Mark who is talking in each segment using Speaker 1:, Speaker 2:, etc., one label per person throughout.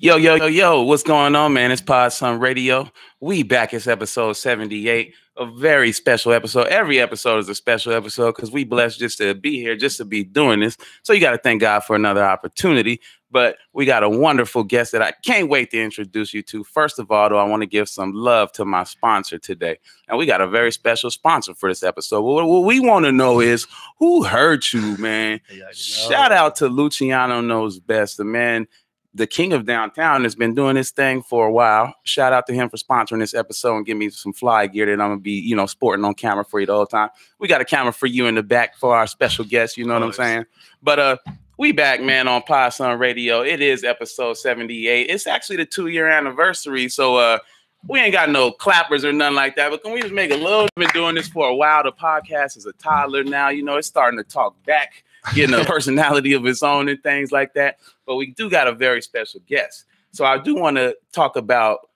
Speaker 1: Yo, what's going on, man? It's Podson Radio. We back. It's episode 78, a very special episode. Every episode is a special episode because we blessed just to be here, just to be doing this. So you got to thank God for another opportunity. But we got a wonderful guest that I can't wait to introduce you to. First of all, though, I want to give some love to my sponsor today. And we got a very special sponsor for this episode. What we want to know is, who hurt you, man? Shout out to Luciano Knows Best, the man, the king of downtown, has been doing this thing for a while. Shout out to him for sponsoring this episode and give me some fly gear that I'm going to be, sporting on camera for you the whole time. We got a camera for you in the back for our special guest. You know what I'm saying? But, we back, man, on Podson Radio. It is episode 78. It's actually the 2-year anniversary, so we ain't got no clappers or nothing like that, but can we just make a little bit doing this for a while? The podcast is a toddler now. It's starting to talk back, getting a personality of its own and things like that, but we do got a very special guest. So I do want to talk about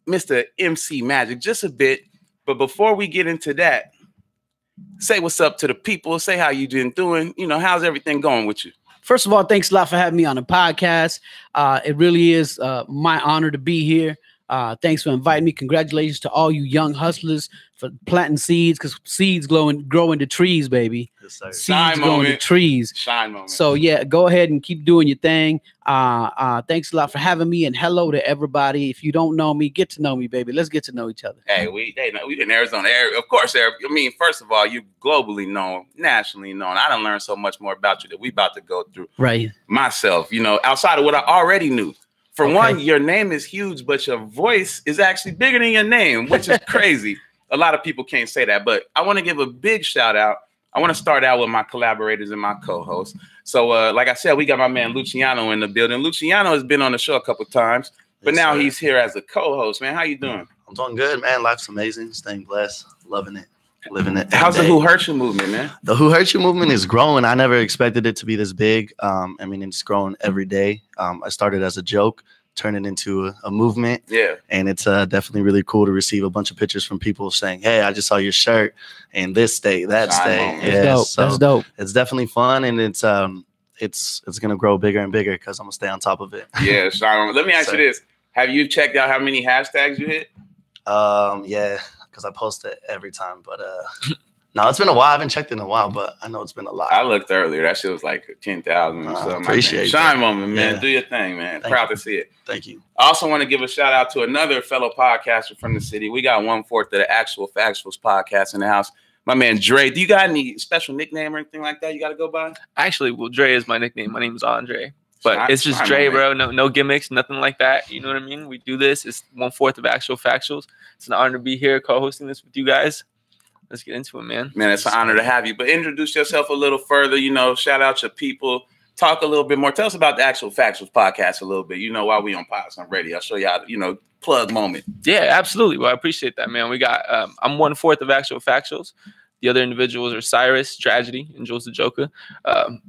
Speaker 1: Mr. MC Magic just a bit, but before we get into that, say what's up to the people. Say how you been doing. How's everything going with you?
Speaker 2: First of all, thanks a lot for having me on the podcast. It really is my honor to be here. Thanks for inviting me. Congratulations to all you young hustlers for planting seeds, because seeds grow into trees, baby.
Speaker 1: Yes, sir.
Speaker 2: Seeds grow into trees.
Speaker 1: Shine moment.
Speaker 2: So yeah, go ahead and keep doing your thing. Thanks a lot for having me, and hello to everybody. If you don't know me, get to know me, baby. Let's get to know each other.
Speaker 1: Hey, we in Arizona. Of course, first of all, you globally known, nationally known. I done learned so much more about you that we about to go through.
Speaker 2: Right.
Speaker 1: Myself, outside of what I already knew. For one, your name is huge, but your voice is actually bigger than your name, which is crazy. A lot of people can't say that, but I want to give a big shout out. I want to start out with my collaborators and my co-hosts. So, like I said, we got my man Luciano in the building. Luciano has been on the show a couple times, but now he's here as a co-host. Man, how you doing?
Speaker 3: I'm doing good, man. Life's amazing. Staying blessed. Loving it. Living it.
Speaker 1: How's the Who Hurt You movement, man?
Speaker 3: The Who Hurt You movement is growing. I never expected it to be this big. It's growing every day. I started as a joke, turned it into a movement. Yeah. And it's definitely really cool to receive a bunch of pictures from people saying, hey, I just saw your shirt in this state, that state.
Speaker 2: Yeah, dope. So that's dope.
Speaker 3: It's definitely fun, and it's gonna grow bigger and bigger because I'm gonna stay on top of it.
Speaker 1: Yeah, Sean. Let me ask you this. Have you checked out how many hashtags you hit?
Speaker 3: Yeah, because I post it every time, but no, it's been a while. I haven't checked in a while, but I know it's been a lot.
Speaker 1: I looked earlier. That shit was like 10,000 or something.
Speaker 3: Appreciate it.
Speaker 1: Shine moment, man. Yeah. Do your thing, man. Proud to see it.
Speaker 3: Thank you.
Speaker 1: I also want to give a shout out to another fellow podcaster from the city. We got 1/4 of the Actual Factuals podcast in the house. My man Dre. Do you got any special nickname or anything like that you got to go by?
Speaker 4: Actually, well, Dre is my nickname. My name is Andre. But it's just Dre, bro. No gimmicks, nothing like that. You know what I mean? We do this. It's 1/4 of Actual Factuals. It's an honor to be here co-hosting this with you guys. Let's get into it, man.
Speaker 1: Man, it's an honor to have you. But introduce yourself a little further. Shout out your people. Talk a little bit more. Tell us about the Actual Factuals podcast a little bit. While we on Podson Radio, I'll show y'all, plug moment.
Speaker 4: Yeah, absolutely. Well, I appreciate that, man. We got, I'm 1/4 of Actual Factuals. The other individuals are Cyrus, Tragedy, and Jules the Joker.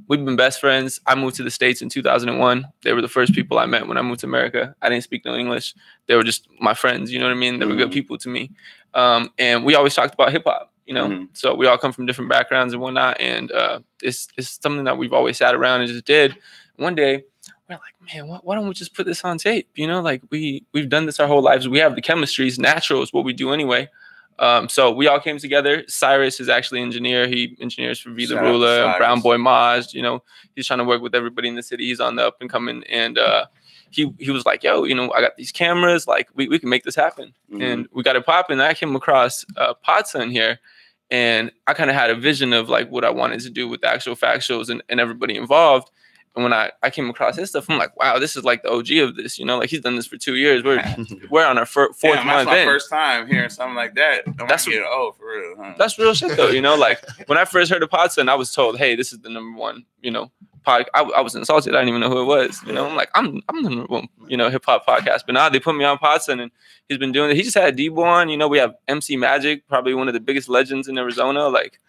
Speaker 4: We've been best friends. I moved to the States in 2001. They were the first people I met when I moved to America. I didn't speak no English. They were just my friends, you know what I mean? They were good people to me. And we always talked about hip hop, So we all come from different backgrounds and whatnot. And it's something that we've always sat around and just did. One day, we're like, man, why don't we just put this on tape? We've done this our whole lives. We have the chemistry. It's natural. It's what we do anyway. So we all came together. Cyrus is actually an engineer. He engineers for V the Ruler, Brown Boy Maj. He's trying to work with everybody in the city. He's on the up and coming. And he was like, yo, I got these cameras. Like, we can make this happen. And we got it popping. I came across Podson here. And I kind of had a vision of like what I wanted to do with the Actual Factuals and everybody involved. And when I came across his stuff, I'm like, wow, this is like the OG of this, he's done this for 2 years. We're on our fourth month. That's my
Speaker 1: first time hearing something like that. That's getting old for real. Huh?
Speaker 4: That's real shit though, Like when I first heard of Podson, I was told, hey, this is the #1, I was insulted. I didn't even know who it was. I'm like, I'm the #1, hip hop podcast. But now they put me on Podson, and he's been doing it. He just had Debo on. We have MC Magic, probably one of the biggest legends in Arizona. Like,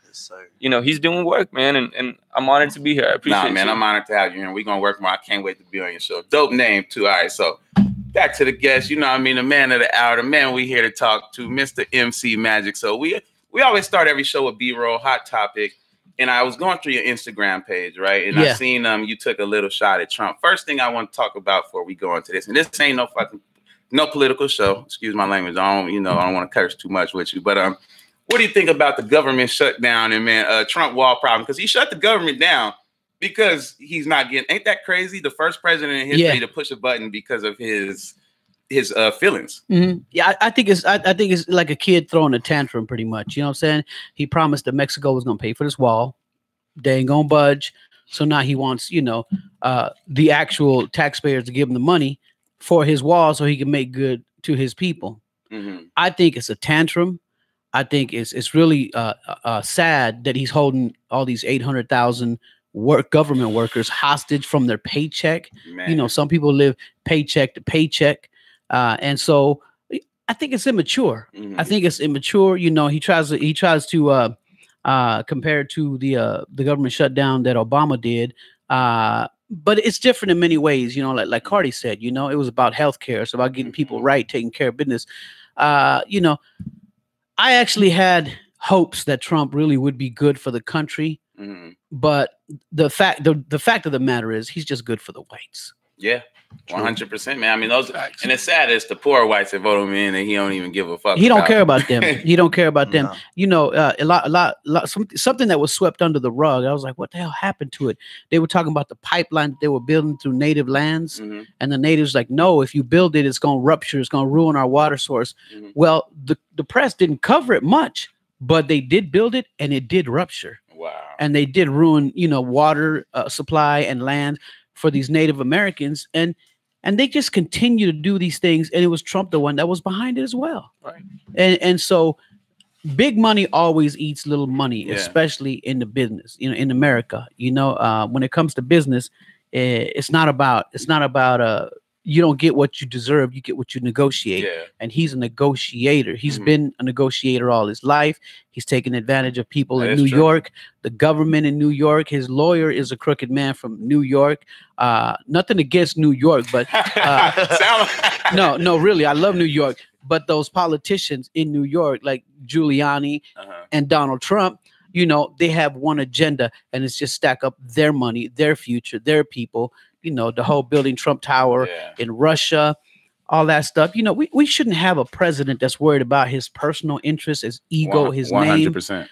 Speaker 4: he's doing work, man, and I'm honored to be here. I appreciate it.
Speaker 1: Man, I'm honored to have you here. We're gonna work more. I can't wait to be on your show. Dope name too. All right, so back to the guest. The man of the hour, the man we here to talk to, Mr. MC Magic. So we always start every show with B-roll, hot topic. and I was going through your Instagram page, right? And I seen you took a little shot at Trump. First thing I want to talk about before we go into this, and this ain't no political show. Excuse my language. I don't want to curse too much with you, but what do you think about the government shutdown and Trump wall problem? Because he shut the government down because he's not getting. Ain't that crazy? The first president in history to push a button because of his feelings.
Speaker 2: Mm-hmm. Yeah, I think it's like a kid throwing a tantrum, pretty much. You know what I'm saying? He promised that Mexico was going to pay for this wall. They ain't gonna budge. So now he wants, the actual taxpayers to give him the money for his wall so he can make good to his people. Mm-hmm. I think it's a tantrum. I think it's really sad that he's holding all these 800,000 government workers hostage from their paycheck. Man. Some people live paycheck to paycheck. And so I think it's immature. Mm-hmm. I think it's immature. He tries to compare it to the government shutdown that Obama did. But it's different in many ways, like Cardi said, it was about healthcare. It's about getting people right, taking care of business. I actually had hopes that Trump really would be good for the country. Mm-hmm. But the fact of the matter is he's just good for the whites. Yeah.
Speaker 1: 100%, man. I mean, those, and it's sad it's the poor whites that vote him in, and he don't even give a fuck.
Speaker 2: He don't care about them. He don't care about them. Something that was swept under the rug. I was like, what the hell happened to it? They were talking about the pipeline that they were building through native lands, and the natives like, no, if you build it, it's gonna rupture. It's gonna ruin our water source. Mm-hmm. Well, the press didn't cover it much, but they did build it, and it did rupture. Wow. And they did ruin, water supply and land for these Native Americans, and they just continue to do these things, and it was Trump the one that was behind it as well. Right. And so big money always eats little money, especially in the business, in America. When it comes to business, it's not about you don't get what you deserve, you get what you negotiate. Yeah. And he's a negotiator. He's been a negotiator all his life. He's taken advantage of people in New York, the government in New York. His lawyer is a crooked man from New York. Nothing against New York, but no, really, I love New York. But those politicians in New York, like Giuliani and Donald Trump, they have one agenda, and it's just stack up their money, their future, their people. The whole building Trump Tower in Russia, all that stuff. We shouldn't have a president that's worried about his personal interests, his ego, his 100%. Name.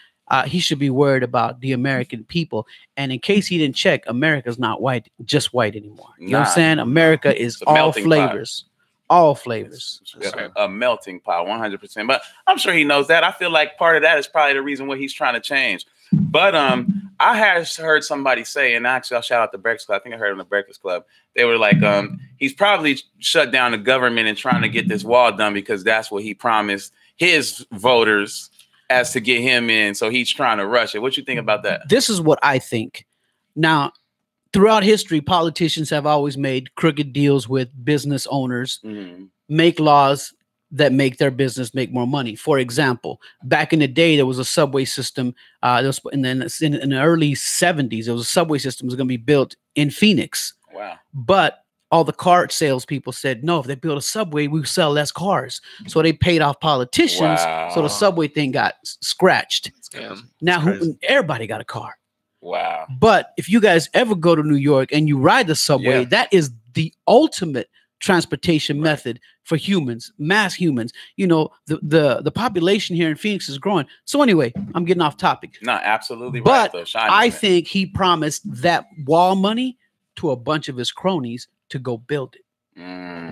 Speaker 2: He should be worried about the American people. And in case he didn't check, America's not just white anymore. You know what I'm saying? America is all flavors. Pot. All flavors.
Speaker 1: A melting pot, 100%. But I'm sure he knows that. I feel like part of that is probably the reason what he's trying to change. But I had heard somebody say, and actually I'll shout out the Breakfast Club. I think I heard on the Breakfast Club. They were like, he's probably shut down the government and trying to get this wall done because that's what he promised his voters as to get him in. So he's trying to rush it. What you think about that?
Speaker 2: This is what I think. Now, throughout history, politicians have always made crooked deals with business owners, make laws that make their business make more money. For example, back in the day, there was a subway system. In the early 70s, there was a subway system that was going to be built in Phoenix. Wow! But all the car salespeople said, no, if they build a subway, we sell less cars. So they paid off politicians. Wow. So the subway thing got scratched. Now everybody got a car. Wow! But if you guys ever go to New York and you ride the subway, that is the ultimate transportation method for humans, mass humans. The population here in Phoenix is growing. So anyway, I'm getting off topic.
Speaker 1: No, absolutely
Speaker 2: right. But I think he promised that wall money to a bunch of his cronies to go build it.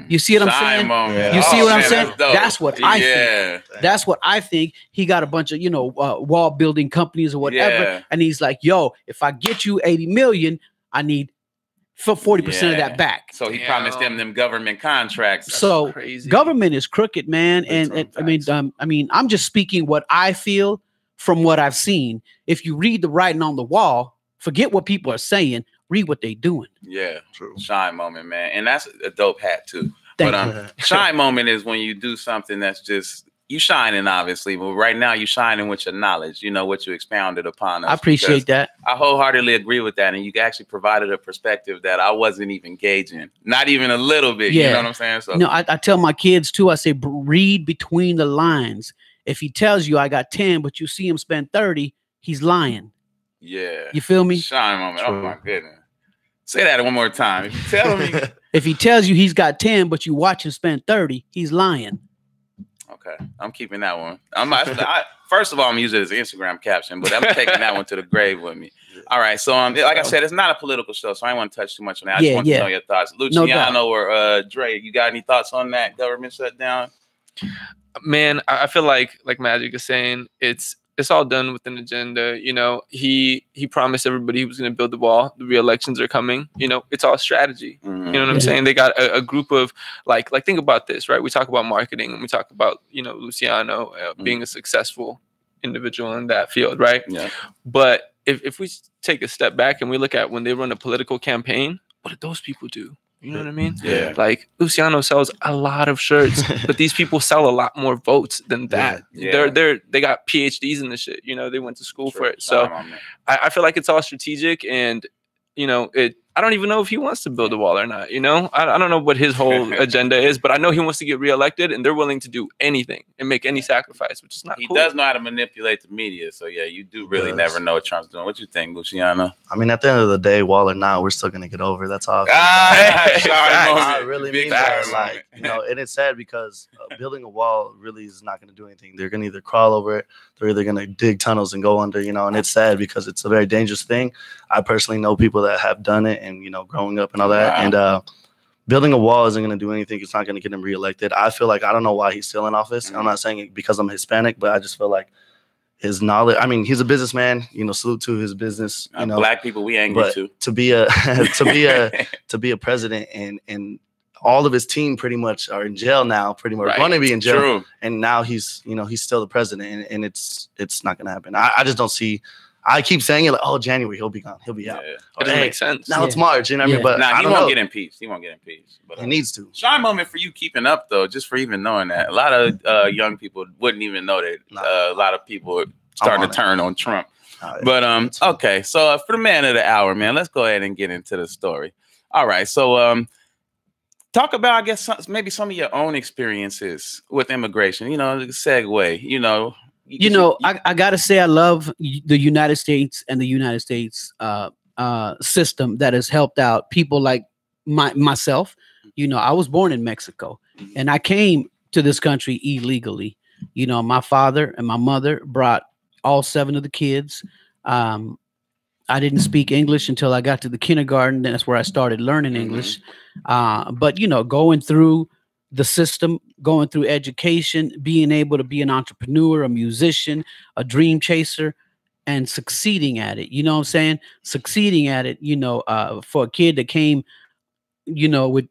Speaker 2: You see what I'm saying? You see what I'm saying? That's what I think. That's what I think. He got a bunch of, wall building companies or whatever. And he's like, yo, if I get you 80 million, I need for 40% of that back.
Speaker 1: So he promised them government contracts.
Speaker 2: That's so crazy. Government is crooked, man. And I mean, I'm just speaking what I feel from what I've seen. If you read the writing on the wall, forget what people are saying, read what they're doing.
Speaker 1: Yeah, true. Shine moment, man. And that's a dope hat too. Shine moment is when you do something that's just you shining, obviously, but right now you shining with your knowledge, what you expounded upon us.
Speaker 2: I appreciate that.
Speaker 1: I wholeheartedly agree with that. And you actually provided a perspective that I wasn't even gauging, not even a little bit. You know what I'm saying? So
Speaker 2: I tell my kids too, I say, read between the lines. If he tells you I got 10, but you see him spend 30, he's lying.
Speaker 1: Yeah.
Speaker 2: You feel me?
Speaker 1: Shine moment. True. Oh my goodness. Say that one more time. If you tell him,
Speaker 2: if he tells you he's got 10, but you watch him spend 30, he's lying.
Speaker 1: Okay, I'm keeping that one. First of all, I'm using it as an Instagram caption, but I'm taking that one to the grave with me. All right, so like I said, it's not a political show, so I don't want to touch too much on that. I just want to know your thoughts. Luciano or Dre, you got any thoughts on that government shutdown?
Speaker 4: Man, I feel like Magic is saying, it's all done with an agenda. You know, he promised everybody he was going to build the wall. The re-elections are coming. You know, it's all strategy. Mm-hmm. You know what I'm saying? They got a group of like think about this, right? We talk about marketing and we talk about, you know, Luciano being a successful individual in that field, right? Yeah. But if we take a step back and we look at when they run a political campaign, what did those people do? You know what I mean? Yeah. Like Luciano sells a lot of shirts, but these people sell a lot more votes than that. Yeah. They got PhDs in this shit. You know, they went to school for it. So I feel like it's all strategic, and you know, I don't even know if he wants to build a wall or not. You know, I don't know what his whole agenda is, but I know he wants to get reelected, and they're willing to do anything and make any sacrifice, which is not cool.
Speaker 1: He does know how to manipulate the media. So yeah, you do really never know what Trump's doing. What you think, Luciano?
Speaker 3: I mean, at the end of the day, wall or not, we're still gonna get over. That's all. I really mean that. Like, you know, and it's sad because building a wall really is not gonna do anything. They're gonna either crawl over it, they're either gonna dig tunnels and go under. You know, and it's sad because it's a very dangerous thing. I personally know people that have done it, and you know, growing up and all that. Wow. And building a wall isn't going to do anything. It's not going to get him reelected. I feel like I don't know why he's still in office. I'm not saying it because I'm Hispanic, but I just feel like his knowledge. I mean, he's a businessman. You know, salute to his business. You know,
Speaker 1: black people, we angry too.
Speaker 3: To be a president, and all of his team pretty much are in jail now. Pretty much going to be in jail. True. And now he's still the president, and it's not going to happen. I just don't see. I keep saying it like, oh, January, he'll be gone. He'll be out.
Speaker 4: It doesn't make sense.
Speaker 3: Now it's March, you know what I mean? But
Speaker 1: he won't get impeached. He won't get impeached. But
Speaker 3: he needs to.
Speaker 1: Shine moment for you keeping up, though, just for even knowing that. A lot of young people wouldn't even know that a lot of people are starting to turn on Trump. But, okay, so for the man of the hour, man, let's go ahead and get into the story. All right, so talk about, I guess, maybe some of your own experiences with immigration. You know, segue, you know.
Speaker 2: I gotta say I love the United States and the United States system that has helped out people like myself. You know, I was born in Mexico and I came to this country illegally. You know, my father and my mother brought all 7 of the kids. I didn't speak English until I got to the kindergarten. That's where I started learning English. But, you know, going through the system, going through education, being able to be an entrepreneur, a musician, a dream chaser, and succeeding at it. You know what I'm saying? Succeeding at it, you know, for a kid that came, you know, with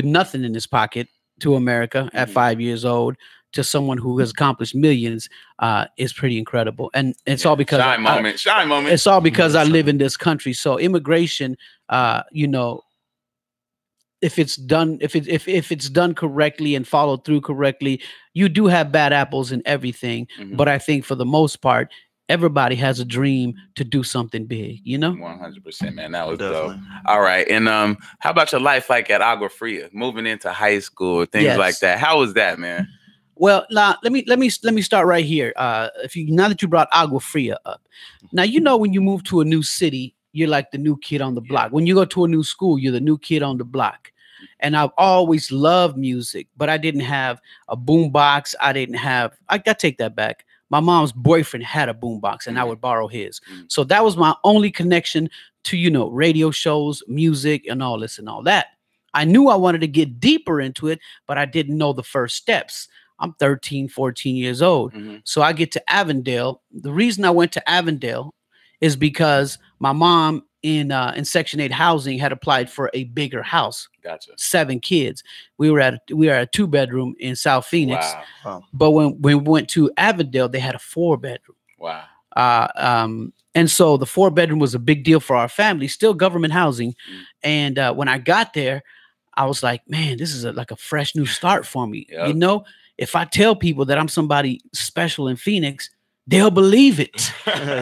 Speaker 2: nothing in his pocket to America at 5 years old, to someone who has accomplished millions, is pretty incredible. And it's all because
Speaker 1: shine moment.
Speaker 2: It's all because I live in this country. So immigration, you know, if it's done correctly and followed through correctly, you do have bad apples in everything. But I think for the most part, everybody has a dream to do something big, you know?
Speaker 1: 100%, man. That was dope. All right. And how about your life like at Agua Fria, moving into high school, things like that? How was that, man?
Speaker 2: Well, now let me start right here. Now that you brought Agua Fria up, now you know when you move to a new city, you're like the new kid on the block. When you go to a new school, you're the new kid on the block. And I've always loved music, but I didn't have a boombox. I take that back. My mom's boyfriend had a boombox and I would borrow his. So that was my only connection to, you know, radio shows, music, and all this and all that. I knew I wanted to get deeper into it, but I didn't know the first steps. I'm 13, 14 years old. So I get to Avondale. The reason I went to Avondale is because my mom in Section 8 housing had applied for a bigger house.
Speaker 1: Gotcha. 7
Speaker 2: kids. We were at a 2-bedroom in South Phoenix. Wow. But when we went to Avondale, they had a 4-bedroom.
Speaker 1: Wow.
Speaker 2: And so the 4-bedroom was a big deal for our family, still government housing. And when I got there, I was like, man, this is like a fresh new start for me. You know, if I tell people that I'm somebody special in Phoenix, they'll believe it.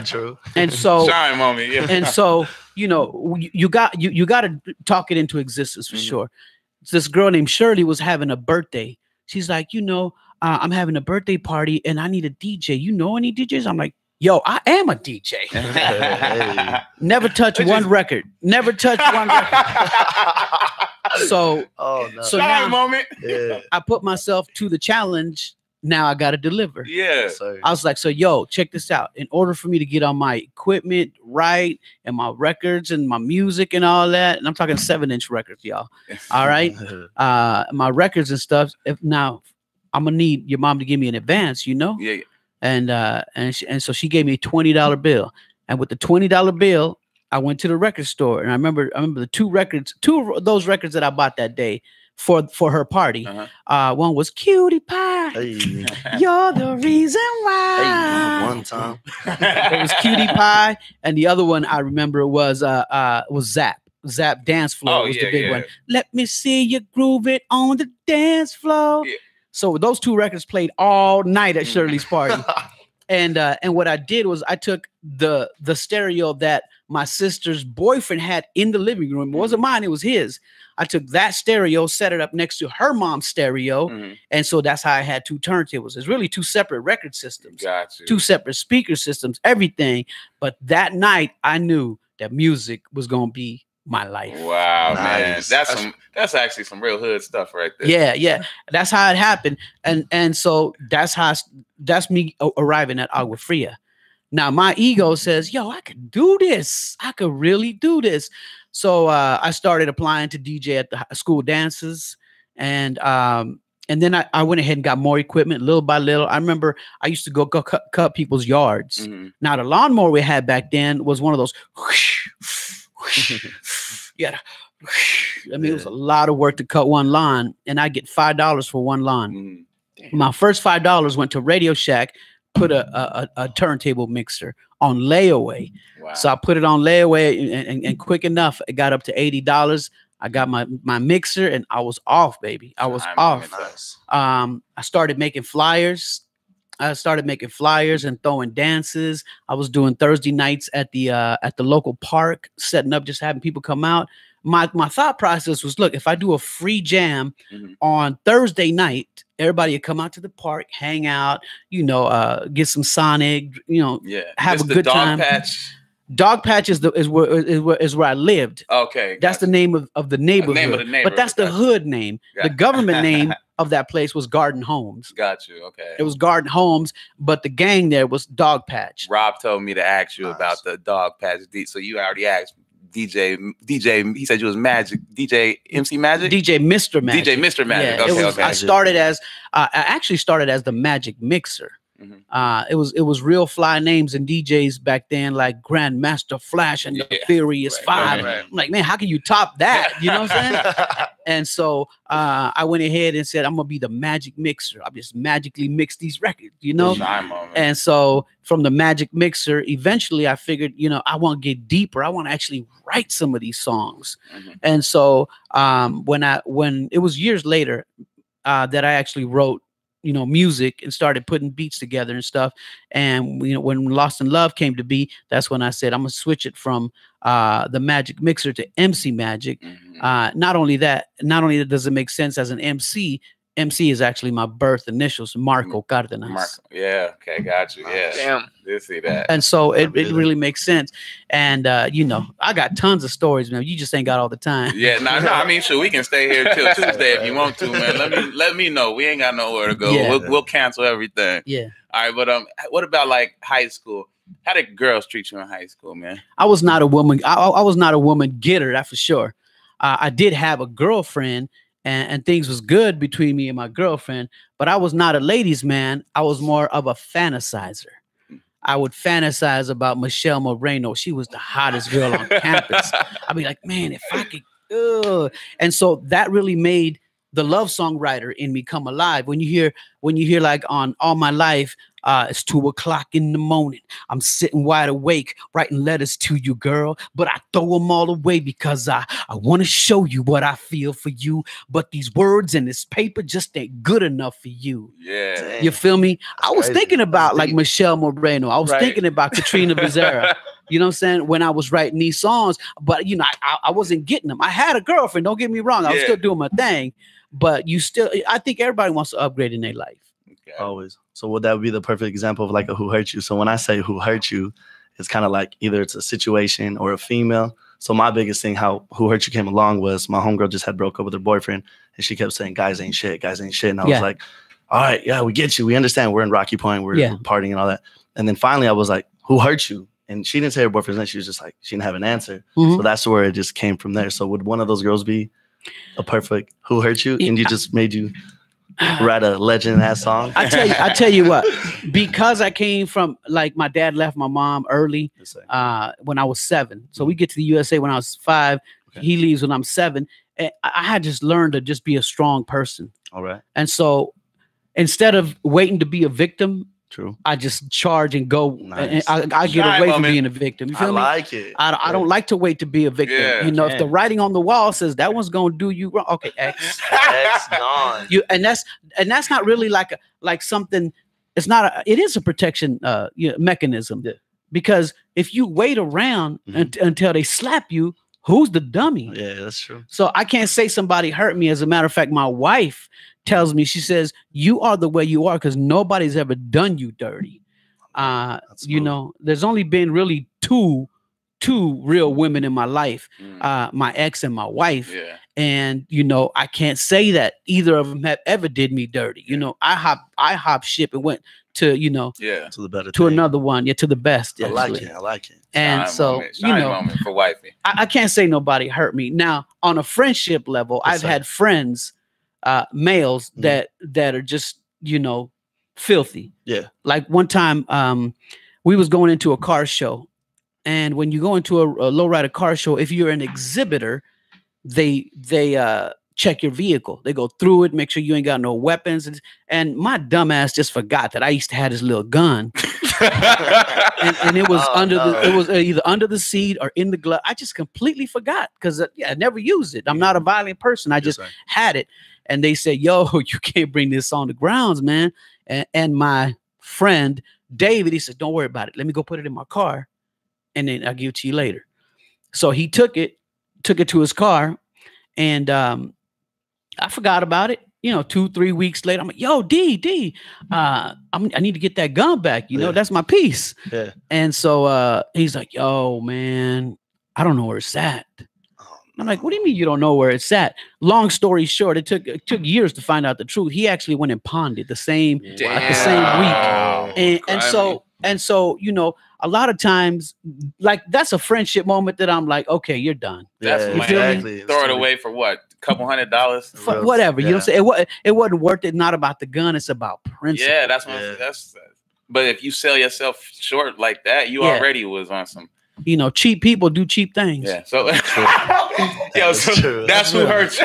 Speaker 3: True.
Speaker 2: And so,
Speaker 1: shine moment. Yeah.
Speaker 2: And so, you know, you got to talk it into existence for sure. This girl named Shirley was having a birthday. She's like, you know, I'm having a birthday party and I need a DJ. You know any DJs? I'm like, yo, I am a DJ.
Speaker 3: Hey.
Speaker 2: Never touch one record. Never touch one record. So, so now
Speaker 1: moment.
Speaker 3: Yeah.
Speaker 2: I put myself to the challenge. Now I got to deliver.
Speaker 1: Yeah.
Speaker 2: I was like, so yo, check this out. In order for me to get on my equipment right and my records and my music and all that, and I'm talking 7-inch records, y'all. All right. My records and stuff. Now I'm gonna need your mom to give me an advance, you know?
Speaker 1: Yeah.
Speaker 2: And so she gave me a $20 bill. And with the $20 bill, I went to the record store. And I remember the two of those records that I bought that day for her party. One was Cutie Pie.
Speaker 3: Hey.
Speaker 2: You're the reason why.
Speaker 3: Hey, one time.
Speaker 2: It was Cutie Pie, and the other one I remember was Zap. Zap Dance Floor was the big one. Let me see you groove it on the dance floor. Yeah. So those two records played all night at Shirley's party. And what I did was I took the stereo that my sister's boyfriend had in the living room. It wasn't mine, it was his. I took that stereo, set it up next to her mom's stereo. And so that's how I had two turntables. It's really two separate record systems, two separate speaker systems, everything. But that night I knew that music was going to be my life.
Speaker 1: Wow, nice. Man. That's actually some real hood stuff right there.
Speaker 2: Yeah, yeah. That's how it happened. And so that's me arriving at Agua Fria. Now my ego says, yo, I could do this. I could really do this. So I started applying to DJ at the school dances, and then I went ahead and got more equipment little by little. I remember I used to go cut people's yards. Now the lawnmower we had back then was one of those. Yeah, I mean, it was a lot of work to cut one lawn, and I get $5 for one lawn. My first $5 went to Radio Shack, put a turntable mixer on layaway. Wow. So I put it on layaway, and quick enough, it got up to $80. I got my mixer, and I was off, baby. I was off. Nice. I started making flyers. And throwing dances. I was doing Thursday nights at the local park, setting up, just having people come out. My thought process was, look, if I do a free jam on Thursday night, everybody would come out to the park, hang out, get some Sonic, have a good time. Dogpatch is where I lived.
Speaker 1: Okay,
Speaker 2: that's the name of the neighborhood. But that's the hood name. The government name of that place was Garden Homes.
Speaker 1: Got you. Okay.
Speaker 2: It was Garden Homes, but the gang there was Dogpatch.
Speaker 1: Rob told me to ask you about the Dogpatch. So you already asked DJ. He said you was Magic. DJ MC Magic.
Speaker 2: DJ Mr. Magic.
Speaker 1: DJ Mr. Magic.
Speaker 2: Yeah,
Speaker 1: okay.
Speaker 2: I actually started as the Magic Mixer. It was real fly names and DJs back then, like Grandmaster Flash and the Furious Five. Right. I'm like, man, how can you top that? You know what I'm saying? And so I went ahead and said, I'm gonna be the Magic Mixer. I'll just magically mix these records, And so from the Magic Mixer, eventually I figured, I want to get deeper. I want to actually write some of these songs. And so when it was years later that I actually wrote music and started putting beats together and stuff. And when Lost in Love came to be, that's when I said, I'm gonna switch it from the Magic Mixer to MC Magic. Not only does it make sense as an MC is actually my birth initials, Marco Cardenas.
Speaker 1: Yeah, okay, got you. Yeah, damn, did see that.
Speaker 2: And so it really makes sense. And I got tons of stories, man. You just ain't got all the time.
Speaker 1: Yeah, no. I mean, sure, we can stay here till Tuesday if you want to, man. Let me know. We ain't got nowhere to go. Yeah. We'll cancel everything.
Speaker 2: Yeah.
Speaker 1: All right, but what about like high school? How did girls treat you in high school, man?
Speaker 2: I was not a woman. I was not a woman getter, that's for sure. I did have a girlfriend. And things was good between me and my girlfriend, but I was not a ladies' man. I was more of a fantasizer. I would fantasize about Michelle Moreno. She was the hottest girl on campus. I'd be like, man, if I could. And so that really made the love songwriter in me come alive. When you hear like on All My Life, it's 2 o'clock in the morning. I'm sitting wide awake, writing letters to you, girl. But I throw them all away because I want to show you what I feel for you. But these words and this paper just ain't good enough for you.
Speaker 1: Yeah.
Speaker 2: You feel me? I was thinking about like Michelle Moreno. I was thinking about Katrina Becerra. You know what I'm saying? When I was writing these songs, but I wasn't getting them. I had a girlfriend. Don't get me wrong. I was still doing my thing. But I think everybody wants to upgrade in their life.
Speaker 3: Always. So would that be the perfect example of like a who hurt you? So when I say who hurt you, it's kind of like either it's a situation or a female. So my biggest thing, how who hurt you came along was my homegirl just had broke up with her boyfriend and she kept saying, guys ain't shit, guys ain't shit. And I was like, all right, yeah, we get you. We understand we're in Rocky Point. We're partying and all that. And then finally I was like, who hurt you? And she didn't say her boyfriend's name. She was just like, she didn't have an answer. So that's where it just came from there. So would one of those girls be a perfect who hurt you? And you just made you write a legend ass song?
Speaker 2: I tell you what, because I came from, like, my dad left my mom early when I was 7. So we get to the USA when I was 5. Okay. He leaves when I'm 7. And I had just learned to just be a strong person. All right. And so instead of waiting to be a victim, I just charge and go. Nice. And I get away from being a victim. You feel me?
Speaker 3: Like it.
Speaker 2: I don't like to wait to be a victim. Yeah, you know, if the writing on the wall says that one's gonna do you wrong, okay, X gone. And that's not really like something. It's not. It is a protection mechanism. Yeah. Because if you wait around until they slap you, who's the dummy?
Speaker 3: Yeah, that's true.
Speaker 2: So I can't say somebody hurt me. As a matter of fact, my wife tells me, she says, you are the way you are because nobody's ever done you dirty. You know, there's only been really two real women in my life, my ex and my wife. Yeah. And, you know, I can't say that either of them have ever did me dirty. You know, I hop ship and went to, you know,
Speaker 3: to the better
Speaker 2: to thing. Another one. Yeah, to the best.
Speaker 3: I like it. I like it.
Speaker 2: And
Speaker 1: shine
Speaker 2: so,
Speaker 1: moment. Shine
Speaker 2: you know,
Speaker 1: moment for wifey.
Speaker 2: I can't say nobody hurt me. Now, on a friendship level, I've had friends, males that are just, you know, filthy. Yeah. Like one time, we was going into a car show, and when you go into a lowrider car show, if you're an exhibitor, they check your vehicle. They go through it, make sure you ain't got no weapons. And my dumb ass just forgot that I used to have this little gun. and it was it was either under the seat or in the glove. I just completely forgot because I never used it. I'm not a violent person. I just had it. And they said, yo, you can't bring this on the grounds, man. And my friend, David, he said, don't worry about it. Let me go put it in my car, and then I'll give it to you later. So he took it to his car, and I forgot about it. You know, 2-3 weeks later, I'm like, yo, D, I need to get that gun back. You know, that's my piece. Yeah. And so he's like, yo, man, I don't know where it's at. I'm like, what do you mean you don't know where it's at? Long story short, it took years to find out the truth. He actually went and pawned it the same week. And so, you know, a lot of times, like, that's a friendship moment that I'm like, okay, you're done.
Speaker 1: That's exactly. Throw it away for what? A couple $100?
Speaker 2: Whatever. You know what I'm saying? It wasn't worth it. Not about the gun. It's about principle.
Speaker 1: Yeah, that's. But if you sell yourself short like that, you already was on some.
Speaker 2: You know, cheap people do cheap things.
Speaker 1: Yeah. So, that's who hurts you.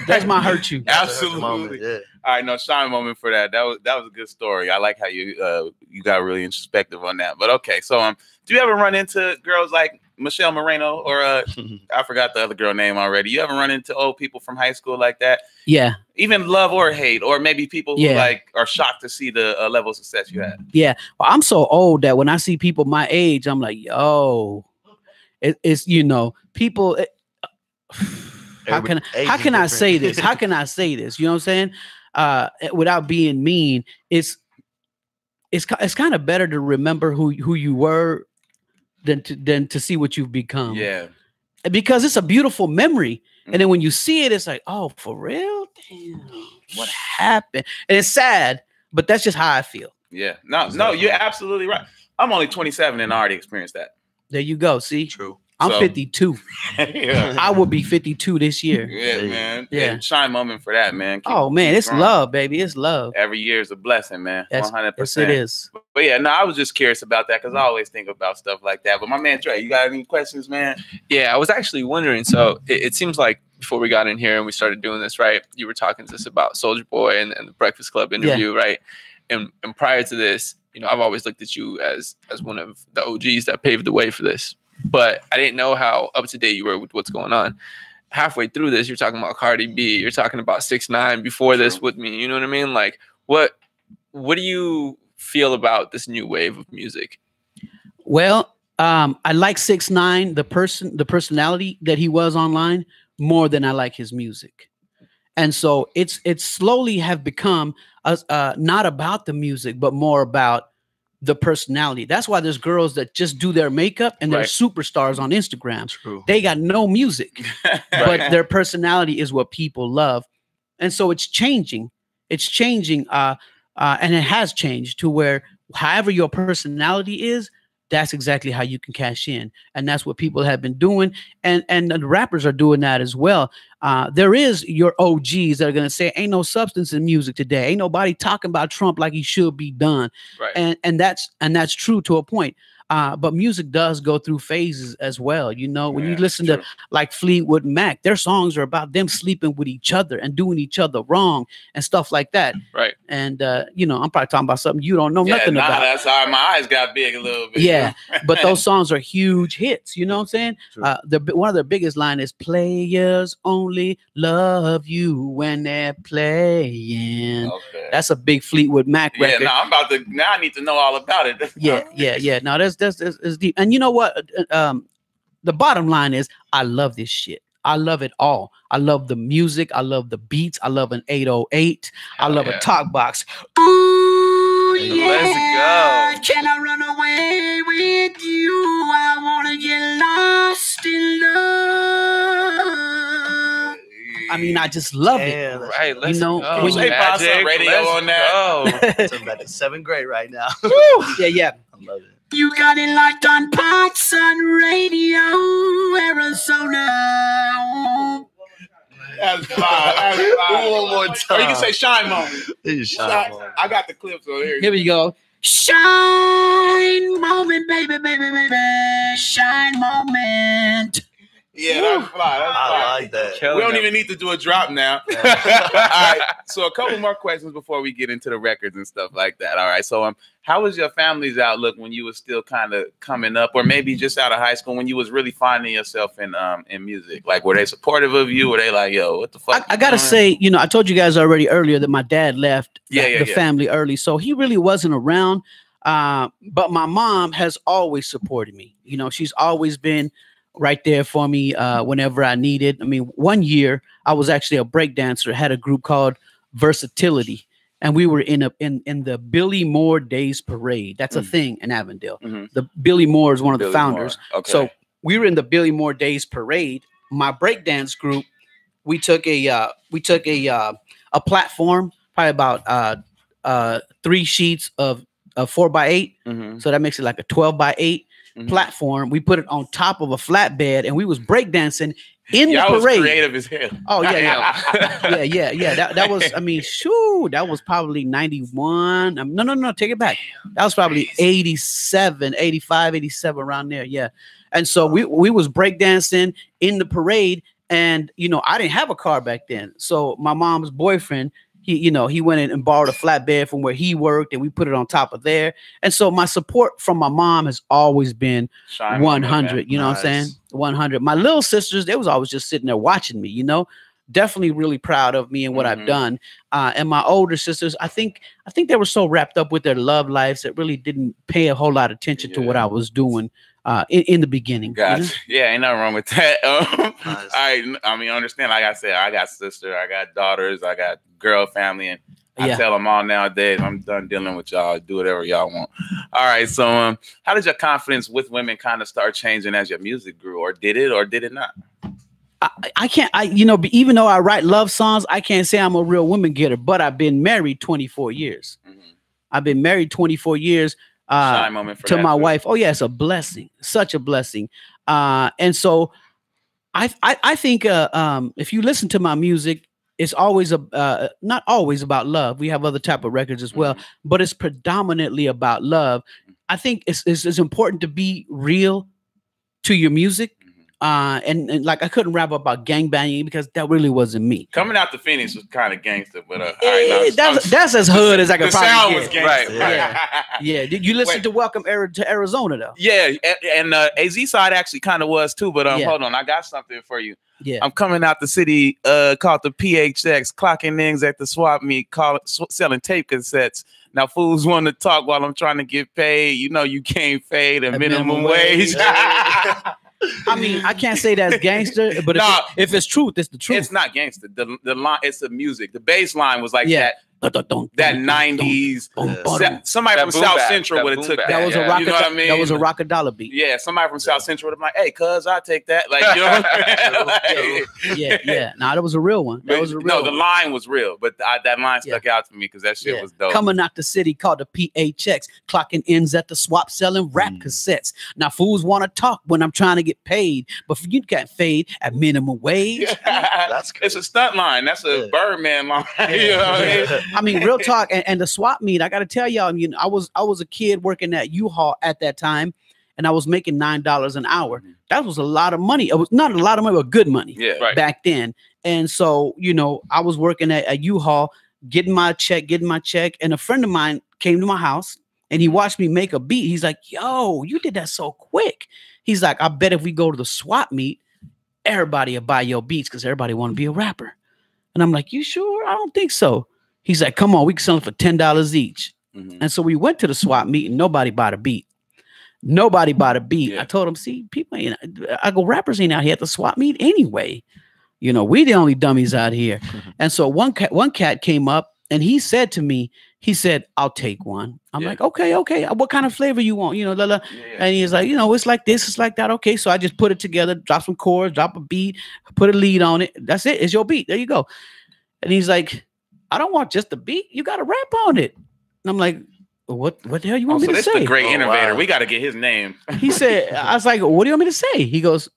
Speaker 2: That's my hurt you.
Speaker 1: Absolutely. Yeah. All right, no shine moment for that. That was a good story. I like how you got really introspective on that. But okay, so do you ever run into girls like Michelle Moreno or I forgot the other girl name already? You ever run into old people from high school like that? Yeah. Even love or hate, or maybe people who like are shocked to see the level of success you had.
Speaker 2: Yeah. Well, I'm so old that when I see people my age, I'm like, yo, it's you know, people. How can I say this? How can I say this? You know what I'm saying? Without being mean, it's kind of better to remember who you were than to see what you've become. Yeah. Because it's a beautiful memory. And then when you see it, it's like, oh, for real? Damn, what happened? And it's sad, but that's just how I feel.
Speaker 1: Yeah. No, you're absolutely right. I'm only 27 and I already experienced that.
Speaker 2: There you go. See?
Speaker 1: True.
Speaker 2: I'm 52. Yeah. I will be 52 this year.
Speaker 1: Yeah, man. Yeah. Shine moment for that, man.
Speaker 2: It's love, baby. It's love.
Speaker 1: Every year is a blessing, man. 100%.
Speaker 2: Yes, it is.
Speaker 1: But yeah, no, I was just curious about that because I always think about stuff like that. But my man Trey, you got any questions, man?
Speaker 4: Yeah, I was actually wondering. So it seems like before we got in here and we started doing this, right? You were talking to us about Soulja Boy and the Breakfast Club interview, right? And prior to this, you know, I've always looked at you as one of the OGs that paved the way for this. But I didn't know how up to date you were with what's going on. Halfway through this, you're talking about Cardi B. You're talking about 6ix9ine before this with me. You know what I mean? Like, what do you feel about this new wave of music?
Speaker 2: Well, I like 6ix9ine, the personality that he was online, more than I like his music. And so it's slowly have become not about the music, but more about the personality. That's why there's girls that just do their makeup and they're superstars on Instagram.
Speaker 3: True.
Speaker 2: They got no music, but their personality is what people love. And so it's changing. It's changing. And it has changed to where however your personality is, that's exactly how you can cash in. And that's what people have been doing. And the rappers are doing that as well. There is your OGs that are going to say, ain't no substance in music today. Ain't nobody talking about Trump like he should be done. Right. And that's true to a point. But music does go through phases as well. You know, when you listen to like Fleetwood Mac, their songs are about them sleeping with each other and doing each other wrong and stuff like that.
Speaker 4: Right.
Speaker 2: And, you know, I'm probably talking about something you don't know nothing about.
Speaker 1: That's how my eyes got big a little bit.
Speaker 2: Yeah. But those songs are huge hits. You know what I'm saying? One of their biggest line is players only love you when they're playing. Okay. That's a big Fleetwood Mac record.
Speaker 1: Yeah, now I need to know all about it.
Speaker 2: Yeah. Now that's deep. And you know what? The bottom line is I love this shit. I love it all. I love the music. I love the beats. I love an 808. I love a talk box. Ooh, yeah.
Speaker 4: Let's go.
Speaker 2: Can I run away with you? I want to get lost in love. I mean, I just love it.
Speaker 4: Right, let's
Speaker 2: go.
Speaker 1: When you Podson Radio on that.
Speaker 3: It's back to 7th grade right now.
Speaker 2: Yeah.
Speaker 3: I love it.
Speaker 2: You got it locked on Podson Radio, Arizona.
Speaker 1: That's fine.
Speaker 3: One more time.
Speaker 1: Or you can say shine moment.
Speaker 3: Shine moment.
Speaker 1: I got the clips over here.
Speaker 2: Here we go. Shine moment, baby. Shine moment.
Speaker 1: Yeah, that's fly.
Speaker 3: I like that.
Speaker 1: We don't even need to do a drop now. All right. So a couple more questions before we get into the records and stuff like that. All right. So how was your family's outlook when you were still kind of coming up, or maybe just out of high school when you was really finding yourself in music? Like, were they supportive of you? Were they like, yo, what the fuck?
Speaker 2: I gotta say, you know, I told you guys already earlier that my dad left the family early, so he really wasn't around. But my mom has always supported me. You know, she's always been right there for me whenever I needed. I mean, one year I was actually a break dancer, had a group called Versatility, and we were in the Billy Moore Days Parade. That's a thing in Avondale. The Billy Moore is one of the founders. Okay. So we were in the Billy Moore Days Parade. My break dance group, we took a platform, probably about 3 sheets of 4x8. So that makes it like a 12x8. Platform. We put it on top of a flatbed, and we was breakdancing in the parade.
Speaker 1: Was creative as hell.
Speaker 2: Oh yeah. Yeah. That was. I mean, shoo. That was probably 91. No. Take it back. That was probably 87, 85, 87 around there. Yeah. And so we was breakdancing in the parade, and you know I didn't have a car back then. So my mom's boyfriend, he went in and borrowed a flatbed from where he worked, and we put it on top of there. And so my support from my mom has always been 100. You know what I'm saying? 100. My little sisters, they was always just sitting there watching me. You know, definitely really proud of me and what I've done. And my older sisters, I think they were so wrapped up with their love lives that really didn't pay a whole lot of attention to what I was doing in the beginning.
Speaker 1: Gotcha.
Speaker 2: You know?
Speaker 1: Yeah, ain't nothing wrong with that. I mean, understand. Like I said, I got sister, I got daughters, I got girl family, and I tell them all nowadays, I'm done dealing with y'all. Do whatever y'all want. All right. So, how did your confidence with women kind of start changing as your music grew, or did it not?
Speaker 2: I can't. Even though I write love songs, I can't say I'm a real woman getter. But I've been married 24 years. I've been married 24 years. To my wife. Oh yeah, it's a blessing, such a blessing. And so I think if you listen to my music, it's always not always about love. We have other type of records as well, but it's predominantly about love. I think it's important to be real to your music. And like I couldn't rap about gangbanging because that really wasn't me.
Speaker 1: Coming out to Phoenix was kind of gangster, but
Speaker 2: that's as hood as I could probably
Speaker 1: sound
Speaker 2: get.
Speaker 1: Was gangster,
Speaker 2: right? Yeah. Did you listen to Welcome to Arizona though?
Speaker 1: Yeah, and AZ side actually kind of was too. But hold on, I got something for you.
Speaker 2: Yeah,
Speaker 1: I'm coming out the city called the PHX, clocking niggas at the swap meet, selling tape cassettes. Now fools want to talk while I'm trying to get paid. You know you can't pay the minimum wage.
Speaker 2: I mean, I can't say that's gangster, but if it's truth, it's the truth.
Speaker 1: It's not gangster. The line, it's the music. The bass line was like that 90s. Somebody from South Central would have took that.
Speaker 2: That was a rock. You know what I mean? That was a rock-a-dollar beat.
Speaker 1: Yeah, somebody from South Central would have been like, "Hey, cuz, I'll take that." Like, you know.
Speaker 2: Yeah. Nah, that was a real one. That was a real.
Speaker 1: No, the line was real, but that line stuck out to me because that shit was dope.
Speaker 2: Coming out the city called the PHX, clocking ends at the swap, selling rap cassettes. Now fools want to talk when I'm trying to get paid, but you can't fade at minimum wage.
Speaker 3: That's
Speaker 1: it's a stunt line. That's a Birdman line. You know what I mean?
Speaker 2: I mean, real talk, and the swap meet. I got to tell y'all, you know, I was a kid working at U-Haul at that time, and I was making $9 an hour. That was a lot of money. It was not a lot of money, but good money back then. And so, you know, I was working at U-Haul, getting my check, and a friend of mine came to my house, and he watched me make a beat. He's like, "Yo, you did that so quick." He's like, "I bet if we go to the swap meet, everybody will buy your beats because everybody want to be a rapper." And I'm like, "You sure? I don't think so." He's like, "Come on, we can sell them for $10 each." And so we went to the swap meet and nobody bought a beat. Nobody bought a beat. Yeah. I told him, "See, people, you know, I go, rappers ain't out here at the swap meet anyway. You know, we the only dummies out here." And so one cat came up and he said to me, he said, "I'll take one." I'm like, okay. What kind of flavor you want? You know, And he's like, "You know, it's like this, it's like that." Okay. So I just put it together, drop some chords, drop a beat, put a lead on it. That's it. It's your beat. There you go. And he's like, "I don't want just the beat. You got to rap on it." And I'm like, what the hell you want me to say?
Speaker 1: This is the great innovator. Wow. We got to get his name.
Speaker 2: He said, I was like, "What do you want me to say?" He goes,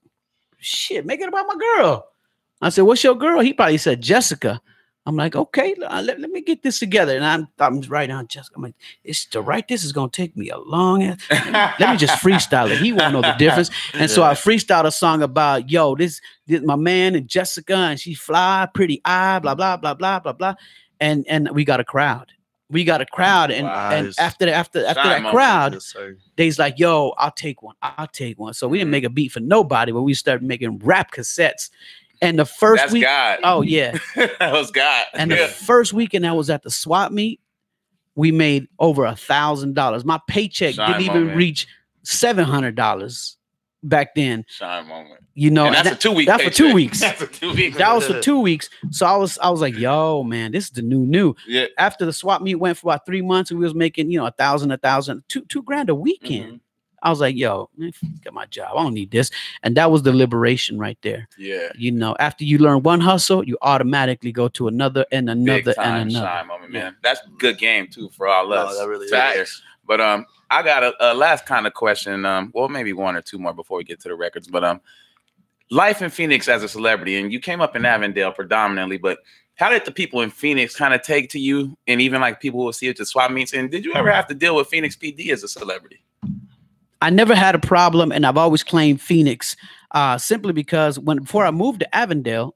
Speaker 2: "Shit, make it about my girl." I said, "What's your girl?" He probably said Jessica. I'm like, "Okay, let me get this together." And I'm writing down Jessica. I'm like, to write this is going to take me a long ass. Let me just freestyle it. He won't know the difference. And so I freestyled a song about, yo, this my man and Jessica, and she fly, pretty eye, blah, blah, blah, blah, blah, blah. And we got a crowd. And after that crowd, they's like, "Yo, I'll take one." So we didn't make a beat for nobody, but we started making rap cassettes. And the first week, oh yeah,
Speaker 1: that was God.
Speaker 2: And the first weekend I was at the swap meet, we made over $1,000. My paycheck didn't even reach $700 back then.
Speaker 1: Shine moment.
Speaker 2: You know,
Speaker 1: and that's a 2 week.
Speaker 2: That's for 2 weeks.
Speaker 1: That's a 2 week.
Speaker 2: That was for 2 weeks. So I was like, "Yo, man, this is the new."
Speaker 1: Yeah.
Speaker 2: After the swap meet went for about 3 months, and we was making, you know, $1,000, $2,000 a weekend. I was like, "Yo, man, get my job. I don't need this." And that was the liberation right there.
Speaker 1: Yeah.
Speaker 2: You know, after you learn one hustle, you automatically go to another and another
Speaker 1: Big time
Speaker 2: and another.
Speaker 1: Shine moment, man. That's good game too for all us.
Speaker 3: That really is.
Speaker 1: But I got a last kind of question. Well, maybe one or two more before we get to the records. But life in Phoenix as a celebrity, and you came up in Avondale predominantly, but how did the people in Phoenix kind of take to you, and even like people who will see you at the swap meets? And did you ever have to deal with Phoenix PD as a celebrity?
Speaker 2: I never had a problem, and I've always claimed Phoenix simply because before I moved to Avondale,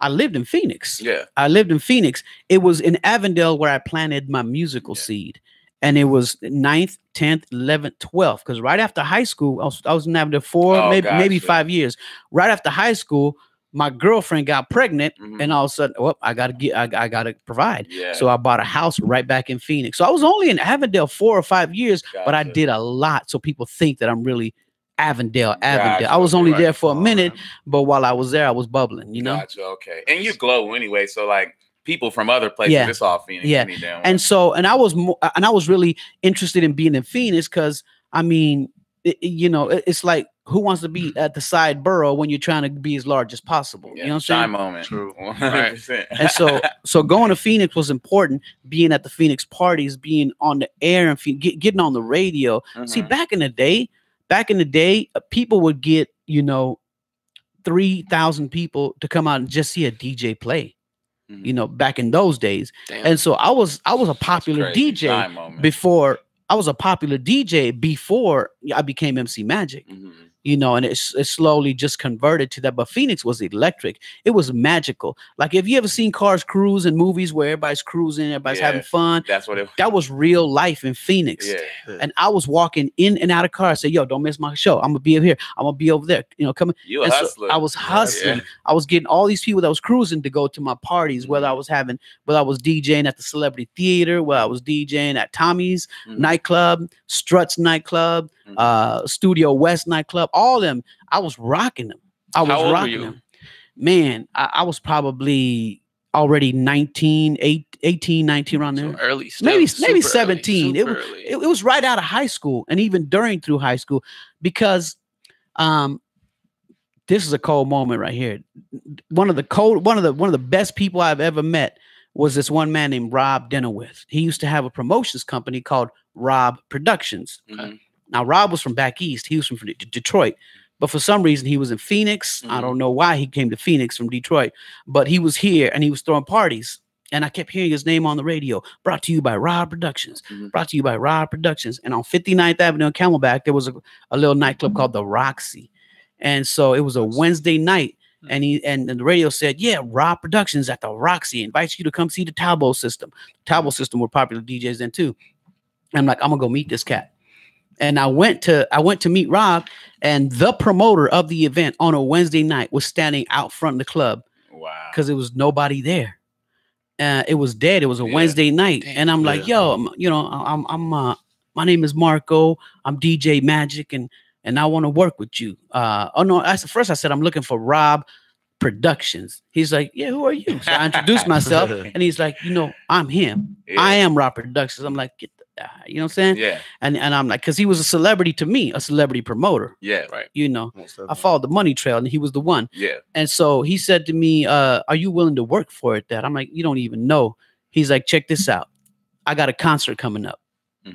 Speaker 2: I lived in Phoenix.
Speaker 1: Yeah,
Speaker 2: I lived in Phoenix. It was in Avondale where I planted my musical seed. And it was 9th, 10th, 11th, 12th. Because right after high school, I was in Avondale for maybe 5 years. Right after high school, my girlfriend got pregnant, and all of a sudden, I gotta provide. Yeah. So I bought a house right back in Phoenix. So I was only in Avondale 4 or 5 years, but I did a lot. So people think that I'm really Avondale. I was only there for a minute, but while I was there, I was bubbling. You know.
Speaker 1: Gotcha. Okay. And you glow anyway. So like, people from other places, it's all Phoenix.
Speaker 2: Yeah. And I was really interested in being in Phoenix because, I mean, it's like, who wants to be at the side borough when you're trying to be as large as possible? You know what I'm saying?
Speaker 1: Moment.
Speaker 3: True.
Speaker 1: 100%.
Speaker 2: And so going to Phoenix was important. Being at the Phoenix parties, being on the air, and getting on the radio. See, back in the day, people would get 3,000 people to come out and just see a DJ play. Back in those days. Damn. And so I was a popular DJ before I became MC Magic. And it slowly just converted to that. But Phoenix was electric. It was magical. Like, if you ever seen cars cruise in movies where everybody's cruising, everybody's having fun, that was real life in Phoenix. Yeah. And I was walking in and out of cars, say, "Yo, don't miss my show. I'm gonna be over here. I'm gonna be over there." Coming.
Speaker 1: You a hustler.
Speaker 2: So I was hustling. Yeah. I was getting all these people that was cruising to go to my parties, whether I was DJing at the Celebrity Theater, whether I was DJing at Tommy's nightclub, Struts nightclub, Studio West nightclub, all of them. I was rocking them.
Speaker 4: How old were you?
Speaker 2: Man, I was probably already 18, 19 around there.
Speaker 4: So early,
Speaker 2: maybe 17. It was right out of high school, and even through high school, because this is a cold moment right here. One of the best people I've ever met was this one man named Rob Dinowith. He used to have a promotions company called Rob Productions.
Speaker 4: Okay.
Speaker 2: Now Rob was from back east. He was from Detroit. But for some reason, he was in Phoenix. I don't know why he came to Phoenix from Detroit, but he was here and he was throwing parties. And I kept hearing his name on the radio. Brought to you by Rob Productions. Brought to you by Rob Productions. And on 59th Avenue in Camelback, there was a little nightclub called the Roxy. And so it was a Wednesday night. And the radio said, yeah, Rob Productions at the Roxy invites you to come see the Talbot System. The Talbot System were popular DJs then too. And I'm like, I'm gonna go meet this cat. And I went to meet Rob, and the promoter of the event on a Wednesday night was standing out front of the club.
Speaker 1: Wow.
Speaker 2: Because there was nobody there. It was dead. It was a Wednesday night. And I'm like, yo, I'm my name is Marco. I'm DJ Magic, and I want to work with you. First I said, I'm looking for Rob Productions. He's like, yeah, who are you? So I introduced myself, and he's like, I'm him. Yeah. I am Rob Productions. I'm like, you know what I'm saying?
Speaker 1: Yeah.
Speaker 2: And I'm like, because he was a celebrity to me, a celebrity promoter.
Speaker 1: Yeah, right.
Speaker 2: I followed the money trail, and he was the one.
Speaker 1: Yeah.
Speaker 2: And so he said to me, are you willing to work for it? That I'm like, you don't even know. He's like, check this out. I got a concert coming up.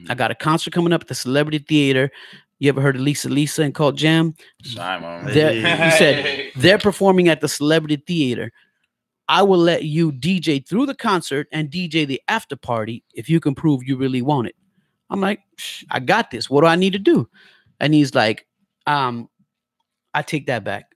Speaker 2: I got a concert coming up at the Celebrity Theater. You ever heard of Lisa and Cult Jam?
Speaker 1: He
Speaker 2: said they're performing at the Celebrity Theater. I will let you DJ through the concert and DJ the after party if you can prove you really want it. I'm like, I got this. What do I need to do? And he's like, I take that back.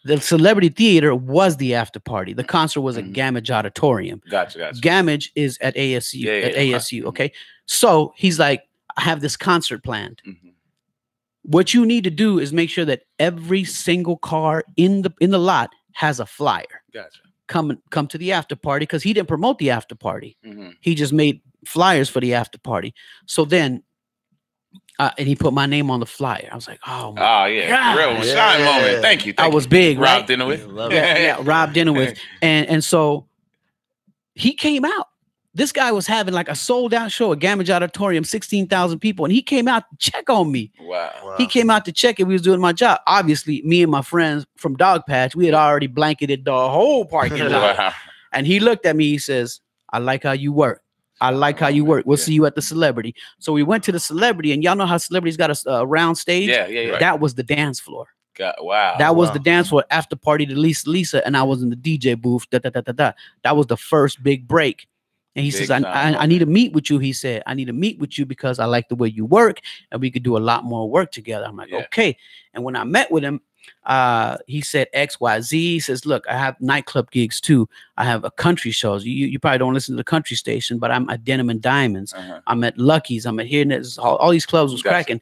Speaker 2: The Celebrity Theater was the after party. The concert was at Gamage Auditorium.
Speaker 1: Gotcha.
Speaker 2: Gamage is at ASU. ASU. Okay. So he's like, I have this concert planned. What you need to do is make sure that every single car in the lot has a flyer.
Speaker 1: Gotcha.
Speaker 2: Come to the after party, because he didn't promote the after party. He just made flyers for the after party. So then, and he put my name on the flyer. I was like, oh
Speaker 1: yeah, God. Real shine moment. Thank you.
Speaker 2: I was big, right?
Speaker 1: Rob Dinowith.
Speaker 2: Yeah, Rob Dinowith. And so he came out. This guy was having like a sold out show at Gamage Auditorium, 16,000 people. And he came out to check on me.
Speaker 1: Wow.
Speaker 2: He came out to check if we was doing my job. Obviously, me and my friends from Dogpatch, we had already blanketed the whole parking lot.
Speaker 1: Wow.
Speaker 2: And he looked at me. He says, I like how you work. We'll see you at the Celebrity. So we went to the Celebrity, and y'all know how Celebrity's got a round stage?
Speaker 1: Yeah. Right.
Speaker 2: That was the dance floor.
Speaker 1: Wow.
Speaker 2: That was the dance floor after party to Lisa, and I was in the DJ booth. That was the first big break. And he says, I need to meet with you. He said, I need to meet with you because I like the way you work, and we could do a lot more work together. I'm like, okay. And when I met with him, he said XYZ. He says, look, I have nightclub gigs too. I have a country shows. You probably don't listen to the country station, but I'm at Denim and Diamonds. I'm at Lucky's. I'm at here. All these clubs was cracking.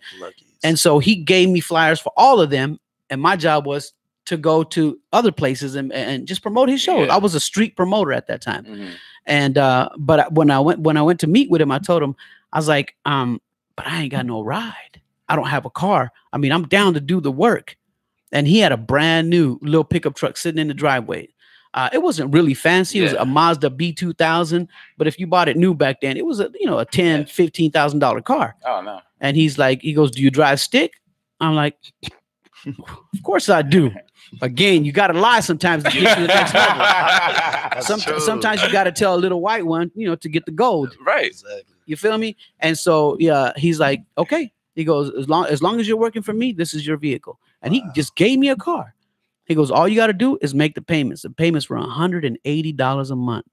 Speaker 2: And so he gave me flyers for all of them. And my job was to go to other places and just promote his shows. I was a street promoter at that time. And but when I went to meet with him, I told him, I was like, but I ain't got no ride. I don't have a car. I mean, I'm down to do the work. And he had a brand new little pickup truck sitting in the driveway. It wasn't really fancy. It was a Mazda B2000. But if you bought it new back then, it was a $10,000, $15,000 car.
Speaker 1: Oh no.
Speaker 2: And he goes, do you drive stick? I'm like, of course I do. Again, you got to lie sometimes to get to the next level. Sometimes you got to tell a little white one, to get the gold.
Speaker 1: Right.
Speaker 3: Exactly.
Speaker 2: You feel me? And so, he's like, okay. He goes, as long as you're working for me, this is your vehicle. And he just gave me a car. He goes, all you got to do is make the payments. The payments were $180 a month.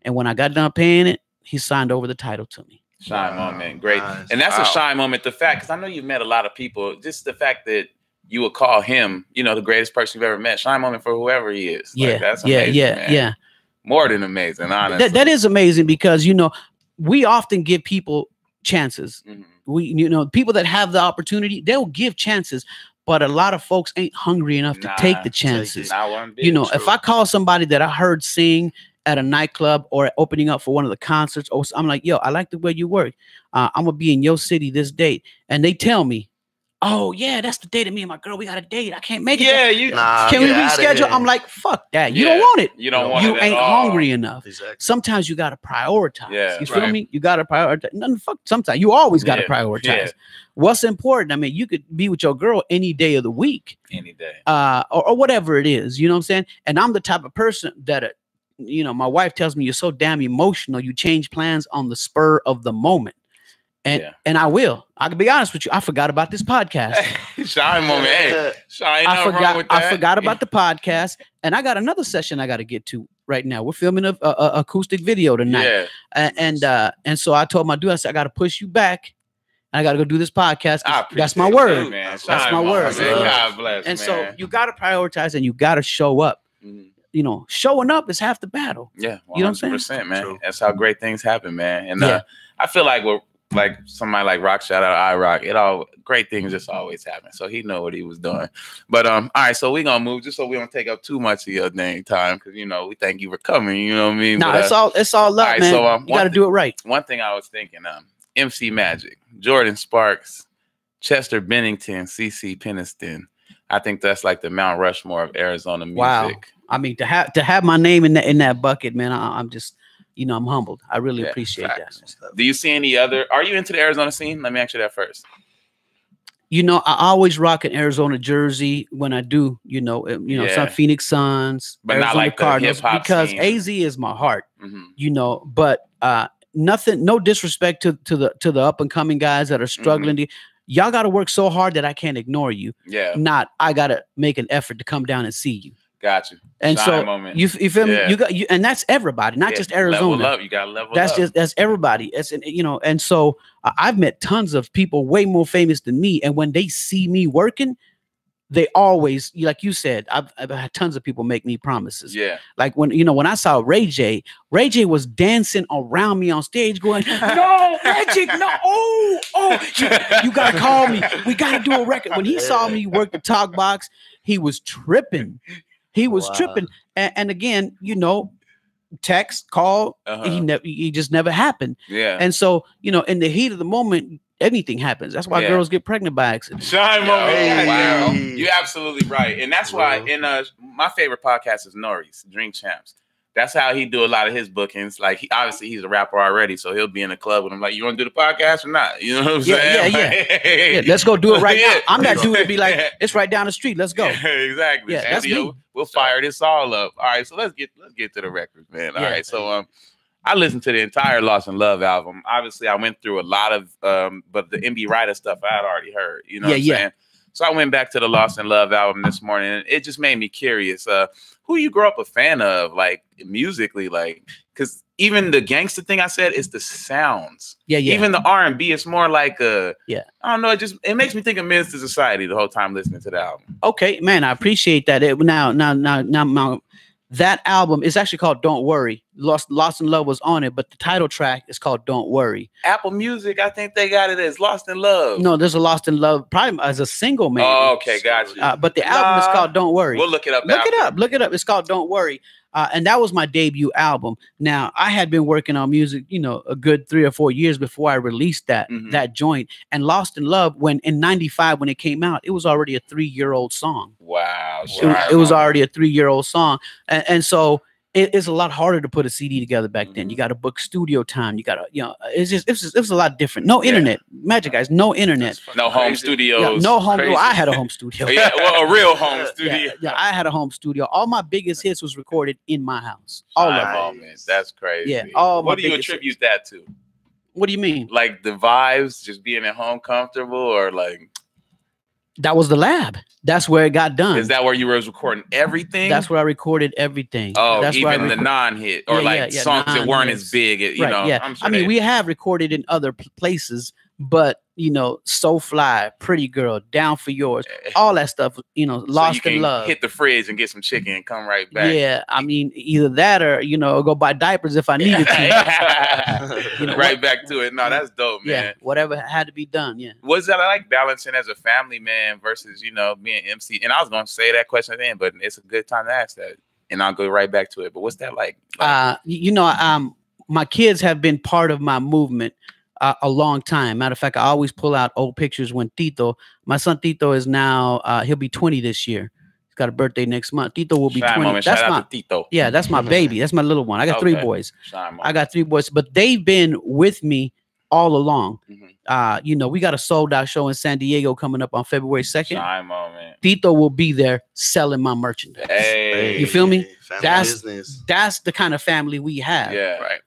Speaker 2: And when I got done paying it, he signed over the title to me.
Speaker 1: Shine moment. Great. Nice. And that's a shine moment. The fact, because I know you've met a lot of people, just the fact that you would call him, the greatest person you've ever met. Shine moment for whoever he is. That's amazing, man. More than amazing, honestly.
Speaker 2: That is amazing because, we often give people chances. We, people that have the opportunity, they'll give chances. But a lot of folks ain't hungry enough to take the chances. If I call somebody that I heard sing at a nightclub or opening up for one of the concerts, or I'm like, yo, I like the way you work. I'm gonna be in your city this date, and they tell me, oh yeah, that's the date of me and my girl. We got a date. I can't make it.
Speaker 3: Yeah,
Speaker 2: can we reschedule? I'm like, fuck that. You don't want it.
Speaker 1: You don't want
Speaker 2: it. You ain't hungry enough.
Speaker 3: Exactly.
Speaker 2: Sometimes you gotta prioritize.
Speaker 1: Yeah,
Speaker 2: you feel me? You gotta prioritize. Sometimes you always gotta prioritize. Yeah. What's important? I mean, you could be with your girl any day of the week,
Speaker 1: any day,
Speaker 2: or whatever it is. You know what I'm saying? And I'm the type of person that, my wife tells me, you're so damn emotional. You change plans on the spur of the moment. And I will. I can be honest with you. I forgot about this podcast.
Speaker 1: Shine moment. Hey, Shine.
Speaker 2: I forgot about the podcast, and I got another session I got to get to right now. We're filming a acoustic video tonight. Yeah. And so I told my dude, I said, I got to push you back. I got to go do this podcast. That's my word.
Speaker 1: You, man.
Speaker 2: That's my word.
Speaker 1: God bless.
Speaker 2: And so you got to prioritize, and you got to show up. Mm-hmm. Showing up is half the battle.
Speaker 1: Yeah, 100%,
Speaker 2: you know what I'm saying,
Speaker 1: man. True. That's how great things happen, man. And I feel like we're like somebody like Rock, shout out iRock. Great things just always happen. So he know what he was doing. But all right, so we're gonna move just so we don't take up too much of your dang time, because we thank you for coming. You know what I mean?
Speaker 2: No, it's all love, man. So you gotta do it right.
Speaker 1: One thing I was thinking, MC Magic, Jordan Sparks, Chester Bennington, CeCe Peniston. I think that's like the Mount Rushmore of Arizona music.
Speaker 2: Wow. I mean, to have my name in that bucket, man, I'm just, I'm humbled. I really appreciate that.
Speaker 1: Do you see any other? Are you into the Arizona scene? Let me ask you that first.
Speaker 2: I always rock an Arizona jersey when I do. Some Phoenix Suns,
Speaker 1: but
Speaker 2: Arizona
Speaker 1: not like
Speaker 2: Cardinals,
Speaker 1: the hip-hop
Speaker 2: because
Speaker 1: scene.
Speaker 2: AZ is my heart. Mm-hmm. But nothing. No disrespect to the up and coming guys that are struggling. Mm-hmm. Y'all got to work so hard that I can't ignore you.
Speaker 1: Yeah.
Speaker 2: Not I got to make an effort to come down and see you.
Speaker 1: Got you.
Speaker 2: And so you feel me? You got and that's everybody, not just Arizona.
Speaker 1: Level up. You got to level
Speaker 2: up. That's everybody. It's and so I've met tons of people way more famous than me, and when they see me working, they always, like you said, I've had tons of people make me promises.
Speaker 1: Yeah.
Speaker 2: Like when I saw Ray J was dancing around me on stage going, no, Magic, no, you gotta call me. We gotta do a record. When he saw me work the talk box, he was tripping. He was tripping. And again, text, call, he just never happened.
Speaker 1: Yeah.
Speaker 2: And so, in the heat of the moment, anything happens. That's why girls get pregnant by accident.
Speaker 1: Shine moment. Hey. Wow. You're absolutely right. And that's why in my favorite podcast is Nori's Dream Champs. That's how he do a lot of his bookings. Like he's a rapper already, so he'll be in a club with him. Like, you want to do the podcast or not? You know what I'm saying?
Speaker 2: Yeah. Let's go do it right now. I'm not doing it. Be like, it's right down the street. Let's go.
Speaker 1: Exactly.
Speaker 2: Yeah, that's me.
Speaker 1: We'll fire this all up. All right, so let's get to the records, man. All right, so I listened to the entire Lost in Love album. Obviously, I went through a lot of, but the NB Ridaz stuff I had already heard. You know what I'm saying? So I went back to the Lost in Love album this morning, and it just made me curious. Who you grew up a fan of, like musically, like, because even the gangster thing I said is the sounds. Yeah. Even the R&B, it's more like I don't know. It makes me think of Menace to Society the whole time listening to the album.
Speaker 2: Okay, man, I appreciate that. Now, that album is actually called Don't Worry. Lost in Love was on it, but the title track is called Don't Worry.
Speaker 1: Apple Music, I think they got it as Lost in Love.
Speaker 2: No, there's a Lost in Love probably as a single, man.
Speaker 1: Oh, okay, gotcha.
Speaker 2: But the album is called Don't Worry.
Speaker 1: We'll look it up.
Speaker 2: Look it up. It's called Don't Worry. And that was my debut album. Now, I had been working on music, a good 3 or 4 years before I released that joint. And Lost in Love, in 95, when it came out, it was already a 3-year-old song.
Speaker 1: Wow.
Speaker 2: It was already a 3-year-old song. And so it's a lot harder to put a CD together back then. You got to book studio time. You got to, it was a lot different. No internet. Magic guys, no internet.
Speaker 1: No home studios.
Speaker 2: Yeah, no home. Well, I had a home studio.
Speaker 1: Well, a real home studio.
Speaker 2: Yeah, I had a home studio. All my biggest hits was recorded in my house. All of them.
Speaker 1: That's crazy.
Speaker 2: Yeah.
Speaker 1: What do you attribute that to?
Speaker 2: What do you mean?
Speaker 1: Like the vibes, just being at home comfortable, or like?
Speaker 2: That was the lab. That's where it got done.
Speaker 1: Is that where you were recording everything?
Speaker 2: That's where I recorded everything.
Speaker 1: Oh,
Speaker 2: that's
Speaker 1: even the non-hit or songs that weren't as big.
Speaker 2: Yeah. I mean, we have recorded in other places, but So Fly, Pretty Girl, Down for Yours, all that stuff. Lost in Love.
Speaker 1: Hit the fridge and get some chicken and come right back.
Speaker 2: Yeah, I mean, either that or go buy diapers if I needed to.
Speaker 1: Right back to it. No, that's dope, man.
Speaker 2: Yeah, whatever had to be done. Yeah.
Speaker 1: What's that like balancing as a family man versus being MC? And I was gonna say that question then, but it's a good time to ask that. and I'll go right back to it. But what's that like?
Speaker 2: My kids have been part of my movement a long time. Matter of fact, I always pull out old pictures when my son Tito is now, he'll be 20 this year. He's got a birthday next month. Tito will be 20.
Speaker 1: Moment. Shout out to Tito.
Speaker 2: Yeah, that's my baby. That's my little one. I got 3 boys. I got 3 boys, but they've been with me all along. We got a sold out show in San Diego coming up on February 2nd. Tito will be there selling my merchandise. Hey, you feel me? That's the kind of family we have.
Speaker 1: Yeah, right.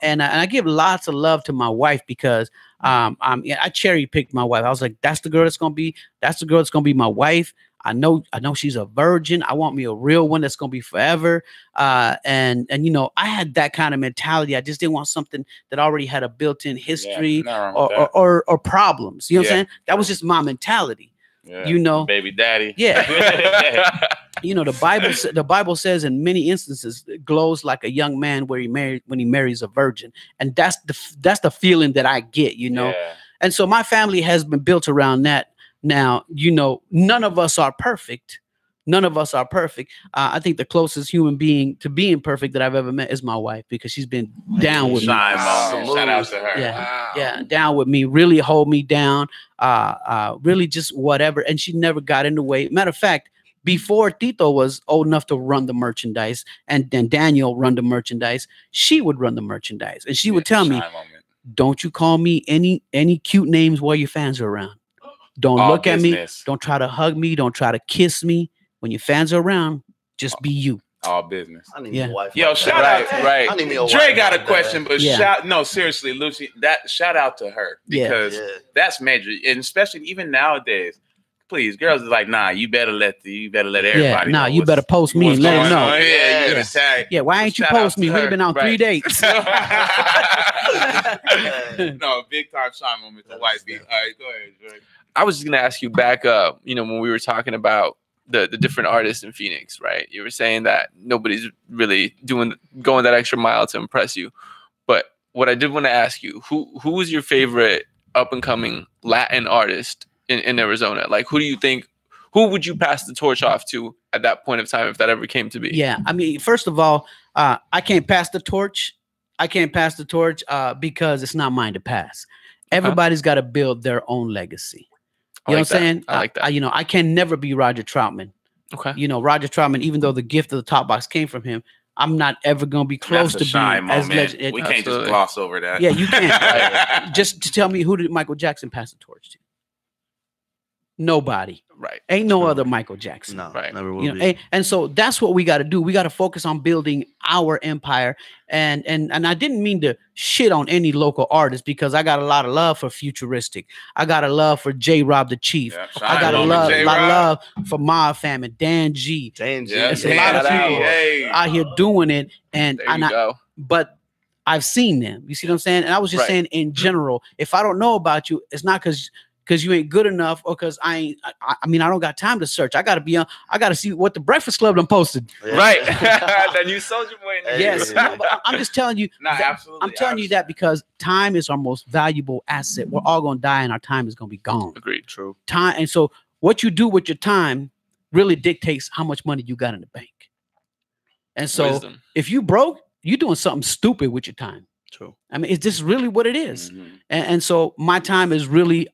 Speaker 2: And I give lots of love to my wife because I cherry picked my wife. I was like, that's the girl that's gonna be my wife. I know she's a virgin. I want me a real one that's gonna be forever. And I had that kind of mentality. I just didn't want something that already had a built-in history or problems. You know what I'm saying? That was just my mentality. Yeah.
Speaker 1: Baby daddy.
Speaker 2: Yeah. The Bible says in many instances it glows like a young man when he marries a virgin. And that's the feeling that I get, Yeah. And so my family has been built around that. Now, none of us are perfect. I think the closest human being to being perfect that I've ever met is my wife, because she's been down with me.
Speaker 1: Shout out to her.
Speaker 2: Yeah, down with me, really hold me down, really just whatever. And she never got in the way. Matter of fact, before Tito was old enough to run the merchandise and then Daniel run the merchandise, she would run the merchandise. And she would tell me, don't you call me any cute names while your fans are around. Don't look at me. Don't try to hug me. Don't try to kiss me. When your fans are around, just be you.
Speaker 1: All business.
Speaker 3: I need me a wife.
Speaker 1: Yo, shout out. Right.
Speaker 3: I need me a wife.
Speaker 1: Dre got a question, but seriously, Lucy, shout out to her, because that's major, and especially even nowadays. Please, girls are like, nah, you better let everybody.
Speaker 2: Nah, you better post me and let them know.
Speaker 1: Yeah, you better tag.
Speaker 2: Yeah, why ain't you post me? We've been on 3 dates.
Speaker 1: No, big time shine moment to wifey. All right, go ahead, Dre.
Speaker 4: I was just gonna ask you back up, when we were talking about the different artists in Phoenix, right? You were saying that nobody's really going that extra mile to impress you. But what I did want to ask you, who was your favorite up and coming Latin artist in Arizona? Like, who would you pass the torch off to at that point of time, if that ever came to be?
Speaker 2: Yeah, I mean, first of all, I can't pass the torch. Because it's not mine to pass. Everybody's got to build their own legacy. You know what I'm saying?
Speaker 4: I like that.
Speaker 2: I can never be Roger Troutman.
Speaker 4: Okay.
Speaker 2: Roger Troutman, even though the gift of the top box came from him, I'm not ever going to be close to being as legend.
Speaker 1: We can't just gloss over that.
Speaker 2: Yeah, you can't. Just to tell me, who did Michael Jackson pass the torch to? Nobody.
Speaker 4: Right.
Speaker 2: Ain't no other Michael Jackson.
Speaker 3: No,
Speaker 4: right.
Speaker 3: Never will be.
Speaker 2: And so that's what we got to do. We got to focus on building our empire. And I didn't mean to shit on any local artist, because I got a lot of love for Futuristic. I got a love for J. Rob the Chief. Yeah, I got a lot of love for Mob Fam and Dan G. There's a lot of people out here doing it. But I've seen them. You see what I'm saying? And I was just saying in general, if I don't know about you, it's not because you ain't good enough, or because I don't got time to search. I gotta see what the Breakfast Club done posted.
Speaker 4: Yeah. Right. Then you sold your boy.
Speaker 2: Yes. No, but I'm just telling you.
Speaker 1: No, absolutely.
Speaker 2: I'm telling you that because time is our most valuable asset. We're all gonna die, and our time is gonna be gone.
Speaker 4: Agreed. True.
Speaker 2: Time, and so what you do with your time really dictates how much money you got in the bank. And so if you broke, you're doing something stupid with your time.
Speaker 3: True.
Speaker 2: I mean, it's just really what it is. Mm-hmm. And so my time is really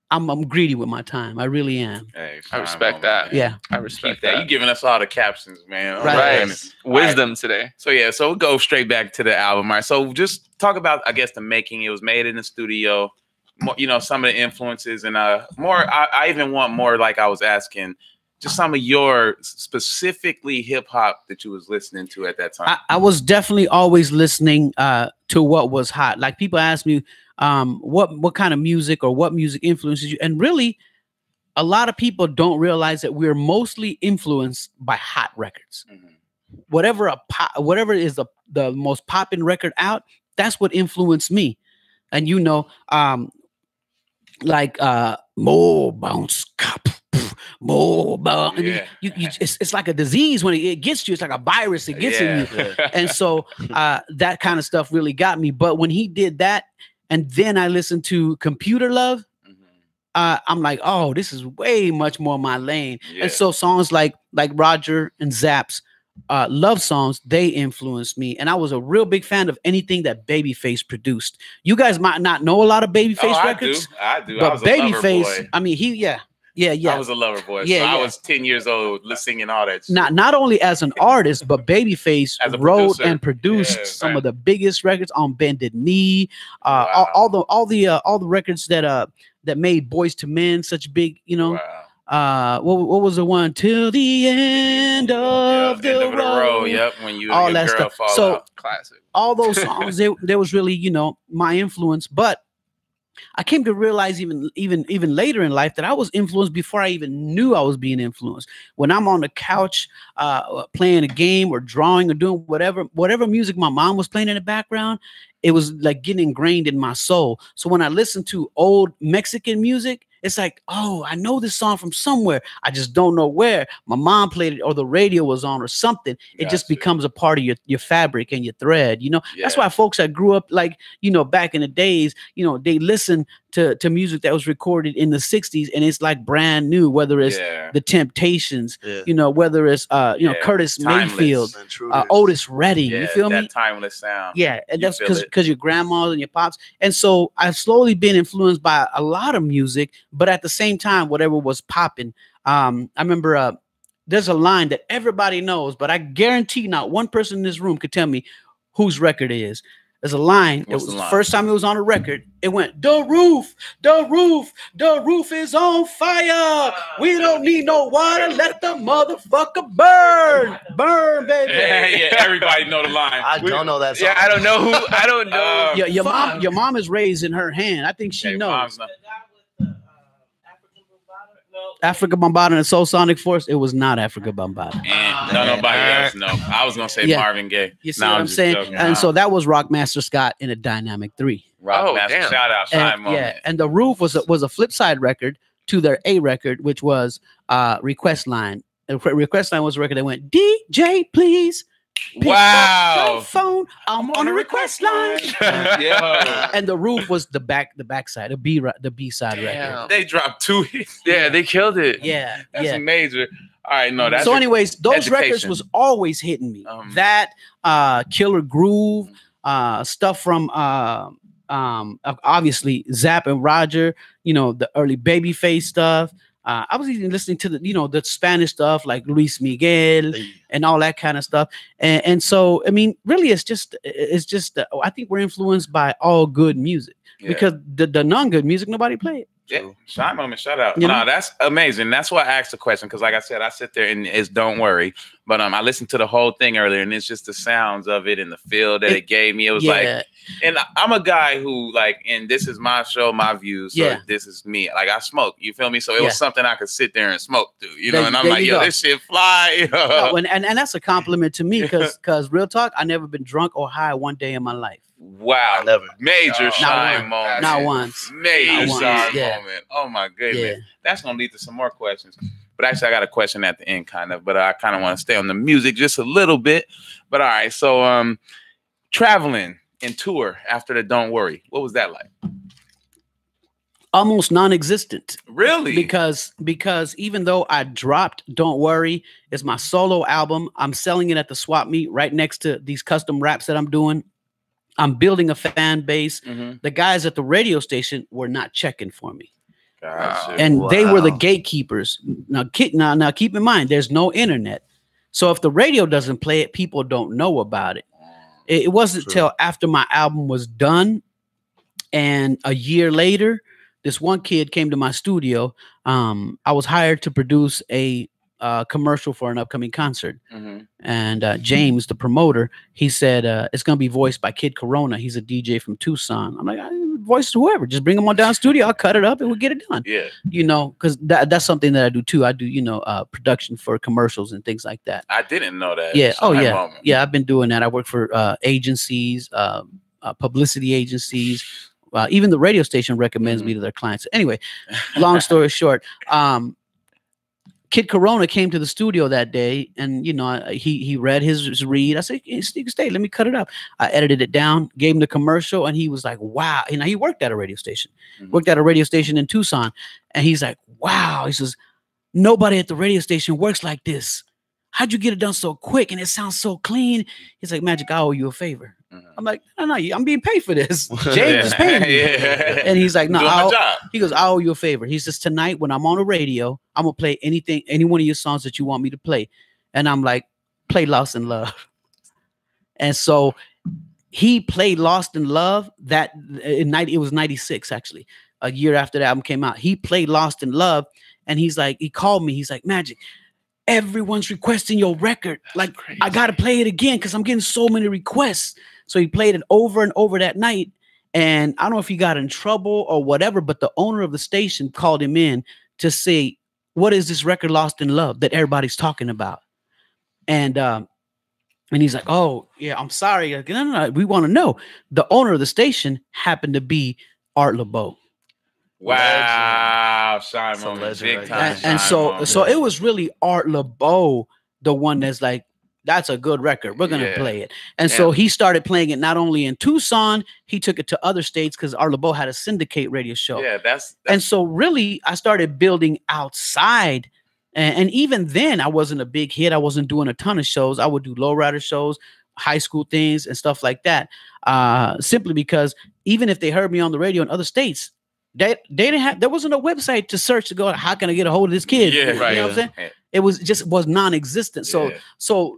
Speaker 2: I'm greedy with my time. I really am.
Speaker 1: Hey,
Speaker 4: I respect that.
Speaker 2: Yeah.
Speaker 4: I respect that.
Speaker 1: You giving us all the captions, man.
Speaker 4: Right. Wisdom today.
Speaker 1: So we'll go straight back to the album. All right. So just talk about, I guess, the making. It was made in the studio. More, some of the influences and more. I even want more, like I was asking, just some of your specifically hip hop that you was listening to at that time.
Speaker 2: I was definitely always listening to what was hot. Like, people ask me, what kind of music or what music influences you? And really, a lot of people don't realize that we're mostly influenced by hot records. Mm-hmm. Whatever is the most popping record out, that's what influenced me. And more bounce, cop, more bounce. Yeah. It's like a disease when it gets you. It's like a virus. It gets in you. Yeah. And so that kind of stuff really got me. But when he did that, and then I listened to Computer Love, I'm like, oh, this is way much more my lane. Yeah. And so songs like Roger and Zapp's love songs, they influenced me. And I was a real big fan of anything that Babyface produced. You guys might not know a lot of Babyface records.
Speaker 1: I do.
Speaker 2: But
Speaker 1: I was
Speaker 2: Babyface, I mean, yeah.
Speaker 1: I was a lover boy. So I was 10 years old singing all that shit.
Speaker 2: Not only as an artist, but Babyface wrote and produced some of the biggest records on Bended Knee. All the records that made Boys to Men such big, what was the one? Till the end of the road.
Speaker 1: Yep, when you
Speaker 2: all
Speaker 1: and your
Speaker 2: that
Speaker 1: girl
Speaker 2: stuff.
Speaker 1: fall
Speaker 2: So
Speaker 1: out. Classic.
Speaker 2: All those songs, they was really, my influence. But I came to realize even later in life that I was influenced before I even knew I was being influenced. When I'm on the couch playing a game or drawing or doing whatever music my mom was playing in the background, it was like getting ingrained in my soul. So when I listen to old Mexican music, it's like, oh, I know this song from somewhere. I just don't know where. My mom played it or the radio was on or something. It just becomes a part of your fabric and your thread. That's why folks that grew up like, back in the days, they listen to music that was recorded in the 60s and it's like brand new, whether it's the Temptations, whether it's Curtis Mayfield, Otis Redding, you feel me?
Speaker 1: That timeless sound.
Speaker 2: Yeah, and that's because your grandmas and your pops. And so I've slowly been influenced by a lot of music, but at the same time, whatever was popping. I remember there's a line that everybody knows, but I guarantee not one person in this room could tell me whose record it is. There's a line. It was the first time it was on a record. It went, the roof is on fire. We don't need no water. Let the motherfucker burn, baby.
Speaker 1: Yeah, everybody know the line.
Speaker 3: I don't know that song.
Speaker 4: Yeah, I don't know.
Speaker 2: Your mom is raising her hand. I think she knows. Africa Bambaataa and the Soul Sonic Force. It was not Africa Bambaataa.
Speaker 1: Nobody else know. I was gonna say Marvin Gaye.
Speaker 2: You see what I'm saying? Joking. And so that was Rockmaster Scott in a Dynamic 3.
Speaker 1: Rockmaster, shout out, shine moment.
Speaker 2: Yeah, and the Roof was a flip side record to their A record, which was Request Line. Request Line was a record that went, DJ, please.
Speaker 1: Wow.
Speaker 2: Phone. I'm on a request line. And the Roof was the backside, the B side record.
Speaker 1: They dropped 2 hits.
Speaker 4: Yeah, they killed it.
Speaker 2: Yeah,
Speaker 1: that's major. All right, no, that's
Speaker 2: so. Anyways, those records was always hitting me. That Killer Groove, stuff from obviously Zapp and Roger. The early Babyface stuff. I was even listening to the Spanish stuff like Luis Miguel and all that kind of stuff. And so, I mean, really, it's just I think we're influenced by all good music because the non-good music, nobody play it.
Speaker 1: Yeah, shine moment, shout out. No, that's amazing. That's why I asked the question because, like I said, I sit there and it's Don't Worry, but I listened to the whole thing earlier, and it's just the sounds of it and the feel that it gave me. It was like, and I'm a guy who and this is my show, my views. So this is me. Like I smoke, you feel me? So it was something I could sit there and smoke to, And I'm like, yo, this shit fly.
Speaker 2: And that's a compliment to me because real talk, I never been drunk or high one day in my life.
Speaker 1: Wow, never. Major shine moment.
Speaker 2: Not once.
Speaker 1: Major shine moment. Oh my goodness. That's gonna lead to some more questions. But actually, I got a question at the end, kind of. But I kind of want to stay on the music just a little bit. But all right, so traveling and tour after the Don't Worry, what was that like?
Speaker 2: Almost non-existent.
Speaker 1: Really?
Speaker 2: Because even though I dropped Don't Worry, it's my solo album. I'm selling it at the swap meet right next to these custom raps that I'm doing. I'm building a fan base. The guys at the radio station were not checking for me.
Speaker 1: Gotcha.
Speaker 2: And they were the gatekeepers. Now keep in mind, there's no internet. So if the radio doesn't play it, people don't know about it. It wasn't till after my album was done and a year later, this one kid came to my studio. I was hired to produce a commercial for an upcoming concert. And James, the promoter, he said, it's going to be voiced by Kid Corona. He's a DJ from Tucson. I'm like, voice whoever. Just bring him on down studio. I'll cut it up and we'll get it done.
Speaker 1: Yeah.
Speaker 2: Because that's something that I do too. I do, production for commercials and things like that.
Speaker 1: I didn't know that.
Speaker 2: Yeah. Oh, yeah. Moment. Yeah, I've been doing that. I work for agencies, publicity agencies. Even the radio station recommends me to their clients. Anyway, long story short, Kid Corona came to the studio that day, and he read his read. I said, "You can stay. Let me cut it up." I edited it down, gave him the commercial, and he was like, "Wow!" He worked at a radio station, worked at a radio station in Tucson, and he's like, "Wow!" He says, "Nobody at the radio station works like this. how'd you get it done so quick? And it sounds so clean. He's like, Magic, I owe you a favor. I'm like, no, I'm being paid for this. James is paying me. And he's like, no, he goes, I owe you a favor. He says, tonight when I'm on the radio, I'm going to play any one of your songs that you want me to play. And I'm like, play Lost in Love. And so he played Lost in Love it was 96, actually. A year after the album came out. He played Lost in Love. And he's like, he called me. He's like, Magic, everyone's requesting your record. Like, I got to play it again because I'm getting so many requests. So he played it over and over that night. And I don't know if he got in trouble or whatever, but the owner of the station called him in to say, what is this record Lost in Love that everybody's talking about? And he's like, oh, yeah, I'm sorry. Like, no, we want to know. The owner of the station happened to be Art LeBeau.
Speaker 1: Wow, Simon, big time.
Speaker 2: And so it was really Art LeBeau, the one that's like, that's a good record. We're gonna play it. And so he started playing it not only in Tucson, he took it to other states because Art LeBeau had a syndicate radio show.
Speaker 1: Yeah, that's
Speaker 2: and so really I started building outside. And even then I wasn't a big hit. I wasn't doing a ton of shows. I would do lowrider shows, high school things and stuff like that. Simply because even if they heard me on the radio in other states, they didn't have, there wasn't a website to search to go, how can I get a hold of this kid?
Speaker 1: Yeah, right.
Speaker 2: You know what I'm saying? It was non-existent. So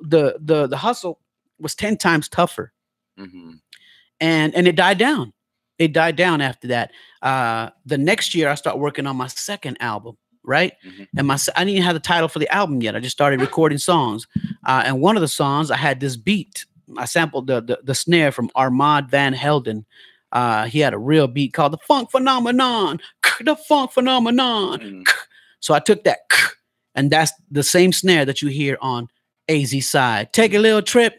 Speaker 2: the hustle was 10 times tougher. And it died down. It died down after that. The next year I started working on my second album, right? And I didn't even have the title for the album yet. I just started recording songs. And one of the songs I had this beat. I sampled the snare from Armand Van Helden. He had a real beat called the Funk Phenomenon. The Funk Phenomenon. So I took that, and that's the same snare that you hear on AZ side. Take a little trip.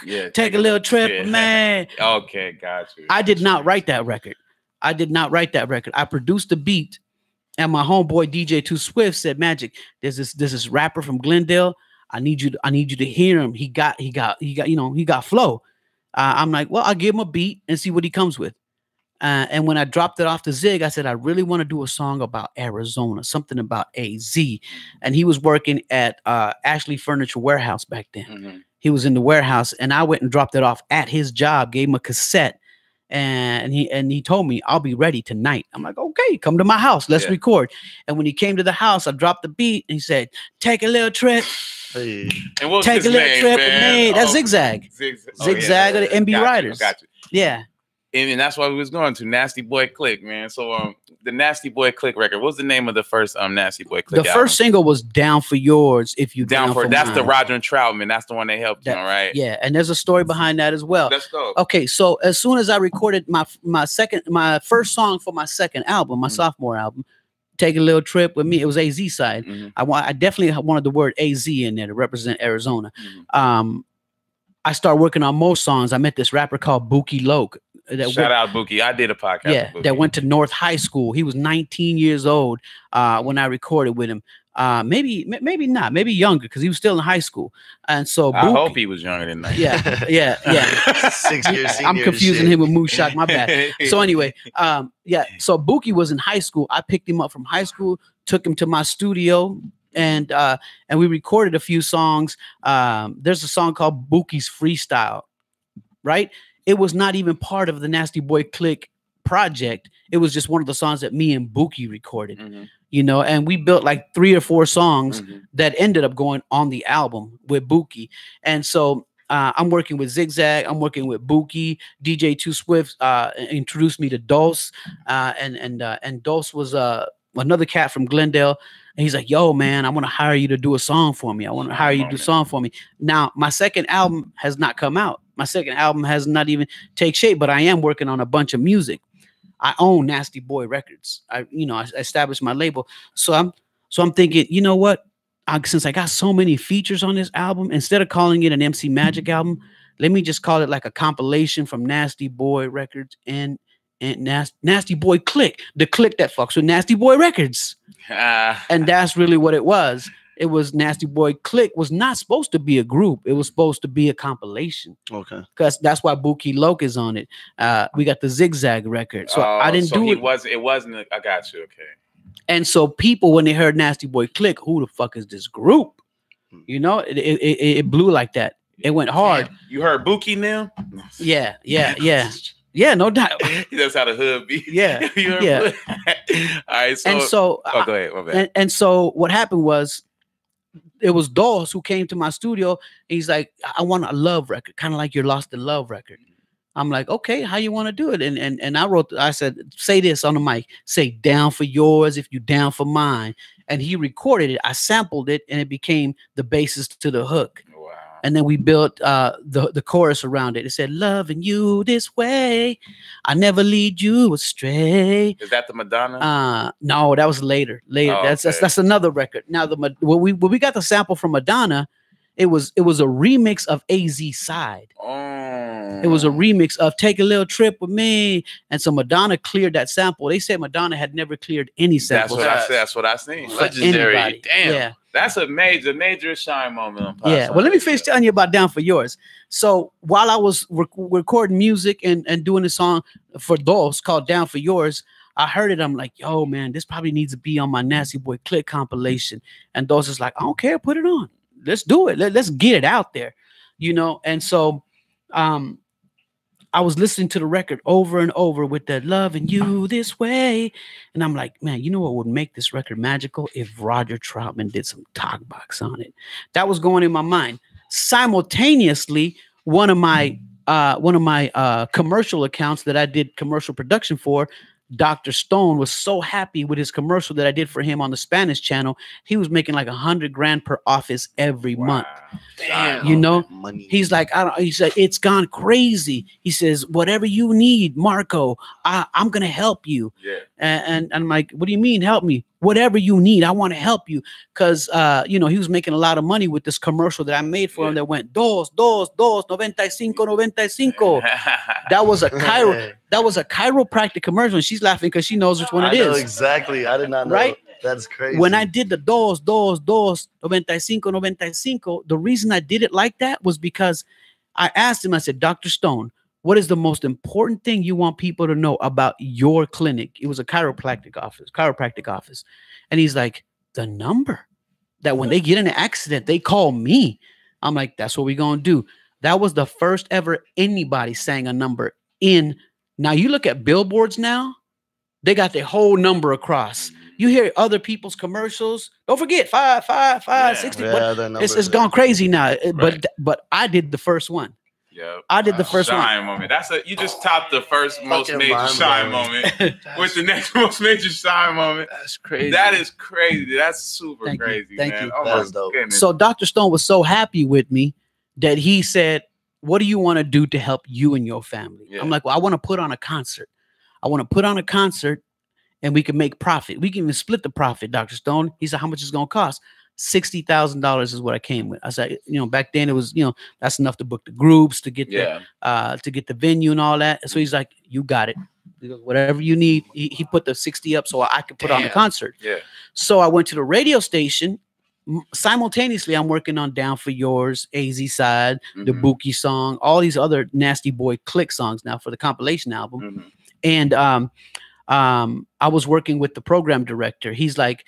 Speaker 1: Yeah,
Speaker 2: take a little trip, man.
Speaker 1: Okay, got you.
Speaker 2: I did not write that record. I produced the beat, and my homeboy DJ Too Swift said, Magic, there's this rapper from Glendale. I need you to hear him. He got flow. I'm like, well, I'll give him a beat and see what he comes with. And when I dropped it off to Zig, I said, I really want to do a song about Arizona, something about AZ. And he was working at Ashley Furniture Warehouse back then. He was in the warehouse, and I went and dropped it off at his job, gave him a cassette, and he told me, I'll be ready tonight. I'm like, okay, come to my house. Let's record. And when he came to the house, I dropped the beat, and he said, take a little trip.
Speaker 1: Hey. And what's
Speaker 2: take
Speaker 1: his
Speaker 2: a little
Speaker 1: name,
Speaker 2: trip,
Speaker 1: man?
Speaker 2: That's Zigzag. Zigzag of the NB Ridaz.
Speaker 1: Got you.
Speaker 2: Yeah.
Speaker 1: And that's why we was going to Nastyboy Klick, man. So the Nastyboy Klick record. What's the name of the first Nastyboy Klick?
Speaker 2: The first single was Down for Yours. If you down for
Speaker 1: that's
Speaker 2: mine.
Speaker 1: the Roger and Troutman. That's the one they helped you on, right?
Speaker 2: Yeah, and there's a story behind that as well.
Speaker 1: Let's go.
Speaker 2: Okay, so as soon as I recorded my first song for my second album, my sophomore album, Take a Little Trip with Me, it was AZ side. I definitely wanted the word AZ in there to represent Arizona. I started working on more songs. I met this rapper called Buki Loke.
Speaker 1: Shout out Buki. I did a podcast.
Speaker 2: Yeah, that went to North High School. He was 19 years old when I recorded with him. Maybe not, maybe younger because he was still in high school. And so
Speaker 1: I hope he was younger than that.
Speaker 2: Yeah.
Speaker 3: 6 years senior.
Speaker 2: I'm confusing him with Mooshak. My bad. So anyway, so Buki was in high school. I picked him up from high school, took him to my studio, and we recorded a few songs. There's a song called Buki's Freestyle, right? It was not even part of the Nastyboy Klick project. It was just one of the songs that me and Buki recorded, you know, and we built like 3 or 4 songs that ended up going on the album with Buki. And so I'm working with Zigzag. I'm working with Buki. DJ Too Swift introduced me to Dos, and Dos was another cat from Glendale. And he's like, yo, man, I want to hire you to do a song for me. I want to hire you to do a song for me. Now, my second album has not come out. My second album has not even take shape, but I am working on a bunch of music. I own Nastyboy Records. I established my label. So I'm thinking, you know what? Since I got so many features on this album, instead of calling it an MC Magic album, let me just call it like a compilation from Nastyboy Records and Nastyboy Klick, the click that fucks with Nastyboy Records. And that's really what it was. It was Nastyboy Klick was not supposed to be a group. It was supposed to be a compilation. Okay. Because that's why Buki Loke is on it. We got the Zigzag record. So I didn't do it.
Speaker 1: It wasn't. I got you. Okay.
Speaker 2: And so people, when they heard Nastyboy Klick, who the fuck is this group? You know, it blew like that. It went hard.
Speaker 1: Damn. You heard Buki now?
Speaker 2: Yeah. Yeah, no doubt.
Speaker 1: That's how the hood be.
Speaker 2: Yeah.
Speaker 1: Yeah. All right. So, go ahead. My bad.
Speaker 2: And so what happened was, it was Dawes who came to my studio. He's like, I want a love record, kind of like your Lost in Love record. I'm like, okay, how you want to do it? And I said, say this on the mic, say down for yours if you down for mine. And he recorded it. I sampled it, and it became the basis to the hook.
Speaker 1: Wow.
Speaker 2: And then we built the chorus around it. It said, loving you this way, I never lead you astray.
Speaker 1: Is that the Madonna?
Speaker 2: No, that was later.
Speaker 1: Oh,
Speaker 2: that's another record. Now when we got the sample from Madonna, it was a remix of AZ Side. It was a remix of Take a Little Trip with Me. And so Madonna cleared that sample. They said Madonna had never cleared any samples.
Speaker 1: That's what I seen.
Speaker 4: Legendary.
Speaker 2: Anybody.
Speaker 1: Damn.
Speaker 2: Yeah.
Speaker 1: That's a major shine moment on Podson.
Speaker 2: Yeah. Well, let me finish telling you about Down for Yours. So while I was recording music and doing a song for Dawes called Down for Yours, I heard it. I'm like, yo, man, this probably needs to be on my Nastyboy Klick compilation. And Dawes is like, I don't care. Put it on. Let's do it. Let's get it out there, you know? And so I was listening to the record over and over with that loving you this way. And I'm like, man, you know what would make this record magical? If Roger Troutman did some talk box on it. That was going in my mind. Simultaneously, one of my commercial accounts that I did commercial production for, Dr. Stone, was so happy with his commercial that I did for him on the Spanish channel. He was making like $100,000 per office every month.
Speaker 1: Damn.
Speaker 2: You know,
Speaker 3: Money.
Speaker 2: he's like, he said, it's gone crazy. He says, whatever you need, Marco, I'm going to help you.
Speaker 1: Yeah.
Speaker 2: And I'm like, what do you mean help me? Whatever you need, I want to help you. Because, you know, he was making a lot of money with this commercial that I made for him that went, dos, 95, 95. That was a chiropractic commercial. And she's laughing because she knows which one it is.
Speaker 3: I know exactly. I did not know.
Speaker 2: Right?
Speaker 3: That's crazy.
Speaker 2: When I did the dos, 95, 95, the reason I did it like that was because I asked him, I said, Dr. Stone, what is the most important thing you want people to know about your clinic? It was a chiropractic office. And he's like, the number that when they get in an accident, they call me. I'm like, that's what we're going to do. That was the first ever anybody sang a number in. Now you look at billboards now, they got their whole number across. You hear other people's commercials. Don't forget 5, 60. It's gone crazy now. But I did the first one.
Speaker 1: Yeah,
Speaker 2: I did the first
Speaker 1: shine
Speaker 2: one.
Speaker 1: moment. You just topped the first most major shine moment with the next most major shine moment.
Speaker 4: That's crazy.
Speaker 1: That is crazy. That's super crazy.
Speaker 2: Thank
Speaker 1: man.
Speaker 2: you.
Speaker 1: Oh
Speaker 3: That
Speaker 1: my goodness.
Speaker 2: So Dr. Stone was so happy with me that he said, what do you want to do to help you and your family?
Speaker 1: Yeah.
Speaker 2: I'm like, well, I want to put on a concert. And we can make profit. We can even split the profit, Dr. Stone. He said, how much is it going to cost? $60,000 is what I came with. I said, you know, back then it was, you know, that's enough to book the groups, to get the venue and all that. So he's like, you got it. Whatever you need. He put the 60 up so I could put on the concert.
Speaker 1: Yeah.
Speaker 2: So I went to the radio station. Simultaneously, I'm working on Down for Yours, AZ Side, the Buki song, all these other Nastyboy Klick songs now for the compilation album. And I was working with the program director. He's like,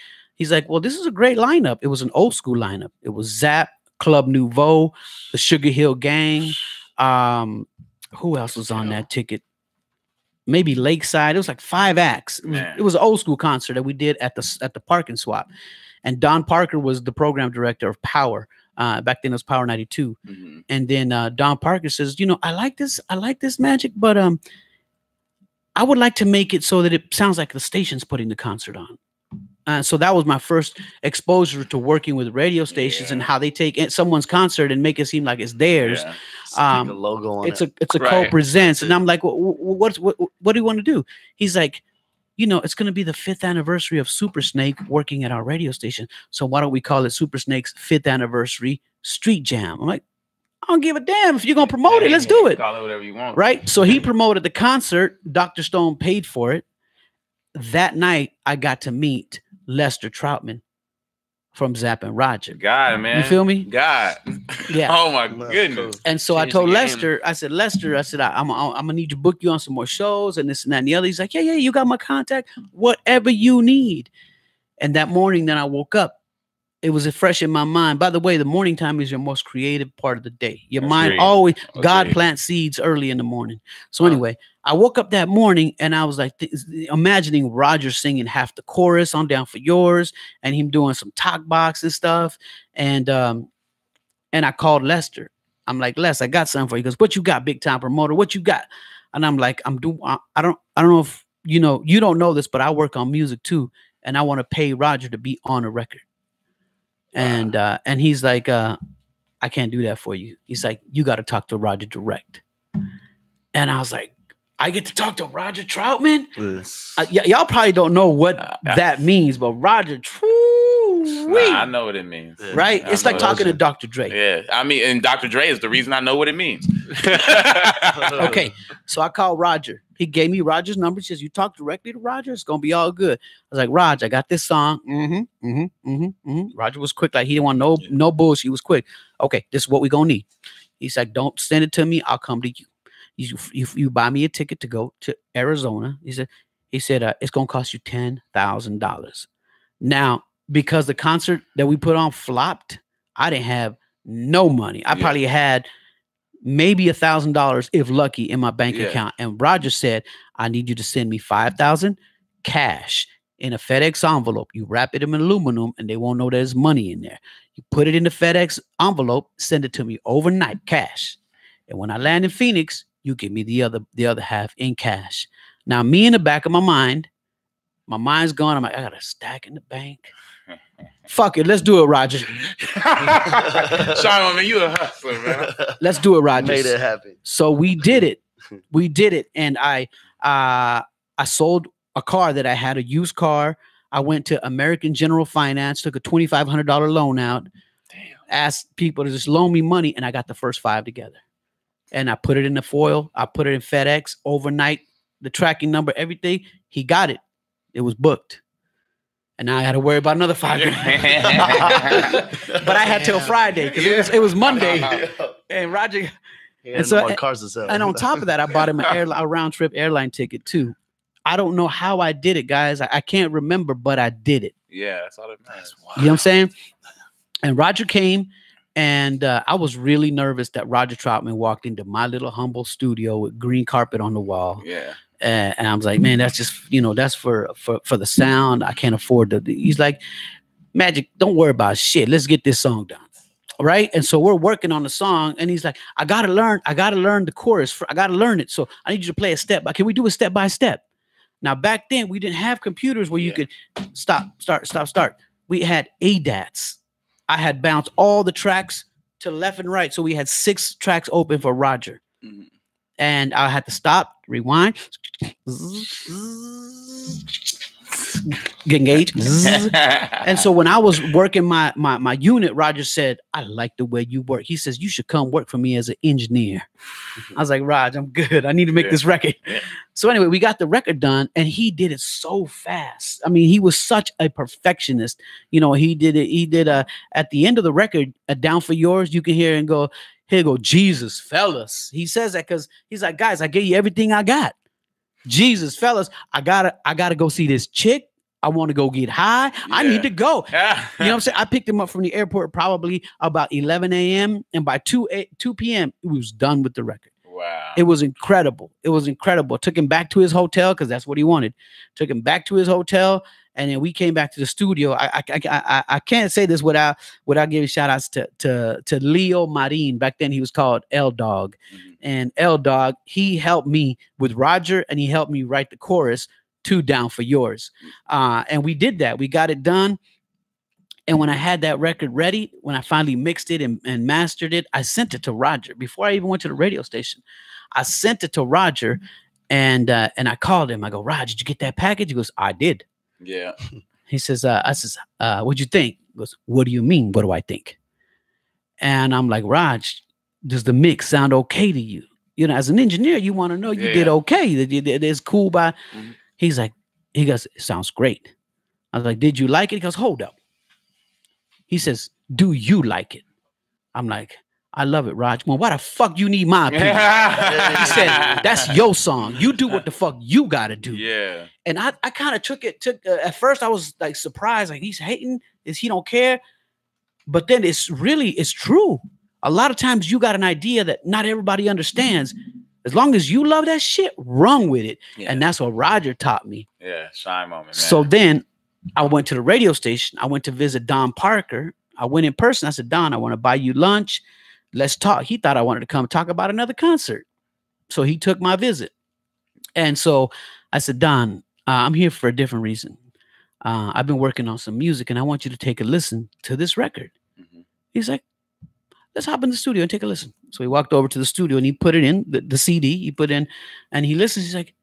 Speaker 2: well, this is a great lineup. It was an old school lineup. It was Zap, Club Nouveau, the Sugar Hill Gang. Who else was on that ticket? Maybe Lakeside. It was like 5 acts. It was an old school concert that we did at the Park and Swap. And Don Parker was the program director of Power. Back then it was Power 92. And then Don Parker says, you know, I like this magic, but I would like to make it so that it sounds like the station's putting the concert on. So that was my first exposure to working with radio stations and how they take someone's concert and make it seem like it's theirs.
Speaker 3: A logo on
Speaker 2: it's a co-presents. And I'm like, what do you want to do? He's like, you know, it's going to be the 5th anniversary of Super Snake working at our radio station. So why don't we call it Super Snake's 5th anniversary Street Jam? I'm like, I don't give a damn. If you're going to promote it, let's do it.
Speaker 1: Call it whatever you want.
Speaker 2: Right? So he promoted the concert. Dr. Stone paid for it. That night, I got to meet Lester Troutman from Zapp and Roger.
Speaker 1: God, man.
Speaker 2: You feel me?
Speaker 1: God.
Speaker 2: Yeah.
Speaker 1: Oh, my goodness.
Speaker 2: And so I told Lester, I said, I'm going to need to book you on some more shows and this and that and the other. He's like, yeah, you got my contact. Whatever you need. And that morning, then I woke up it was fresh in my mind. By the way, the morning time is your most creative part of the day. Your
Speaker 1: That's
Speaker 2: mind
Speaker 1: great.
Speaker 2: always, God
Speaker 1: Agreed.
Speaker 2: plants seeds early in the morning. So anyway, I woke up that morning and I was like, imagining Roger singing half the chorus on Down for Yours and him doing some talk box and stuff. And I called Lester. I'm like, Les, I got something for you. He goes, what you got, big time promoter? What you got? And I'm like, I don't know if you know, you don't know this, but I work on music too. And I want to pay Roger to be on a record. And he's like, I can't do that for you. He's like, you got to talk to Roger direct. And I was like, I get to talk to Roger Troutman? Y'all probably don't know what that means, but Roger,
Speaker 1: I know what it means.
Speaker 2: Right? It's like talking to Dr. Dre.
Speaker 1: Yeah. I mean, and Dr. Dre is the reason I know what it means.
Speaker 2: Okay. So I called Roger. He gave me Roger's number. He says, you talk directly to Roger, it's going to be all good. I was like, Roger, I got this song. Roger was quick. Like, he didn't want no bullshit. He was quick. Okay, this is what we're going to need. He's like, don't send it to me. I'll come to you. You buy me a ticket to go to Arizona. He said, it's going to cost you $10,000. Now, because the concert that we put on flopped, I didn't have no money. I probably had maybe $1,000 if lucky in my bank account. And Roger said, I need you to send me $5,000 cash in a FedEx envelope. You wrap it in aluminum and they won't know there's money in there. You put it in the FedEx envelope, send it to me overnight cash. And when I land in Phoenix, you give me the other half in cash. Now, me in the back of my mind's gone. I'm like, I got a stack in the bank. Fuck it, let's do it, Roger.
Speaker 1: Sorry, man, you a hustler, man.
Speaker 2: Let's do it, Roger.
Speaker 3: Made it happen.
Speaker 2: So we did it. And I sold a car that I had, a used car. I went to American General Finance, took a $2,500 loan out, asked people to just loan me money, and I got the first 5 together. And I put it in the foil. I put it in FedEx overnight, the tracking number, everything. He got it. It was booked. And now I had to worry about another $5. But I had till Friday because it was Monday. And Roger.
Speaker 3: And so, cars to sell.
Speaker 2: And on top of that, I bought him a round trip airline ticket too. I don't know how I did it, guys. I can't remember, but I did it.
Speaker 1: Yeah, that's all that matters.
Speaker 2: You know what I'm saying? And Roger came, and I was really nervous that Roger Troutman walked into my little humble studio with green carpet on the wall.
Speaker 1: Yeah.
Speaker 2: And I was like, man, that's just, that's for the sound. I can't afford to. He's like, Magic, don't worry about shit. Let's get this song done. Right. And so we're working on the song. And he's like, I got to learn the chorus. I got to learn it. So I need you to play a step. Can we do it step by step? Now, back then, we didn't have computers where you could stop, start. We had ADATs. I had bounced all the tracks to left and right. So we had 6 tracks open for Roger. Mm-hmm. And I had to stop, rewind, get engaged. And so when I was working my unit, Roger said, I like the way you work. He says, you should come work for me as an engineer. I was like, Raj, I'm good. I need to make this record. So anyway, we got the record done and he did it so fast. I mean, he was such a perfectionist. He did at the end of the record, Down for Yours, you can hear and go, he'll go, Jesus, fellas. He says that because he's like, guys, I gave you everything I got. Jesus, fellas, I gotta go see this chick. I want to go get high. Yeah. I need to go. You know what I'm saying? I picked him up from the airport probably about 11 a.m. And by 2 p.m., he was done with the record.
Speaker 1: Wow.
Speaker 2: It was incredible. Took him back to his hotel because that's what he wanted. Took him back to his hotel. And then we came back to the studio. I can't say this without giving shout outs to Leo Marin. Back then he was called L Dog. Mm-hmm. And L Dog, he helped me with Roger and he helped me write the chorus to Down for Yours. And we did that. We got it done. And when I had that record ready, when I finally mixed it and mastered it, I sent it to Roger. Before I even went to the radio station, I sent it to Roger and I called him. I go, Roger, did you get that package? He goes, I did.
Speaker 1: Yeah.
Speaker 2: He says, what'd you think? He goes, what do you mean? What do I think? And I'm like, Raj, does the mix sound okay to you? As an engineer, you want to know you did okay. That it's cool by. Mm-hmm. He goes, it sounds great. I was like, did you like it? He goes, hold up. He says, do you like it? I'm like, I love it, Raj. Well, why the fuck you need my opinion? He said, that's your song. You do what the fuck you got to do.
Speaker 1: Yeah.
Speaker 2: And I kind of took at first I was like surprised, like he's hating, he don't care. But then it's true. A lot of times you got an idea that not everybody understands. As long as you love that shit, run with it. Yeah. And that's what Roger taught me.
Speaker 1: Yeah, shine moment, man.
Speaker 2: So then I went to the radio station. I went to visit Don Parker. I went in person. I said, Don, I want to buy you lunch. Let's talk. He thought I wanted to come talk about another concert. So he took my visit. And so I said, Don, I'm here for a different reason. I've been working on some music and I want you to take a listen to this record. Mm-hmm. He's like, let's hop in the studio and take a listen. So he walked over to the studio and he put it in the CD. He put in and he listens. He's like,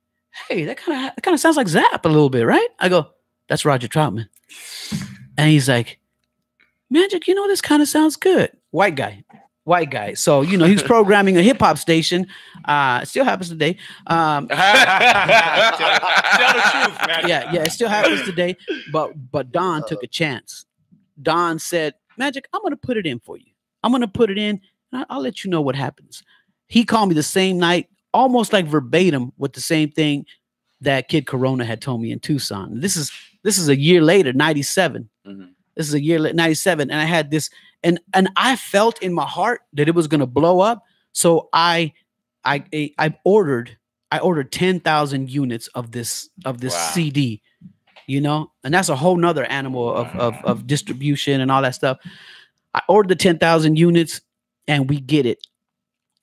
Speaker 2: hey, that kind of sounds like Zapp a little bit, right? I go, that's Roger Troutman. And he's like, Magic, this kind of sounds good. White guy. So, he was programming a hip hop station. It still happens today. Tell the truth, man. Yeah, it still happens today. But Don took a chance. Don said, Magic, I'm going to put it in for you. I'm going to put it in. And I'll let you know what happens. He called me the same night, almost like verbatim with the same thing that Kid Corona had told me in Tucson. This is a year later, 97. Mm-hmm. This is a year later, 97. And I had this, and I felt in my heart that it was going to blow up. So I ordered 10,000 units of this CD, and that's a whole nother animal of distribution and all that stuff. I ordered the 10,000 units and we get it.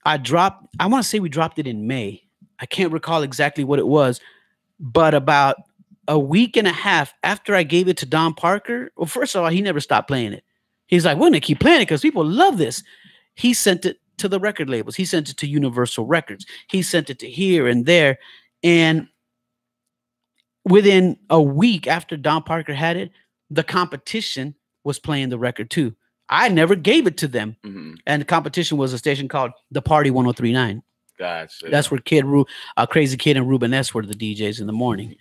Speaker 2: I want to say we dropped it in May. I can't recall exactly what it was, but about a week and a half after I gave it to Don Parker, well, first of all, he never stopped playing it. He's like, we're going to keep playing it because people love this. He sent it to the record labels. He sent it to Universal Records. He sent it to here and there. And within a week after Don Parker had it, the competition was playing the record too. I never gave it to them. Mm-hmm. And the competition was a station called The Party 103.9.
Speaker 1: Gotcha.
Speaker 2: That's where Crazy Kid and Ruben S were the DJs in the morning.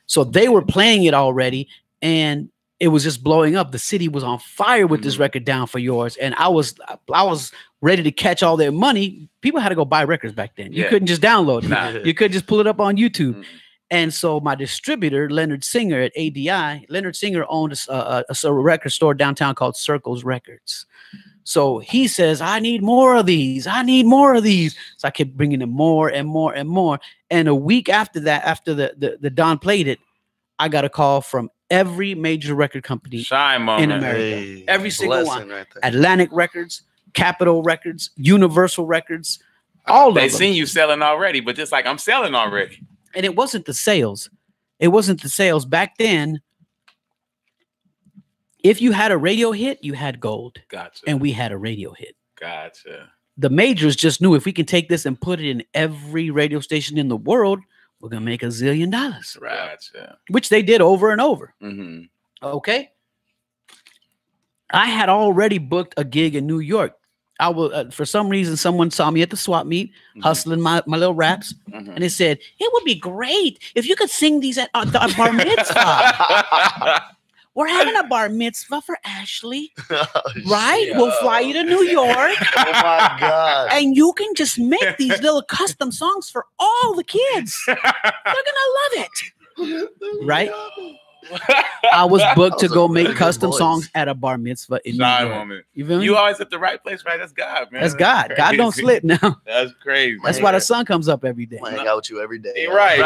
Speaker 2: So they were playing it already, and it was just blowing up. The city was on fire with this record, Down for Yours. And I was ready to catch all their money. People had to go buy records back then. You couldn't just download it. Nah. You could just pull it up on YouTube. Mm-hmm. And so my distributor, Leonard Singer at ADI, Leonard Singer owned a record store downtown called Circles Records. So he says, I need more of these. I need more of these. So I kept bringing him more and more and more. And a week after that, after the Don played it, I got a call from every major record company in America. Hey, every single one. Right, Atlantic Records, Capitol Records, Universal Records, all of them.
Speaker 1: They seen you selling already, but just like I'm selling already.
Speaker 2: And it wasn't the sales. It wasn't the sales. Back then, if you had a radio hit, you had gold. Gotcha. And we had a radio hit.
Speaker 1: Gotcha.
Speaker 2: The majors just knew if we can take this and put it in every radio station in the world, we're going to make $1 zillion.
Speaker 1: Gotcha.
Speaker 2: Which they did over and over. Mm-hmm. Okay. I had already booked a gig in New York. I will, for some reason, someone saw me at the swap meet, hustling my little raps, and they said, it would be great if you could sing these at the bar mitzvah. We're having a bar mitzvah for Ashley, right? We'll fly you to New York. Oh, my God. And you can just make these little custom songs for all the kids. They're going to love it, right? I was booked to go make custom songs at a bar mitzvah in New York. Moment. You feel me?
Speaker 1: You always at the right place, right? That's God, man.
Speaker 2: That's God. God don't slip now.
Speaker 1: That's crazy.
Speaker 2: That's why the sun comes up every day.
Speaker 3: I hang out with you every day.
Speaker 1: Right.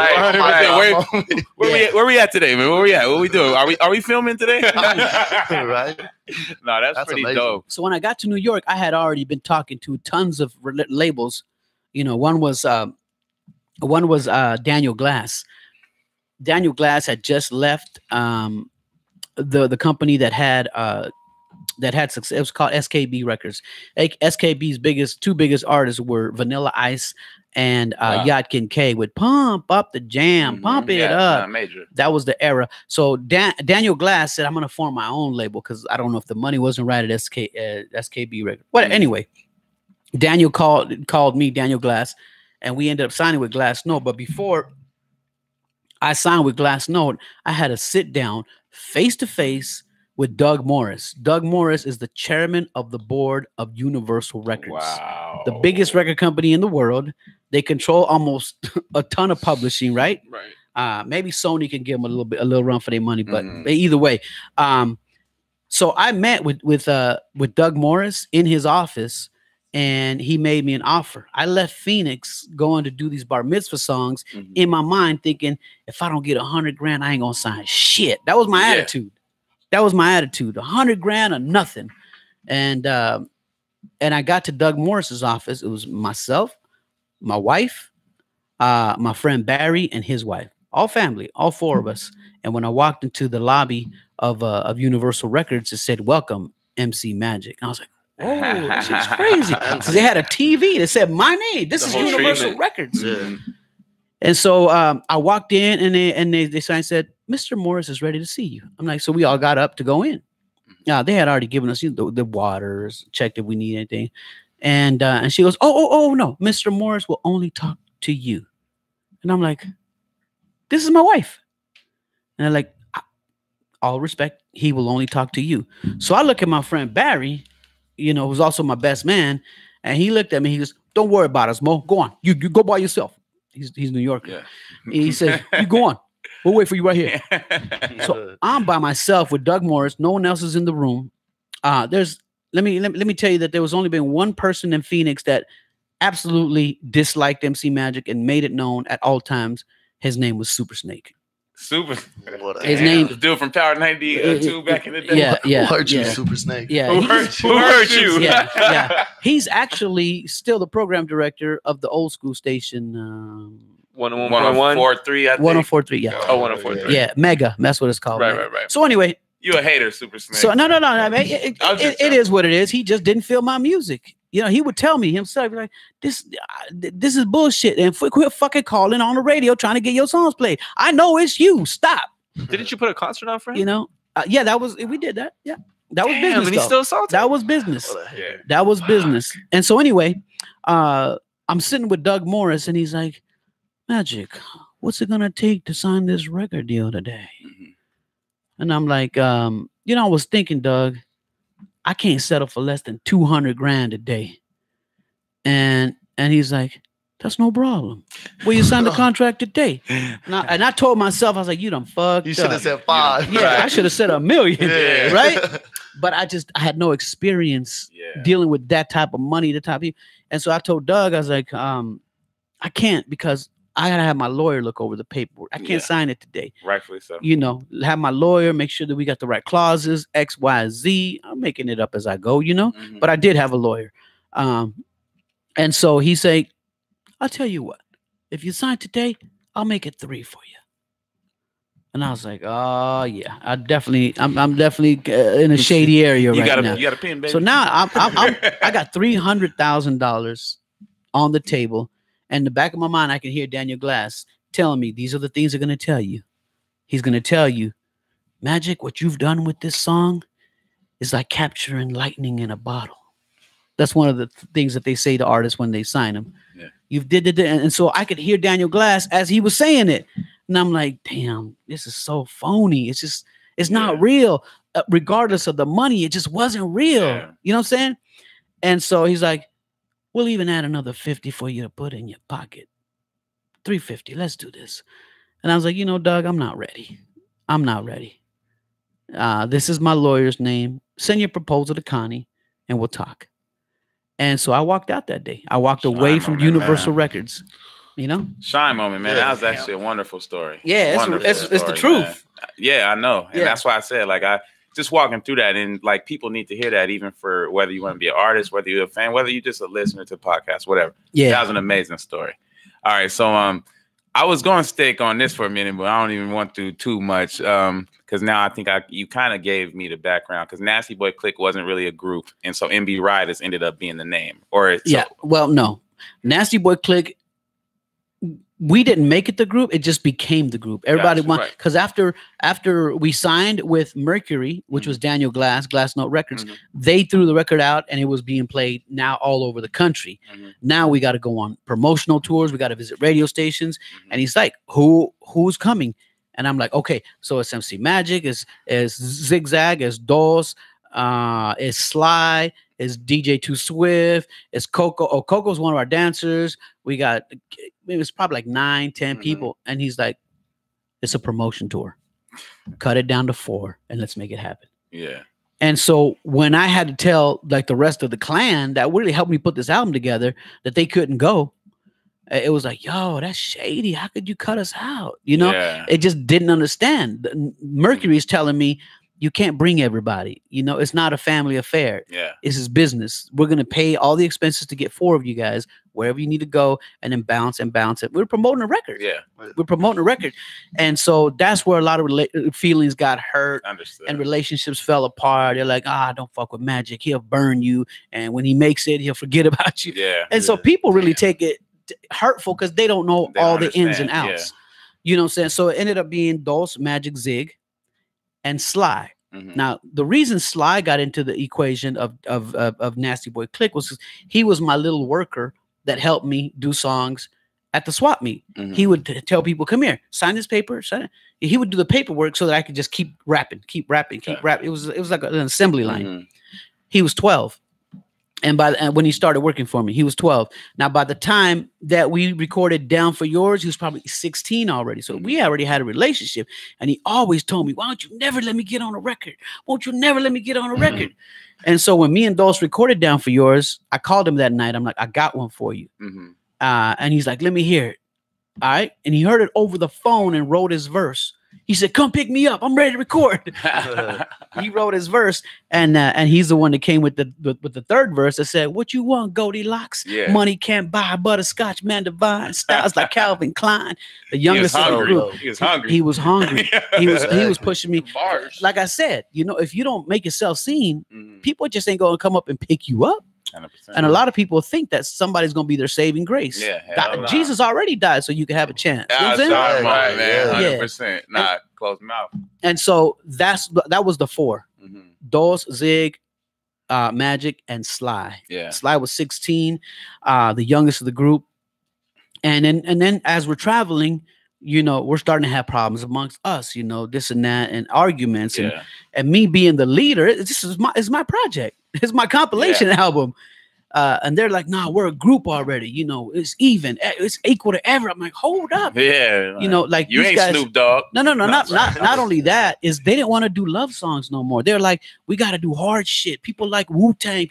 Speaker 1: Where we at today, man? Where we at? What we doing? Are we filming today?
Speaker 3: Right.
Speaker 1: No, that's pretty amazing. Dope.
Speaker 2: So when I got to New York, I had already been talking to tons of labels. One was Daniel Glass. Daniel Glass had just left the company that had success. It was called SKB Records. SKB's two biggest artists were Vanilla Ice and Yadkin K with Pump Up the Jam, Pump It Up.
Speaker 1: Major.
Speaker 2: That was the era. So Daniel Glass said, I'm going to form my own label because I don't know if the money wasn't right at SKB Records. Well, anyway, Daniel called me, Daniel Glass, and we ended up signing with Glass Note. But before I signed with Glass Note, I had a sit down face to face with Doug Morris. Doug Morris is the chairman of the board of Universal Records. Wow. The biggest record company in the world. They control almost a ton of publishing, right? Right. Maybe Sony can give them a little run for their money, but either way, So I met with Doug Morris in his office, and he made me an offer. I left Phoenix going to do these bar mitzvah songs in my mind, thinking if I don't get $100,000, I ain't gonna sign shit. That was my attitude. That was my attitude. $100,000 or nothing. And I got to Doug Morris's office. It was myself, my wife, my friend Barry, and his wife. All family, all four of us. And when I walked into the lobby of Universal Records, it said, "Welcome, MC Magic." And I was like, "Oh, this is crazy!" Because they had a TV that said my name. This is Universal Records. Yeah. And so I walked in, and they said, "Mr. Morris is ready to see you." I'm like, so we all got up to go in. They had already given us the waters, checked if we need anything, and she goes, "Oh, no, Mr. Morris will only talk to you." And I'm like, "This is my wife." And I'm like, "All respect, he will only talk to you." So I look at my friend Barry, who's also my best man, and he looked at me. He goes, "Don't worry about us, Mo. Go on. You go by yourself." He's New Yorker. Yeah. He says, "You go on. We'll wait for you right here." So I'm by myself with Doug Morris. No one else is in the room. Let me tell you that there was only been one person in Phoenix that absolutely disliked MC Magic and made it known at all times. His name was Super Snake. His name,
Speaker 1: the dude from Power 92 back in the day.
Speaker 2: Yeah.
Speaker 3: Who hurt you, Super Snake?
Speaker 2: Yeah.
Speaker 1: Who hurt you?
Speaker 2: Yeah. He's actually still the program director of the old school station.
Speaker 4: 101.43, I think.
Speaker 2: 104.3, yeah.
Speaker 4: Oh, 104.3.
Speaker 2: Yeah, Mega. That's what it's called.
Speaker 4: Right.
Speaker 2: So anyway.
Speaker 1: You a hater, Super Snake.
Speaker 2: So no. I mean, it is what it is. He just didn't feel my music. He would tell me himself, like, this is bullshit. And quit fucking calling on the radio trying to get your songs played. I know it's you. Stop.
Speaker 4: Didn't you put a concert on for him?
Speaker 2: Yeah, we did that. Yeah. That was business.
Speaker 4: And he's still salty.
Speaker 2: That was business. That was business. And so anyway, I'm sitting with Doug Morris, and he's like, "Magic, what's it gonna take to sign this record deal today?" And I'm like, I was thinking, Doug, I can't settle for less than $200,000 a day. And he's like, "That's no problem. Well, you signed the contract today." And I told myself, I was like, "You done fucked
Speaker 3: You should have said 5.
Speaker 2: Yeah, I should have said $1 million, right? But I had no experience dealing with that type of money, and so I told Doug, I was like, I can't, because I gotta have my lawyer look over the paperwork. I can't sign it today.
Speaker 1: Rightfully so.
Speaker 2: Have my lawyer make sure that we got the right clauses, X, Y, Z. I'm making it up as I go, but I did have a lawyer. And so he said, "I'll tell you what, if you sign today, I'll make it 3 for you." And I was like, "Oh yeah, I'm definitely in a shady area now.
Speaker 1: You got a pen, baby.
Speaker 2: So now I got $300,000 on the table. And in the back of my mind, I can hear Daniel Glass telling me, these are the things they're going to tell you. He's going to tell you, "Magic, what you've done with this song is like capturing lightning in a bottle." That's one of the things that they say to artists when they sign them. Yeah. You've did it. And so I could hear Daniel Glass as he was saying it. And I'm like, damn, this is so phony. It's not real. Regardless of the money, it just wasn't real. Yeah. You know what I'm saying? And so he's like, "We'll even add another 50 for you to put in your pocket. 350. Let's do this." And I was like, Doug, I'm not ready. This is my lawyer's name. Send your proposal to Connie and we'll talk. And so I walked out that day. I walked away from Universal Records.
Speaker 1: Shine moment, man. That was actually a wonderful story.
Speaker 2: Yeah, it's the truth. Man.
Speaker 1: Yeah, I know. And that's why I said, like, I just walking through that, and like people need to hear that, even for whether you want to be an artist, whether you're a fan, whether you're just a listener to podcasts, whatever. Yeah, that was an amazing story. All right, so I was going to stick on this for a minute, but I don't even want to too much because now I think you kind of gave me the background, because Nastyboy Klick wasn't really a group, and so NB Ridaz ended up being the name. Well, no, Nastyboy Klick. We didn't make it the group. It just became the group. Everybody wanted, because after we signed with Mercury, which was Daniel Glass Note Records, they threw the record out and it was being played now all over the country. Now we got to go on promotional tours. We got to visit radio stations. And he's like, who's coming? And I'm like, okay, so it's MC Magic, it's Zigzag, it's Dos, it's Sly, it's DJ Too Swift, it's Coco. Oh, Coco's one of our dancers. We got, it was probably like 9-10 people. And he's like, it's a promotion tour. Cut it down to 4 and let's make it happen. Yeah.
Speaker 2: And so when I had to tell like the rest of the clan that really helped me put this album together that they couldn't go, it was like, yo, that's shady. How could you cut us out? You know, it just didn't understand. Mercury is telling me you can't bring everybody. You know, it's not a family affair.
Speaker 1: Yeah.
Speaker 2: This is business. We're going to pay all the expenses to get 4 of you guys wherever you need to go and then bounce it. We're promoting a record.
Speaker 1: Yeah.
Speaker 2: We're promoting a record. And so that's where a lot of feelings got hurt.
Speaker 1: Understood.
Speaker 2: And relationships fell apart. They're like, don't fuck with Magic. He'll burn you. And when he makes it, he'll forget about you.
Speaker 1: Yeah.
Speaker 2: And so people really take it hurtful because they don't know all the ins and outs.
Speaker 1: Yeah.
Speaker 2: You know what I'm saying? So it ended up being Dos, Magic, Zig, and Sly.
Speaker 1: Mm-hmm.
Speaker 2: Now, the reason Sly got into the equation of Nastyboy Klick was he was my little worker that helped me do songs at the swap meet.
Speaker 1: Mm-hmm.
Speaker 2: He would tell people, come here, sign this paper. Sign it. He would do the paperwork so that I could just keep rapping. It was like an assembly line.
Speaker 1: Mm-hmm.
Speaker 2: He was 12. And when he started working for me, he was 12. Now, by the time that we recorded Down for Yours, he was probably 16 already. So we already had a relationship. And he always told me, why don't you never let me get on a record? Won't you never let me get on a record? And so when me and Dos recorded Down for Yours, I called him that night. I'm like, I got one for you. And he's like, let me hear it. All right. And he heard it over the phone and wrote his verse. He said, come pick me up. I'm ready to record. He wrote his verse. And he's the one that came with the third verse that said, what you want, Goldilocks?
Speaker 1: Yeah.
Speaker 2: Money can't buy butterscotch, man divine. Styles like Calvin Klein. The youngest of the group.
Speaker 1: He was hungry.
Speaker 2: He was hungry. He was pushing me.
Speaker 4: Bars.
Speaker 2: Like I said, you know, if you don't make yourself seen, people just ain't going to come up and pick you up.
Speaker 1: 100%.
Speaker 2: And a lot of people think that somebody's going to be their saving grace.
Speaker 1: Yeah,
Speaker 2: Jesus already died so you can have a chance. You know what I'm saying?
Speaker 1: Right, man, 100%.
Speaker 2: Yeah.
Speaker 1: Not close mouth.
Speaker 2: And so that was the 4. Dos, Zig, Magic, and Sly.
Speaker 1: Yeah.
Speaker 2: Sly was 16, the youngest of the group. And then as we're traveling, you know, we're starting to have problems amongst us, you know, this and that, and arguments. And me being the leader, it's my project. It's my compilation album. And they're like, nah, we're a group already. You know, it's even. It's equal to ever. I'm like, hold up.
Speaker 1: Yeah.
Speaker 2: You know, like
Speaker 1: you ain't
Speaker 2: guys,
Speaker 1: Snoop Dogg.
Speaker 2: No, not only that, is they didn't want to do love songs no more. They're like, we got to do hard shit. People like Wu-Tang.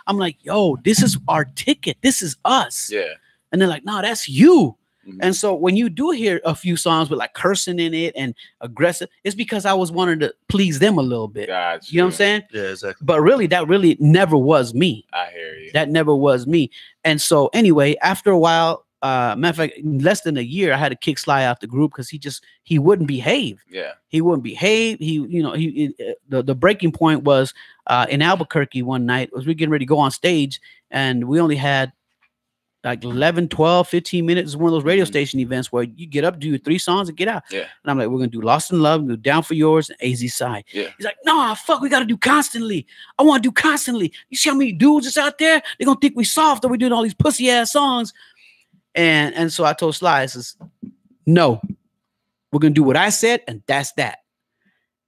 Speaker 2: I'm like, yo, this is our ticket. This is us.
Speaker 1: Yeah.
Speaker 2: And they're like, no, that's you. And so when you do hear a few songs with like cursing in it and aggressive, it's because I was wanting to please them a little bit.
Speaker 1: Gotcha.
Speaker 2: You know what I'm saying?
Speaker 3: Yeah, exactly.
Speaker 2: But really, that really never was me.
Speaker 1: I hear you.
Speaker 2: That never was me. And so anyway, after a while, matter of fact, in less than a year, I had to kick Sly out the group because he wouldn't behave.
Speaker 1: Yeah.
Speaker 2: He wouldn't behave. The breaking point was in Albuquerque one night. We were getting ready to go on stage, and we only had like 11, 12, 15 minutes. It's one of those radio station events where you get up, do 3 songs and get out.
Speaker 1: Yeah. And
Speaker 2: I'm like, we're going to do Lost in Love, do Down for Yours, and AZ Side.
Speaker 1: Yeah.
Speaker 2: He's like, no, fuck, we got to do Constantly. I want to do Constantly. You see how many dudes is out there? They're going to think we soft or we doing all these pussy ass songs. And so I told Sly, I says, no, we're going to do what I said. And that's that.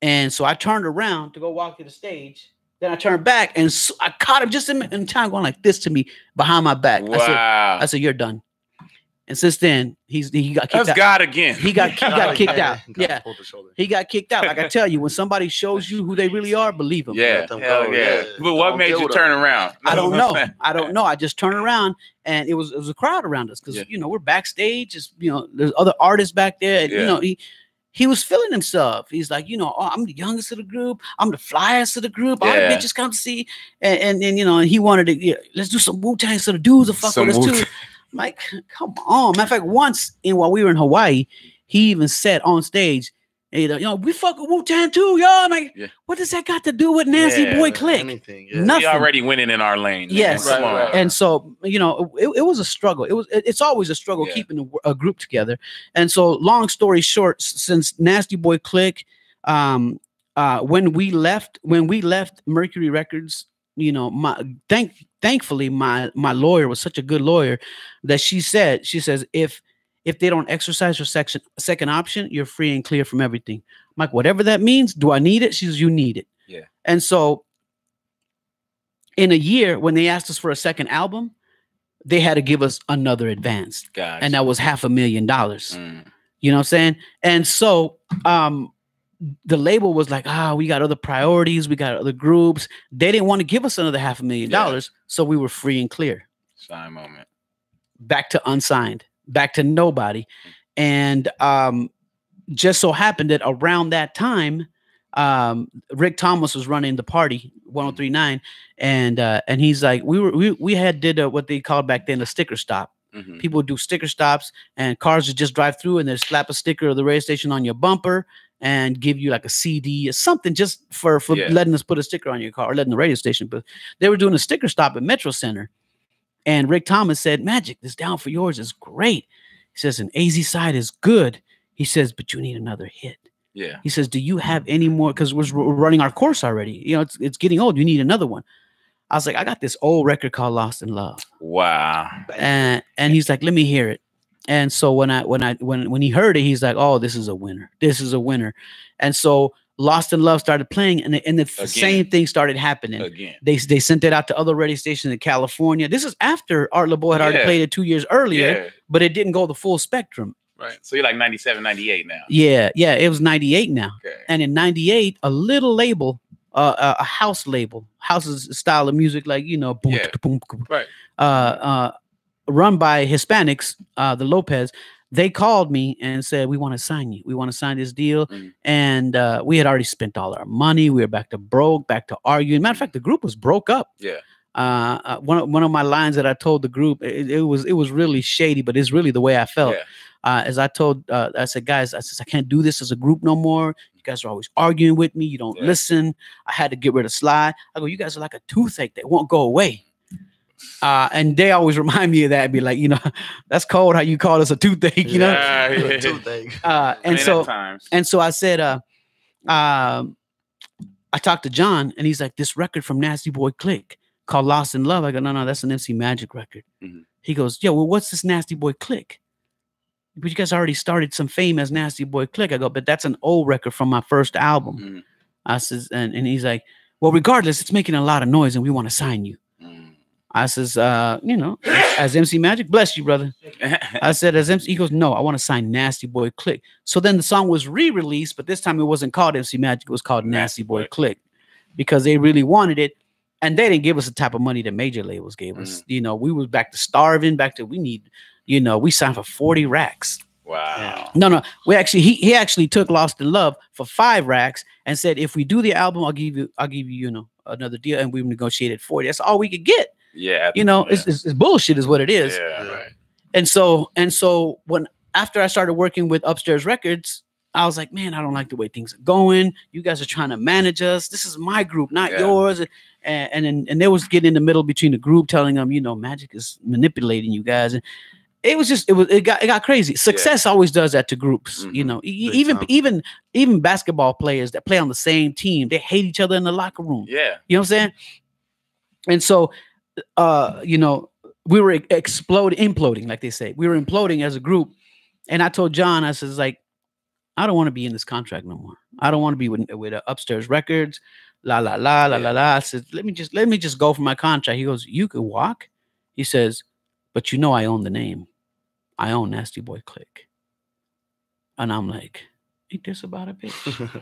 Speaker 2: And so I turned around to go walk to the stage. Then I turned back and I caught him just in time going like this to me behind my back.
Speaker 1: Wow.
Speaker 2: I said, you're done. And since then, he got kicked out.
Speaker 1: That's God again.
Speaker 2: He got kicked out. Yeah. He got kicked out. Like I tell you, when somebody shows you who they really are, believe them.
Speaker 1: Yeah. Hell yeah. But what made you turn around?
Speaker 2: I don't know. I just turned around and it was a crowd around us because, you know, we're backstage. It's, you know, there's other artists back there. And, you know, he was feeling himself. He's like, you know, I'm the youngest of the group. I'm the flyest of the group. All the bitches come to see. And you know, and he wanted to, let's do some Wu-Tang so the dudes will fuck with us too. I'm like, come on. Matter of fact, once while we were in Hawaii, he even said on stage, you know, we fuck with Wu-Tang too, y'all. I'm like, what does that got to do with Nastyboy Klick? Nothing.
Speaker 1: We already winning in our lane.
Speaker 2: Yes. Right. And so, you know, it was a struggle. It's always a struggle keeping a group together. And so, long story short, since Nastyboy Klick, when we left Mercury Records, you know, thankfully my lawyer was such a good lawyer that she says if they don't exercise your second option, you're free and clear from everything. I'm like, whatever that means, do I need it? She says, you need it.
Speaker 1: Yeah.
Speaker 2: And so in a year, when they asked us for a second album, they had to give us another advance.
Speaker 1: Gotcha.
Speaker 2: And that was $500,000. You know what I'm saying? And so the label was like, we got other priorities, we got other groups. They didn't want to give us another $500,000, so we were free and clear.
Speaker 1: Sign moment.
Speaker 2: Back to unsigned, back to nobody. And just so happened that around that time, Rick Thomas was running the party 103.9, and he's like, we had did what they called back then a sticker stop. People would do sticker stops, and cars would just drive through and they'd slap a sticker of the radio station on your bumper and give you like a CD or something just for letting us put a sticker on your car or letting the radio station. But they were doing a sticker stop at Metro Center, and Rick Thomas said, "Magic, this Down for Yours is great." He says, "An AZ side is good." He says, "But you need another hit."
Speaker 1: Yeah. He
Speaker 2: says, "Do you have any more? Because we're running our course already. You know, it's getting old. You need another one." I was like, "I got this old record called Lost in Love."
Speaker 1: Wow.
Speaker 2: And he's like, "Let me hear it." And so when he heard it, he's like, "Oh, this is a winner. This is a winner." And so Lost in Love started playing, and the same thing started happening.
Speaker 1: Again.
Speaker 2: They sent it out to other radio stations in California. This is after Art LeBeau had already played it 2 years earlier, but it didn't go the full spectrum.
Speaker 1: Right. So you're like 97, 98 now.
Speaker 2: Yeah. It was 98 now.
Speaker 1: Okay.
Speaker 2: And in 98, a little label, a house label, house's style of music, like, you know, boom, boom, boom,
Speaker 1: right.
Speaker 2: Run by Hispanics, the Lopez, they called me and said, "We want to sign you. We want to sign this deal." And we had already spent all our money. We were back to arguing. Matter of fact, the group was broke up.
Speaker 1: Yeah.
Speaker 2: One of my lines that I told the group, it was really shady, but it's really the way I felt.
Speaker 1: Yeah.
Speaker 2: As I said, "Guys, I can't do this as a group no more. You guys are always arguing with me. You don't listen." I had to get rid of Sly. I go, "You guys are like a toothache that won't go away." And they always remind me of that. Be like, you know, "That's cold how you call us a toothache," you know?
Speaker 3: Toothache.
Speaker 2: And so I said, I talked to John, and he's like, "This record from Nastyboy Klick called Lost in Love." I go, No, that's an MC Magic record." He goes, "Yeah, well, what's this Nastyboy Klick?" "But you guys already started some fame as Nastyboy Klick." I go, "But that's an old record from my first album." I says, and he's like, "Well, regardless, it's making a lot of noise and we want to sign you." I says, "You know, as MC Magic, bless you, brother." I said, "As MC," he goes, "No, I want to sign Nastyboy Klick." So then the song was re-released, but this time it wasn't called MC Magic. It was called Nastyboy Klick, because they really wanted it. And they didn't give us the type of money that major labels gave us. You know, we was back to starving, we signed for 40 racks.
Speaker 1: Wow.
Speaker 2: No. He actually took Lost in Love for 5 racks and said, "If we do the album, I'll give you, another deal." And we negotiated 40. That's all we could get.
Speaker 1: Yeah.
Speaker 2: It's bullshit is what it is.
Speaker 1: Yeah. Right.
Speaker 2: And so when after I started working with Upstairs Records, I was like, "Man, I don't like the way things are going. You guys are trying to manage us. This is my group, not yours." And they was getting in the middle between the group, telling them, Magic is manipulating you guys. And it got crazy. Success always does that to groups. Even basketball players that play on the same team, they hate each other in the locker room.
Speaker 1: Yeah.
Speaker 2: You know what I'm saying? And so, we were imploding, like they say. We were imploding as a group. And I told John, I says, like, "I don't want to be in this contract no more. I don't want to be with Upstairs Records. La la la la la la." I said, let me just go for my contract." He goes, "You could walk?" He says, "But I own the name. I own Nastyboy Klick." And I'm like, "Ain't this about a bitch?"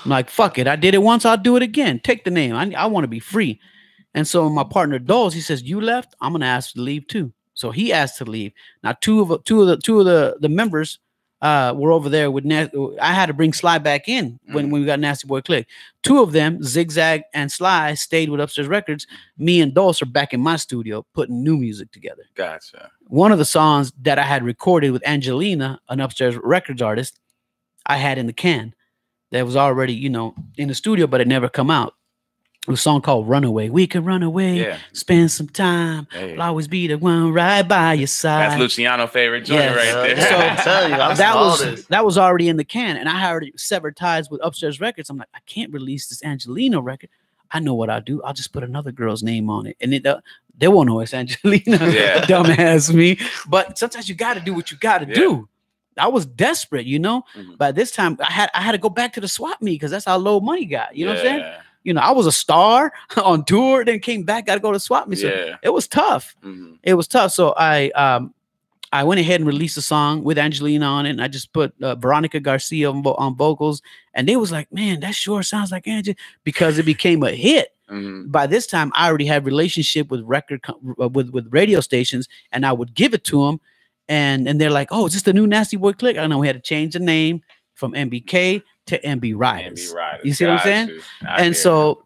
Speaker 2: I'm like, "Fuck it. I did it once. I'll do it again. Take the name. I want to be free." And so my partner Doles, he says, "You left. I'm gonna ask to leave too." So he asked to leave. Now two of the members were over there with I had to bring Sly back in when we got Nastyboy Klick. 2 of them, Zigzag and Sly, stayed with Upstairs Records. Me and Dulce are back in my studio putting new music together.
Speaker 1: Gotcha.
Speaker 2: One of the songs that I had recorded with Angelina, an Upstairs Records artist, I had in the can. That was already, in the studio, but it never come out. It was a song called "Runaway." We could run away, spend some time. I'll always be the one right by your side.
Speaker 1: That's Luciano's favorite joint right there.
Speaker 2: So that was already in the can, and I had already severed ties with Upstairs Records. I'm like, I can't release this Angelina record. I know what I'll do. I'll just put another girl's name on it, and they won't know it's Angelina. Dumbass me. But sometimes you got to do what you got to do. I was desperate, By this time, I had to go back to the swap meet because that's how low money got. You know what I'm saying? I was a star on tour, then came back, got to go to swap meet. So it was tough. It was tough. So I I went ahead and released a song with Angelina on it, and I just put Veronica Garcia on vocals, and they was like, "Man, that sure sounds like Angie," because it became a hit. By this time, I already had relationship with with radio stations, and I would give it to them, and they're like, "Oh, is this the new Nastyboy Klick?" I know we had to change the name from NBK to NB Ridaz. You see what I'm saying? And so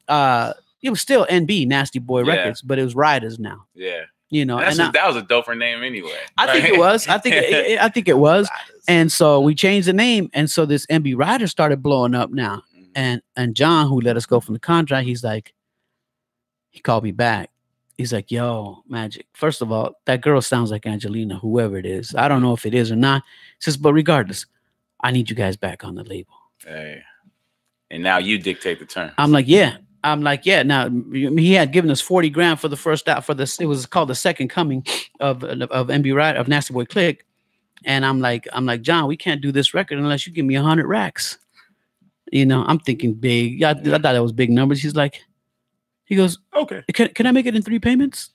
Speaker 2: it was still NB Nastyboy Records, but it was Ridaz now.
Speaker 1: Yeah.
Speaker 2: You know,
Speaker 1: and that was a doper name anyway.
Speaker 2: I think it was. I think it was. And so we changed the name, and so this NB Ridaz started blowing up now. And John, who let us go from the contract, he called me back. He's like, "Yo, Magic. First of all, that girl sounds like Angelina, whoever it is. I don't know if it is or not." He says, "But regardless, I need you guys back on the label." Hey,
Speaker 1: and now you dictate the terms.
Speaker 2: I'm like, yeah. Now he had given us 40 grand for the first out for this. It was called the second coming of NB Ridaz of Nastyboy Klick, and I'm like, John, we can't do this record unless you give me 100 racks. You know, I'm thinking big. I thought that was big numbers. He goes, okay. Can I make it in 3 payments?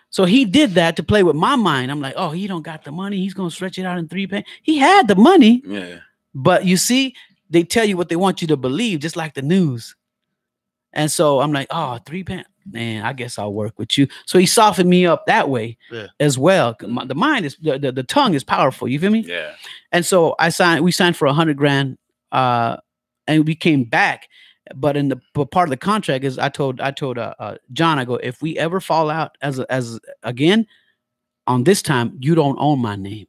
Speaker 2: So he did that to play with my mind. I'm like, oh, he don't got the money. He's gonna stretch it out in 3 payments. He had the money, yeah. But you see, they tell you what they want you to believe, just like the news. And so I'm like, oh, 3 payments. Man, I guess I'll work with you. So he softened me up that way as well. The mind is the tongue is powerful. You feel me?
Speaker 1: Yeah.
Speaker 2: And so we signed for 100 grand, and we came back. But in the part of the contract is I told John, I go, if we ever fall out as again on this time, you don't own my name.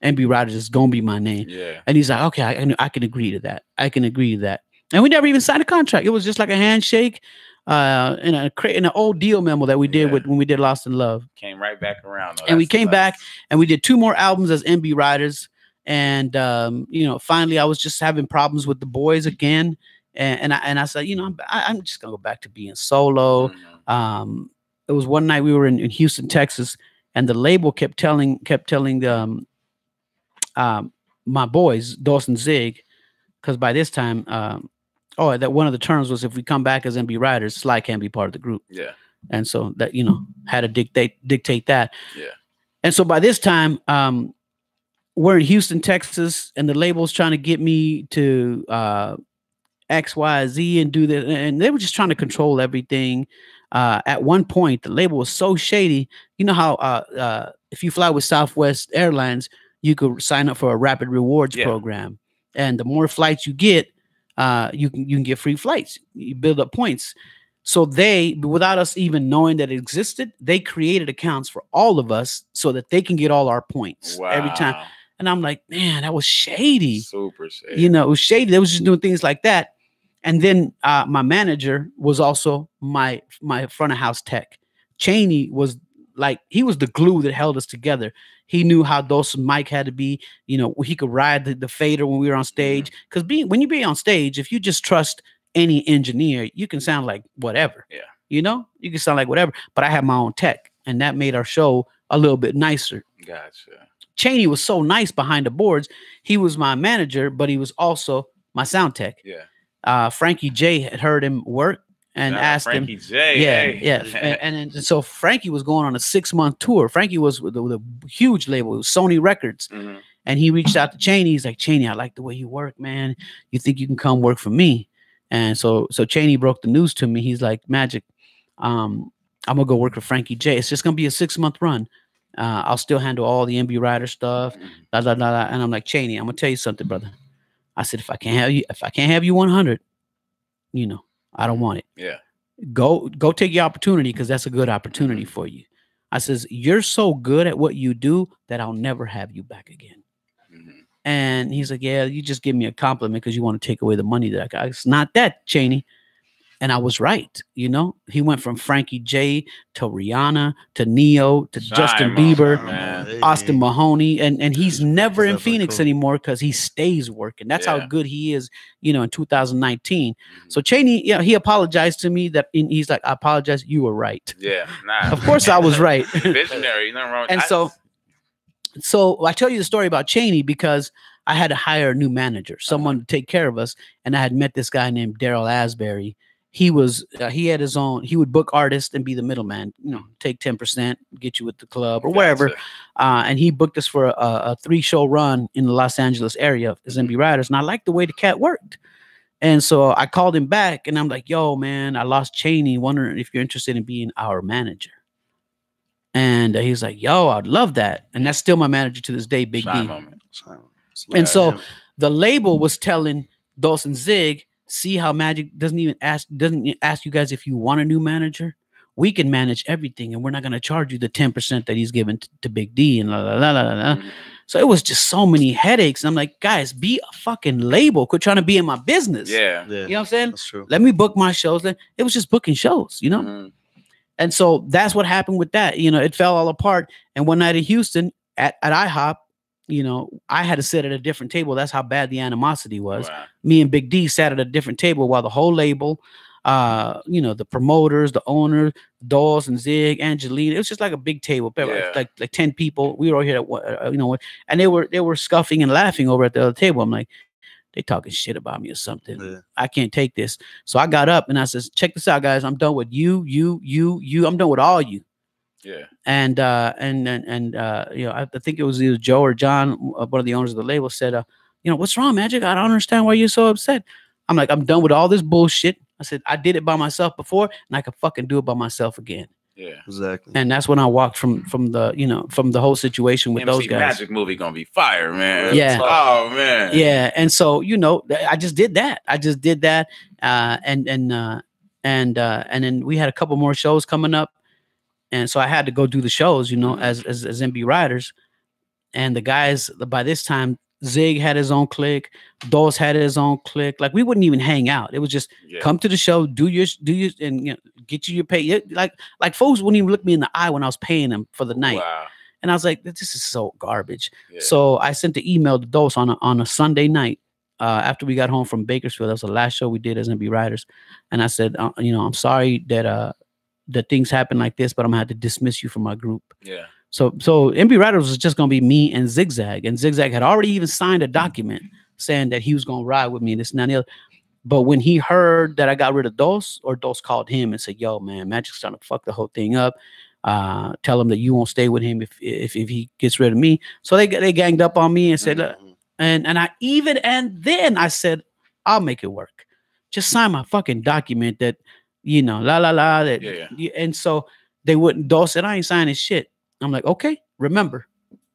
Speaker 2: NB Ridaz is gonna be my name.
Speaker 1: Yeah.
Speaker 2: And he's like, okay, I can agree to that. I can agree to that. And we never even signed a contract. It was just like a handshake, in an old deal memo that we did when we did Lost in Love.
Speaker 1: Came right back around.
Speaker 2: And we came back and we did 2 more albums as NB Ridaz. And you know, finally I was just having problems with the boys again. And I said, you know, I'm just gonna go back to being solo. It was one night we were in Houston, Texas, and the label kept telling my boys, Dawson Zig, because by this time, that one of the terms was if we come back as NB Ridaz, Sly can't be part of the group.
Speaker 1: Yeah.
Speaker 2: And so that, you know, had to dictate that.
Speaker 1: Yeah.
Speaker 2: And so by this time, we're in Houston, Texas, and the label's trying to get me to X, Y, Z and do that. And they were just trying to control everything. At one point, the label was so shady. You know how if you fly with Southwest Airlines, you could sign up for a rapid rewards program. And the more flights you get, you can get free flights. You build up points. So they, without us even knowing that it existed, they created accounts for all of us so that they can get all our points every time. And I'm like, man, that was shady.
Speaker 1: Super shady.
Speaker 2: You know, it was shady. They was just doing things like that. And then my manager was also my front of house tech. Cheney was like, he was the glue that held us together. He knew how Dawson Mike had to be. You know, he could ride the fader when we were on stage. Because when you be on stage, if you just trust any engineer, you can sound like whatever.
Speaker 1: Yeah.
Speaker 2: You know, you can sound like whatever. But I had my own tech, and that made our show a little bit nicer.
Speaker 1: Gotcha.
Speaker 2: Cheney was so nice behind the boards. He was my manager, but he was also my sound tech.
Speaker 1: Yeah.
Speaker 2: Frankie J had heard him work and asked
Speaker 1: Frankie
Speaker 2: him.
Speaker 1: J.
Speaker 2: Yeah. And so Frankie was going on a 6-month tour. Frankie was with a huge label, it was Sony Records. And he reached out to Cheney. He's like, Cheney, I like the way you work, man. You think you can come work for me? And so Cheney broke the news to me. He's like, Magic, I'm gonna go work for Frankie J. It's just gonna be a 6-month run. I'll still handle all the NB Ridaz stuff. And I'm like, Cheney, I'm gonna tell you something, brother. I said, if I can't have you 100, you know, I don't want it.
Speaker 1: Yeah.
Speaker 2: Go take your opportunity, because that's a good opportunity for you. I says, you're so good at what you do that I'll never have you back again. And he's like, yeah, you just give me a compliment because you want to take away the money that I got. It's not that, Cheney. And I was right. You know, he went from Frankie J to Rihanna to Neo to Justin Bieber, Austin Mahoney. And he's never in Phoenix anymore because he stays working. That's how good he is, you know, in 2019. So Cheney, you know, he apologized to me he's like, I apologize. You were right.
Speaker 1: Yeah. Nah.
Speaker 2: Of course I was right.
Speaker 1: Visionary. Nothing wrong with
Speaker 2: and so I tell you the story about Cheney because I had to hire a new manager, someone to take care of us. And I had met this guy named Daryl Asbury. he had his own. He would book artists and be the middleman. You know, take 10%, get you with the club or wherever. And he booked us for a 3-show run in the Los Angeles area as NB Ridaz. And I liked the way the cat worked. And so I called him back, and I'm like, "Yo, man, I lost Cheney. Wondering if you're interested in being our manager." And he's like, "Yo, I'd love that." And that's still my manager to this day, Big D. And so the label was telling Dos and Zig, "See how Magic doesn't ask you guys if you want a new manager. We can manage everything, and we're not going to charge you the 10% that he's given to Big D." And la la la la la. So it was just so many headaches. And I'm like, guys, be a fucking label. Quit trying to be in my business.
Speaker 1: Yeah.
Speaker 2: You know what I'm saying?
Speaker 3: That's true.
Speaker 2: Let me book my shows. It was just booking shows, you know? And so that's what happened with that. You know, it fell all apart. And one night in Houston at IHOP, you know, I had to sit at a different table. That's how bad the animosity was. Wow. Me and Big D sat at a different table while the whole label, you know, the promoters, the owners, Dawes and Zig, Angelina. It was just like a big table, like 10 people. We were all here at, you know, and they were scuffing and laughing over at the other table. I'm like, they talking shit about me or something. Yeah. I can't take this. So I got up and I said, check this out, guys. I'm done with you. I'm done with all you.
Speaker 1: Yeah.
Speaker 2: And you know, I think it was either Joe or John, one of the owners of the label, said, you know, what's wrong, Magic? I don't understand why you're so upset. I'm like, I'm done with all this bullshit. I said, I did it by myself before, and I can fucking do it by myself again.
Speaker 1: Yeah,
Speaker 3: exactly.
Speaker 2: And that's when I walked from the whole situation with those guys.
Speaker 1: Magic movie gonna be fire, man.
Speaker 2: Yeah.
Speaker 1: Oh man.
Speaker 2: Yeah. And so, you know, I just did that. And then we had a couple more shows coming up, and so I had to go do the shows, you know, as NB Ridaz. And the guys by this time, Zig had his own clique, Dos had his own clique. Like, we wouldn't even hang out. It was just come to the show, do your, and you know, get you your pay. Like folks wouldn't even look me in the eye when I was paying them for the night. Wow. And I was like, this is so garbage. Yeah. So I sent the email to Dos on a Sunday night after we got home from Bakersfield. That was the last show we did as NB Ridaz. And I said, you know, I'm sorry that things happen like this, but I'm gonna have to dismiss you from my group.
Speaker 1: Yeah.
Speaker 2: So NB Ridaz was just gonna be me and Zigzag, and Zigzag had already even signed a document saying that he was gonna ride with me, this and that and the other. But when he heard that I got rid of Dos, or Dos called him and said, "Yo, man, Magic's trying to fuck the whole thing up. Tell him that you won't stay with him if he gets rid of me." So they ganged up on me and said, and then I said, "I'll make it work. Just sign my fucking document that, you know, that." And so they wouldn't. Dos said, "I ain't signing shit." I'm like, okay, remember,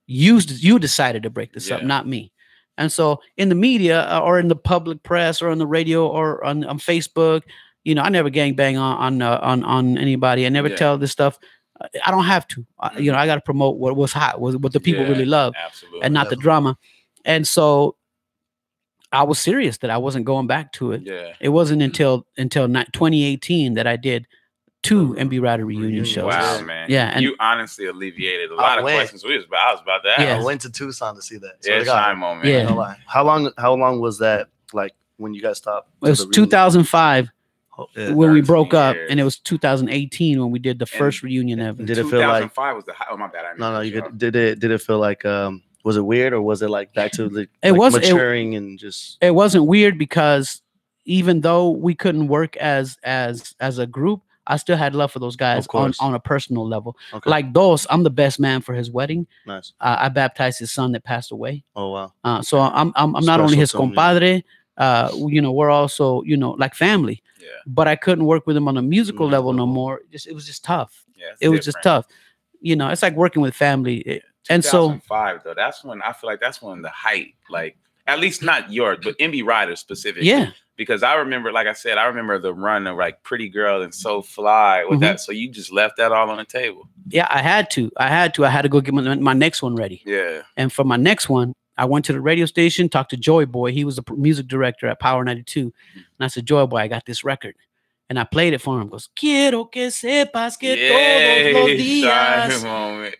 Speaker 2: you decided to break this up, not me. And so in the media or in the public press or on the radio or on Facebook, you know, I never gangbang on anybody. I never tell this stuff. I don't have to. You know, I got to promote what was hot, what the people really love, and not the drama. And so I was serious that I wasn't going back to it. Yeah. It wasn't until 2018 that I did 2 NB Ridaz reunion shows. Wow,
Speaker 1: man.
Speaker 2: Yeah.
Speaker 1: And you honestly alleviated a lot of questions I was about to ask.
Speaker 3: Yeah, I went to Tucson to see that. So
Speaker 1: time moment.
Speaker 2: Yeah.
Speaker 3: How long was that, like, when you guys stopped?
Speaker 2: It was 2005 when we broke up, and it was 2018 when we did the first reunion ever.
Speaker 3: Did it feel like
Speaker 1: 2005 was the high? Oh, my bad.
Speaker 3: No, you could, did it feel like was it weird, or was it like back to the maturing and just?
Speaker 2: It wasn't weird, because even though we couldn't work as a group, I still had love for those guys on a personal level. Okay. Like Dos, I'm the best man for his wedding.
Speaker 3: Nice.
Speaker 2: I baptized his son that passed away.
Speaker 3: Oh wow.
Speaker 2: So I'm not only his compadre. You know, we're also, you know, like family. Yeah. But I couldn't work with him on a musical level no more. It was just tough. Yeah, it was just tough. You know, it's like working with family. And so
Speaker 1: 2005 though, that's when I feel like that's when the height, like, at least not yours, but NB Ridaz specifically. Yeah. Because I remember, like I said, I remember the run of like Pretty Girl and So Fly with that. So you just left that all on the table.
Speaker 2: Yeah, I had to. I had to go get my next one ready.
Speaker 1: Yeah.
Speaker 2: And for my next one, I went to the radio station, talked to Joy Boy. He was the music director at Power 92. And I said, "Joy Boy, I got this record." And I played it for him. He goes, "Quiero que sepas que todos los días."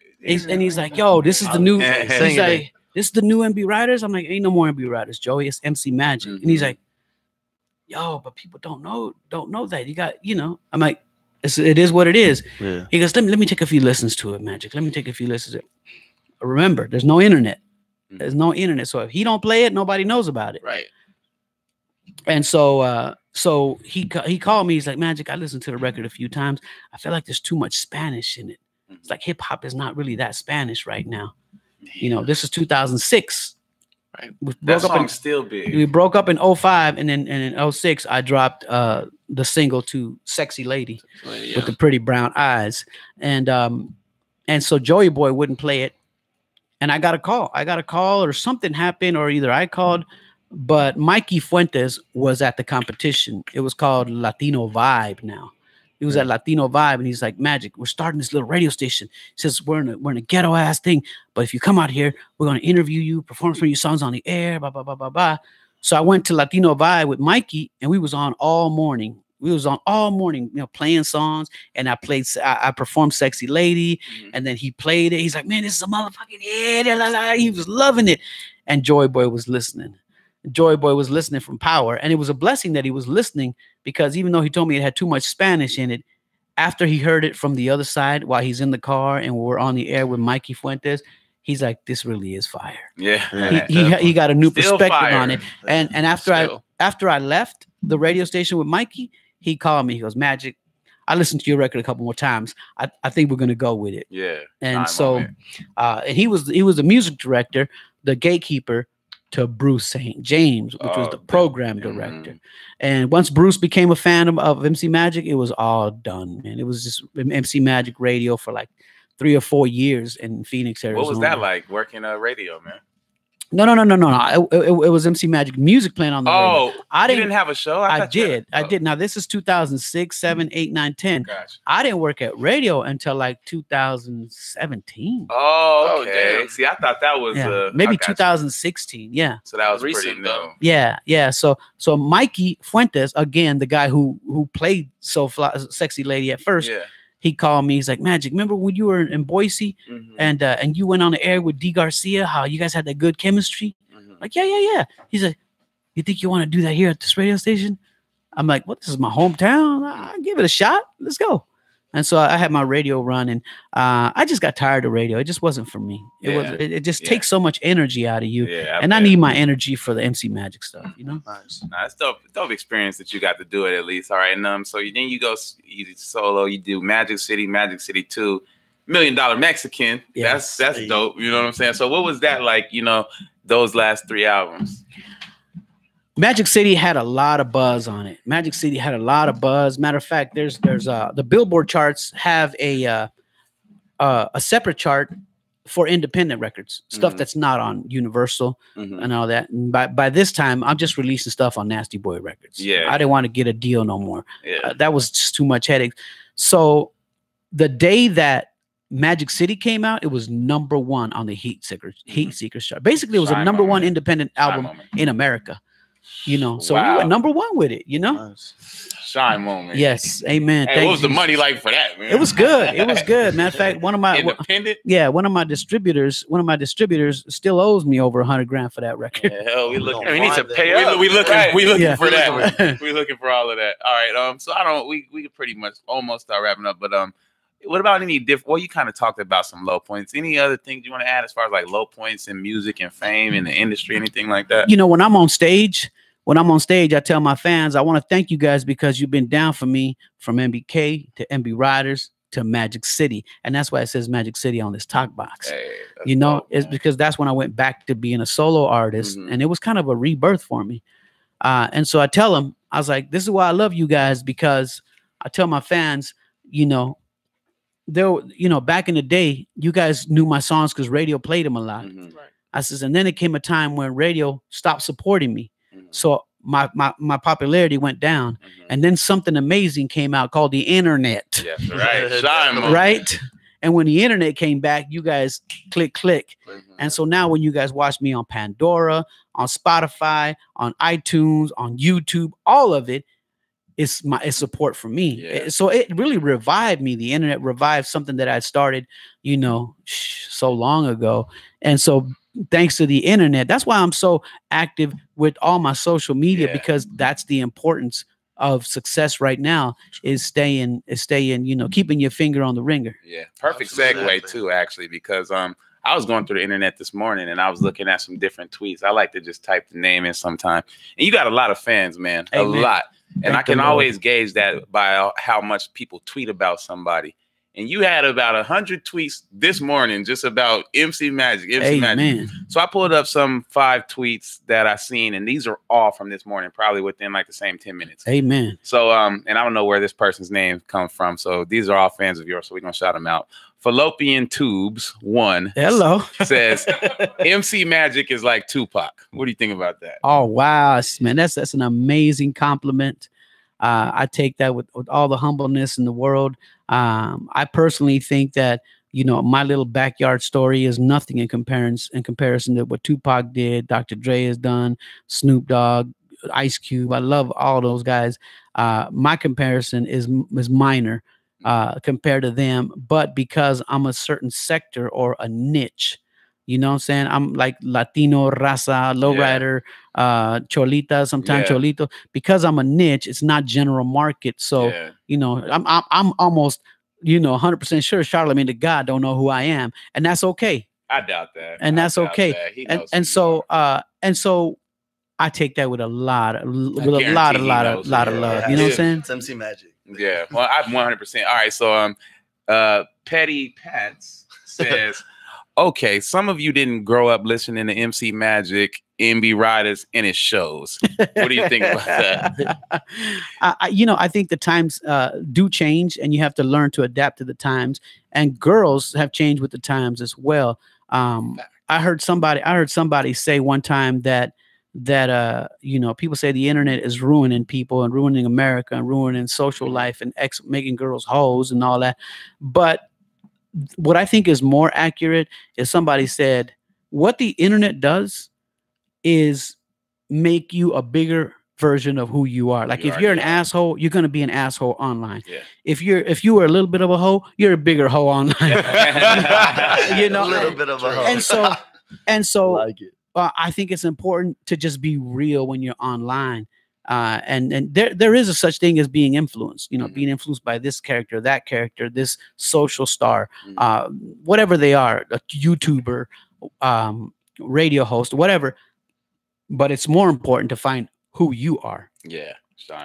Speaker 2: And he's like, "Yo, this is the new." He's like, "This is the new NB Ridaz." I'm like, "Ain't no more NB Ridaz, Joey. It's MC Magic." And he's like, "Yo, but people don't know that. You got, you know." I'm like, it is what it is. Yeah. He goes, let me take a few listens to it, Magic. Let me take a few listens to it. Remember, there's no internet. There's no internet. So if he don't play it, nobody knows about it.
Speaker 1: Right.
Speaker 2: And so So he called me. He's like, Magic, I listened to the record a few times. I feel like there's too much Spanish in it. It's like hip hop is not really that Spanish right now. You know, this is 2006.
Speaker 1: Right. That song's still big.
Speaker 2: We broke up in 05, and then in 06, I dropped the single to Sexy Lady with the pretty brown eyes. And so Joey Boy wouldn't play it. And I got a call or something happened, or either I called. But Mikey Fuentes was at the competition. It was called Latino Vibe now. He was at Latino Vibe, and he's like, Magic, we're starting this little radio station. He says, we're in a ghetto ass thing, but if you come out here, we're going to interview you, perform some of your songs on the air, blah, blah, blah, blah, blah. So I went to Latino Vibe with Mikey, and we was on all morning. Playing songs, and I performed Sexy Lady, and then he played it. He's like, man, this is a motherfucking hit. He was loving it. And Joy Boy was listening. Joy Boy was listening from Power, and it was a blessing that he was listening, because even though he told me it had too much Spanish in it, after he heard it from the other side while he's in the car and we're on the air with Mikey Fuentes, he's like, this really is fire.
Speaker 1: Yeah.
Speaker 2: He got a new perspective
Speaker 1: fire
Speaker 2: on it. And after I left the radio station with Mikey, he called me. He goes, Magic, I listened to your record a couple more times. I think we're gonna go with it.
Speaker 1: Yeah.
Speaker 2: And so and he was the music director, the gatekeeper to Bruce St. James, which was the program director. And once Bruce became a fan of MC Magic, it was all done, man. It was just MC Magic radio for like 3 or 4 years in Phoenix, Arizona.
Speaker 1: What was that like, working radio, man?
Speaker 2: No. It was MC Magic music playing on the radio.
Speaker 1: I didn't have a show?
Speaker 2: I did. Now, this is 2006, 7, 8, 9, 10.
Speaker 1: Gotcha.
Speaker 2: I didn't work at radio until like 2017.
Speaker 1: Oh, okay. Damn. See, I thought that was
Speaker 2: maybe 2016. Yeah.
Speaker 1: So that was recent, though.
Speaker 2: Yeah. So Mikey Fuentes, again, the guy who played Sexy Lady at first. Yeah. He called me. He's like, Magic, remember when you were in Boise and you went on the air with D. Garcia, how you guys had that good chemistry? Like, yeah. He's like, you think you want to do that here at this radio station? I'm like, well, this is my hometown. I'll give it a shot. Let's go. And so I had my radio run, and I just got tired of radio. It just wasn't for me. It just takes so much energy out of you. Yeah, and I need my energy for the MC Magic stuff, you know?
Speaker 1: Nice. It's dope experience that you got to do it at least. All right. And so then you go solo, you do Magic City 2, $1 Million Mexican. Yes. That's dope. You know what I'm saying? So what was that like, those last 3 albums?
Speaker 2: Magic City had a lot of buzz on it. Matter of fact, there's the Billboard charts have a separate chart for independent records, stuff that's not on Universal and all that. And by this time, I'm just releasing stuff on Nastyboy Records. Yeah, I didn't want to get a deal no more. Yeah, that was just too much headache. So the day that Magic City came out, it was #1 on the Heat Seekers chart. Basically, it was a #1 independent album in America. So we went #1 with it, Nice.
Speaker 1: Shine moment.
Speaker 2: Yes, amen.
Speaker 1: Hey, what was the money like for that, man?
Speaker 2: It was good. Matter of fact, one of my
Speaker 1: independent.
Speaker 2: One of my distributors still owes me over $100,000 for that record.
Speaker 1: Yeah, hell, we need to pay up. We looking for that. We looking for all of that. All right. So we could pretty much almost start wrapping up, but what about any different? Well, you kind of talked about some low points. Any other things you want to add as far as like low points in music and fame in the industry, anything like that?
Speaker 2: When I'm on stage, I tell my fans, I want to thank you guys because you've been down for me from MBK to NB Ridaz to Magic City. And that's why it says Magic City on this talk box. Hey, it's because that's when I went back to being a solo artist, and it was kind of a rebirth for me. And so I tell them, I was like, this is why I love you guys, because I tell my fans, back in the day, you guys knew my songs because radio played them a lot. Right. I says, and then it came a time when radio stopped supporting me. So my popularity went down. And then something amazing came out called the internet. Yes, right. Right. And when the internet came back, you guys click. And so now when you guys watch me on Pandora, on Spotify, on iTunes, on YouTube, all of it, it's support for me. Yeah. So it really revived me. The internet revived something that I started, so long ago. And so thanks to the internet, that's why I'm so active with all my social media, because that's the importance of success right now is staying, keeping your finger on the ringer. Yeah.
Speaker 1: Perfect segue too, actually, because I was going through the internet this morning and I was looking at some different tweets. I like to just type the name in sometime. And you got a lot of fans, man. A lot. And I can always gauge that by how much people tweet about somebody. And you had about 100 tweets this morning just about MC Magic. Magic. So I pulled up some 5 tweets that I seen, and these are all from this morning, probably within like the same 10 minutes.
Speaker 2: Amen.
Speaker 1: So and I don't know where this person's name comes from. So these are all fans of yours. So we're gonna shout them out. Fallopian Tubes 1 says MC Magic is like Tupac. What do you think about that?
Speaker 2: Oh wow, man, that's an amazing compliment. I take that with all the humbleness in the world. I personally think that, you know, my little backyard story is nothing in comparison to what Tupac did, Dr. Dre has done, Snoop Dogg, Ice Cube. I love all those guys. My comparison is minor compared to them, but because I'm a certain sector or a niche, you know what I'm saying? I'm like Latino, raza, lowrider, cholita, sometimes cholito. Because I'm a niche, it's not general market. So, you know, I'm almost, you know, 100% sure Charlamagne the God don't know who I am, and that's okay.
Speaker 1: I doubt that,
Speaker 2: and that's okay. And so I take that with a lot of love. You know what I'm saying?
Speaker 3: It's MC Magic.
Speaker 1: Yeah, well, I'm 100%. All right, so Petty Pats says. Okay, some of you didn't grow up listening to MC Magic, NB Ridaz, and it shows. What do you think about that?
Speaker 2: I think the times do change, and you have to learn to adapt to the times. And girls have changed with the times as well. I heard somebody say one time that you know, people say the internet is ruining people and ruining America and ruining social life and making girls hoes and all that, but what I think is more accurate is somebody said what the internet does is make you a bigger version of who you are. Like if you're an asshole, you're going to be an asshole online. Yeah. If you were a little bit of a hoe, you're a bigger hoe online. You know, a little bit of a hoe. And so like it. I think it's important to just be real when you're online. And there is a such thing as being influenced, you know, being influenced by this character, that character, this social star, whatever they are, a YouTuber, radio host, whatever. But it's more important to find who you are.
Speaker 1: Yeah.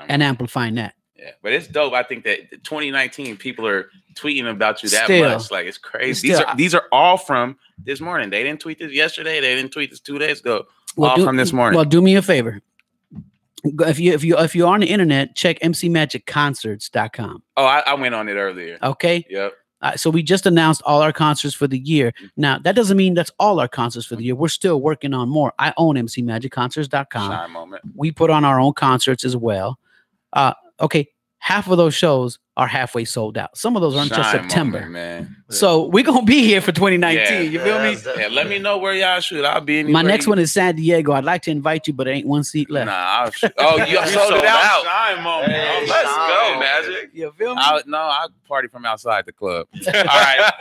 Speaker 2: And amplifying that.
Speaker 1: Yeah. But it's dope. I think that 2019 people are tweeting about you that much. Like it's crazy. These are all from this morning. They didn't tweet this yesterday. They didn't tweet this 2 days ago. All from this morning.
Speaker 2: Well, do me a favor. If you're on the internet, check mcmagicconcerts.com.
Speaker 1: Oh, I went on it earlier.
Speaker 2: Okay.
Speaker 1: Yep.
Speaker 2: So we just announced all our concerts for the year. Now that doesn't mean that's all our concerts for the year. We're still working on more. I own mcmagicconcerts.com.
Speaker 1: Shine moment.
Speaker 2: We put on our own concerts as well. Okay. Half of those shows are halfway sold out. Some of those are until September.
Speaker 1: Moment, man.
Speaker 2: So we're going to be here for 2019. You feel me?
Speaker 1: Yeah, let me know where y'all shoot. I'll be anywhere.
Speaker 2: My next one is San Diego. I'd like to invite you, but there ain't one seat left.
Speaker 1: Nah, I'll shoot. Oh, you sold it out. Shine moment.
Speaker 3: Hey,
Speaker 1: let's go, Magic.
Speaker 2: You feel me?
Speaker 1: I'll party from outside the club. All right.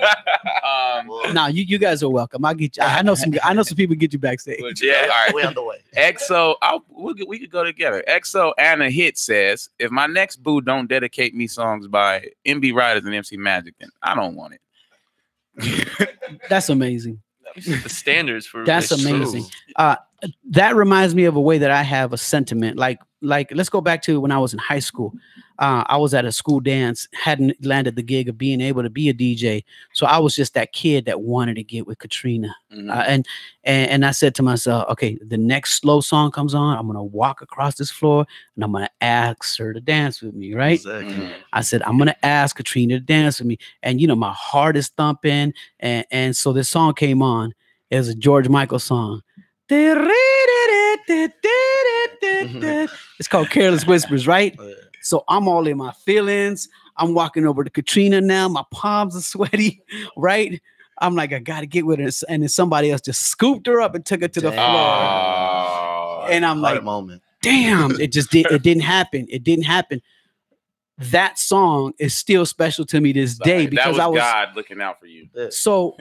Speaker 2: No, you guys are welcome. I'll get you. I know some people get you backstage.
Speaker 1: Yeah, all right.
Speaker 3: We're on the way.
Speaker 1: EXO, we could go together. EXO Anna Hit says, if my next boo don't dedicate me songs by NB Ridaz and MC Magic, then I don't want it.
Speaker 2: That's amazing.
Speaker 4: The standards for
Speaker 2: that's amazing. That reminds me of a way that I have a sentiment. Like let's go back to when I was in high school. I was at a school dance, hadn't landed the gig of being able to be a DJ. So I was just that kid that wanted to get with Katrina. And I said to myself, okay, the next slow song comes on. I'm going to walk across this floor and I'm going to ask her to dance with me. Right.
Speaker 3: Exactly.
Speaker 2: I said, I'm going to ask Katrina to dance with me. And, you know, my heart is thumping. And so this song came on. It was a George Michael song. It's called Careless Whispers, right? So I'm all in my feelings. I'm walking over to Katrina now. My palms are sweaty, right? I'm like, I got to get with her. And then somebody else just scooped her up and took her to the floor. And I'm like, damn, it didn't happen. It didn't happen. That song is still special to me this day because
Speaker 1: that was God looking out for you.
Speaker 2: So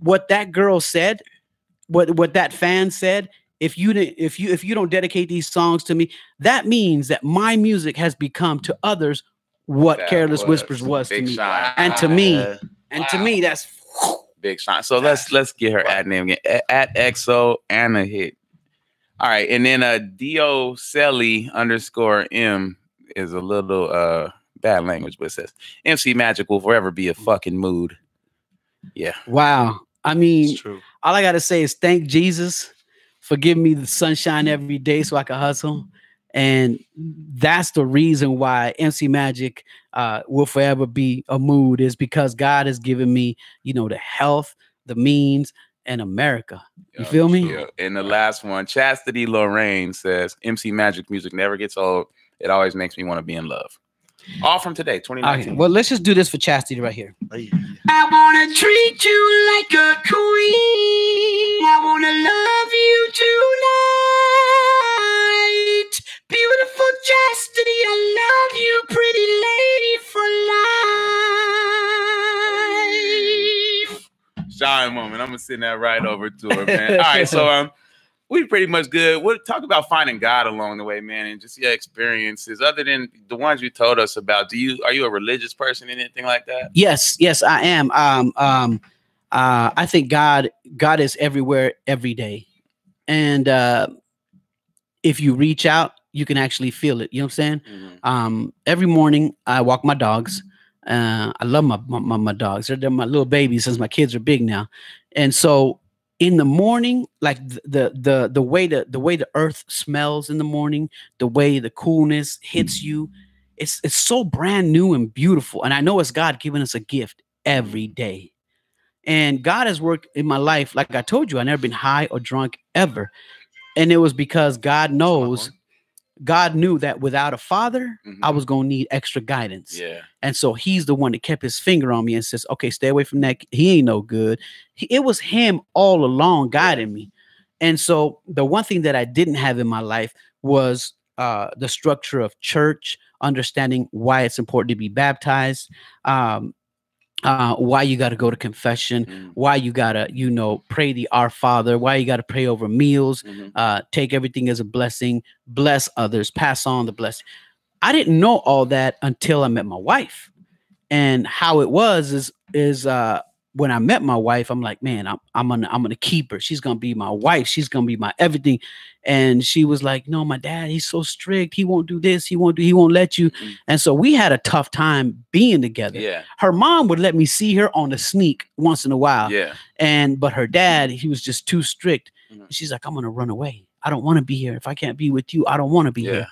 Speaker 2: what that girl said, what that fan said, if you don't dedicate these songs to me, that means that my music has become to others what Careless Whispers was to me. And to me, that's
Speaker 1: big shine. So let's get her ad name again. At EXO Anna Hit. All right, and then Dio Selly _M is a little bad language, but it says MC Magic will forever be a fucking mood. Yeah.
Speaker 2: Wow. I mean, all I gotta say is thank Jesus for giving me the sunshine every day so I can hustle. And that's the reason why MC Magic will forever be a mood, is because God has given me, you know, the health, the means, and America. You feel me?
Speaker 1: Yeah. And the last one, Chastity Lorraine says, MC Magic music never gets old. It always makes me want to be in love. All from today, 2019.
Speaker 2: Okay, well, let's just do this for Chastity right here.
Speaker 5: I want to treat you like a queen. I want to love you tonight. Beautiful Chastity, I love you, pretty lady for life.
Speaker 1: Shine moment. I'm going to send that right over to her, man. All right, so we pretty much good. We'll talk about finding God along the way, man, and just your experiences. Other than the ones you told us about, are you a religious person, anything like that?
Speaker 2: Yes, I am. I think God is everywhere, every day, and if you reach out, you can actually feel it. You know what I'm saying? Mm-hmm. Every morning I walk my dogs. I love my dogs. They're my little babies since my kids are big now, and so. In the morning, like the way the earth smells in the morning, the way the coolness hits you, it's so brand new and beautiful. And I know it's God giving us a gift every day. And God has worked in my life. Like I told you, I've never been high or drunk ever. And it was because God knew that without a father, I was going to need extra guidance. Yeah. And so he's the one that kept his finger on me and says, okay, stay away from that. He ain't no good. It was him all along guiding me. And so the one thing that I didn't have in my life was the structure of church, understanding why it's important to be baptized, why you got to go to confession, why you got to, pray the Our Father, why you got to pray over meals, take everything as a blessing, bless others, pass on the blessing. I didn't know all that until I met my wife. And how it was is when I met my wife, I'm like, man, I'm gonna keep her. She's gonna be my wife. She's gonna be my everything. And she was like, no, my dad, he's so strict. He won't do this. He won't let you. And so we had a tough time being together. Yeah. Her mom would let me see her on the sneak once in a while. Yeah. But her dad, he was just too strict. She's like, I'm gonna run away. I don't want to be here. If I can't be with you, I don't want to be here.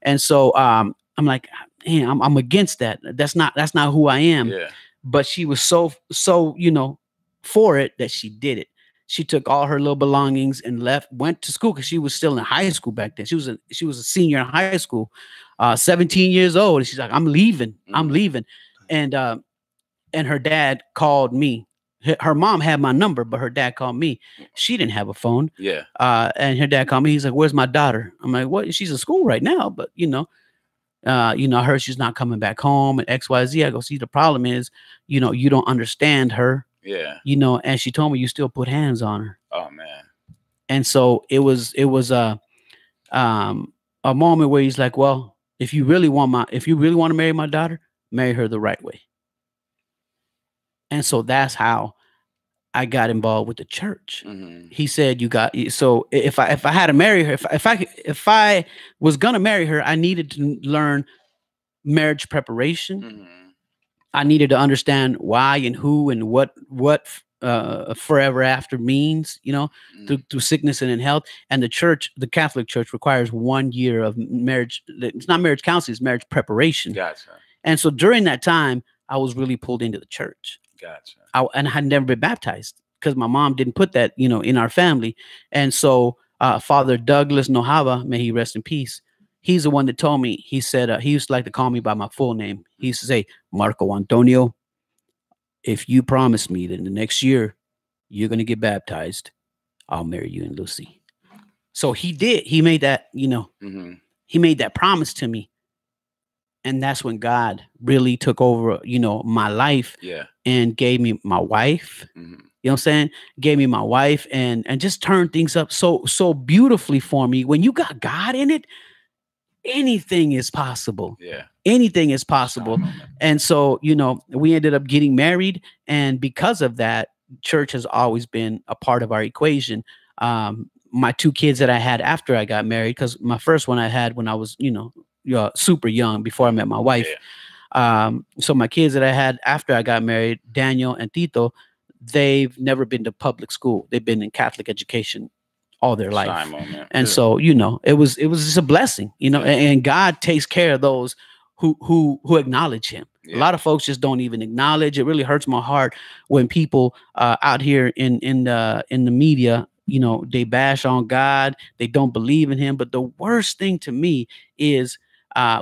Speaker 2: And so I'm like, hey, I'm against that. That's not who I am. Yeah. But she was so for it that she did it. She took all her little belongings and went to school because she was still in high school back then. She was a senior in high school, 17 years old. And she's like, I'm leaving. And her dad called me. Her mom had my number, but her dad called me. She didn't have a phone. Yeah. And her dad called me. He's like, where's my daughter? I'm like, what? She's in school right now, but I heard she's not coming back home and XYZ. I go, see, the problem is, you don't understand her. Yeah. And she told me you still put hands on her. Oh man. And so it was a moment where he's like, well, if you really want to marry my daughter, marry her the right way. And so that's how I got involved with the church. He said, so if I had to marry her, if I was going to marry her, I needed to learn marriage preparation. I needed to understand why and who and what forever after means, through sickness and in health. And the Catholic Church requires 1 year of marriage. It's not marriage counseling, it's marriage preparation. Gotcha. And so during that time, I was really pulled into the church. Gotcha. And I had never been baptized because my mom didn't put that, in our family. And so Father Douglas Nohava, may he rest in peace, he's the one that told me. He said, he used to like to call me by my full name. He used to say, Marco Antonio, if you promise me that in the next year you're going to get baptized, I'll marry you and Lucy. So he did. He made that, he made that promise to me. And that's when God really took over, my life and gave me my wife. You know what I'm saying? Gave me my wife and just turned things up so beautifully for me. When you got God in it, anything is possible. Yeah. Anything is possible. And so, we ended up getting married. And because of that, church has always been a part of our equation. My two kids that I had after I got married, because my first one I had when I was, super young before I met my wife. So my kids that I had after I got married, Daniel and Tito, they've never been to public school. They've been in Catholic education all their life. And so, you know, it was just a blessing, you know, and God takes care of those who acknowledge him. A lot of folks just don't even acknowledge. It really hurts my heart when people out here in the media, you know, they bash on God, they don't believe in him. But the worst thing to me is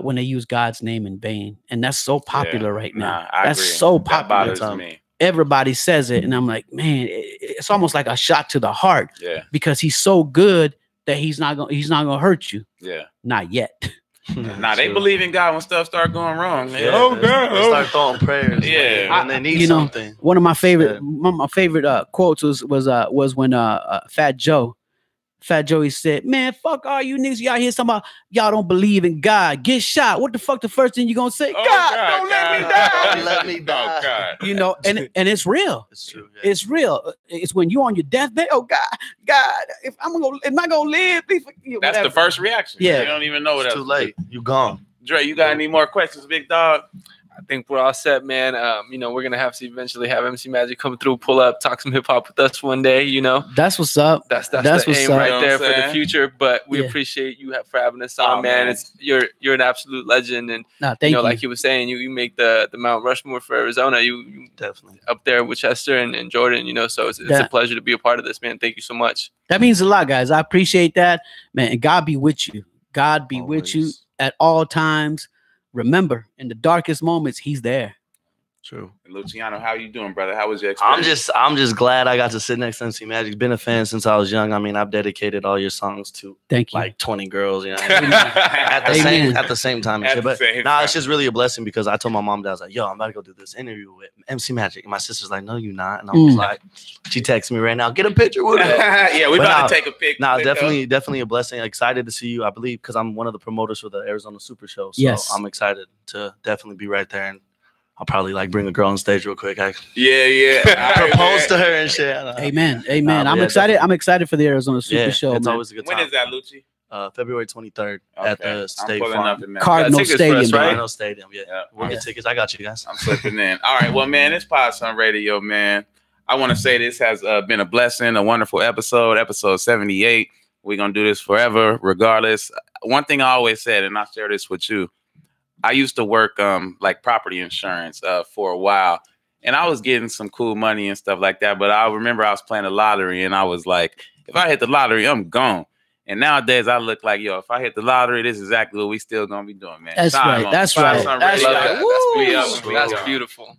Speaker 2: when they use God's name in vain. And that's so popular right now. That's so popular.
Speaker 1: That bothers me.
Speaker 2: Everybody says it. And I'm like, man, it's almost like a shot to the heart. Because he's so good that he's not gonna hurt you. Not yet.
Speaker 1: Nah, they believe in God when stuff start going wrong.
Speaker 3: They start throwing prayers. When they need something.
Speaker 2: One of my favorite quotes was when Fat Joey said, "Man, fuck all you niggas. Y'all hear somebody, y'all don't believe in God. Get shot. What the fuck the first thing you gonna say? God, don't let me die.
Speaker 3: Don't let me die."
Speaker 1: God.
Speaker 2: You know, and it's real.
Speaker 3: It's true.
Speaker 2: It's real. It's when you on your deathbed. Oh God, if I'm not gonna live, please forgive.
Speaker 1: That's the first reaction. You don't even know what else.
Speaker 3: Too late. You gone.
Speaker 1: Dre, you got any more questions, big dog?
Speaker 4: I think we're all set, man. You know, we're gonna have to eventually have MC Magic come through, pull up, talk some hip hop with us one day. You know,
Speaker 2: that's what's up.
Speaker 4: That's the aim right there for the future. But we appreciate you for having us on, man. You're an absolute legend, and
Speaker 2: thank you.
Speaker 4: Like he was saying, you make the Mount Rushmore for Arizona. You
Speaker 3: definitely
Speaker 4: up there with Chester and Jordan. You know, so it's a pleasure to be a part of this, man. Thank you so much.
Speaker 2: That means a lot, guys. I appreciate that, man. And God be with you. God be with you at all times. Remember, in the darkest moments, he's there.
Speaker 3: True.
Speaker 1: Luciano, how you doing, brother? How was your experience?
Speaker 3: I'm just glad I got to sit next to MC Magic. Been a fan since I was young. I mean, I've dedicated all your songs to like 20 girls, you know. at the same time. It's just really a blessing because I told my mom that I was like, yo, I'm about to go do this interview with MC Magic. And my sister's like, no, you're not. And I was like, she texted me right now, get a picture with her.
Speaker 1: We about to take a picture.
Speaker 3: Definitely a blessing. Excited to see you, I believe, because I'm one of the promoters for the Arizona Super Show. So I'm excited to definitely be right there, and I'll probably like bring a girl on stage real quick. Propose to her and shit.
Speaker 2: Amen. I'm excited. I'm excited for the Arizona Super Show.
Speaker 3: It's always a good time.
Speaker 1: When is that, Lucci?
Speaker 3: February 23rd at the State Farm.
Speaker 2: Cardinal Stadium,
Speaker 3: right? Cardinal Stadium. We'll get tickets. I got you guys.
Speaker 1: I'm slipping in. All right. Well, man, it's Podson Radio, man. I want to say this has been a blessing, a wonderful episode 78. We're gonna do this forever, regardless. One thing I always said, and I share this with you. I used to work like property insurance for a while, and I was getting some cool money and stuff like that. But I remember I was playing the lottery, and I was like, if I hit the lottery, I'm gone. And nowadays I look like, yo, if I hit the lottery, this is exactly what we still gonna be doing, man.
Speaker 2: That's right. That's right.
Speaker 4: That's beautiful.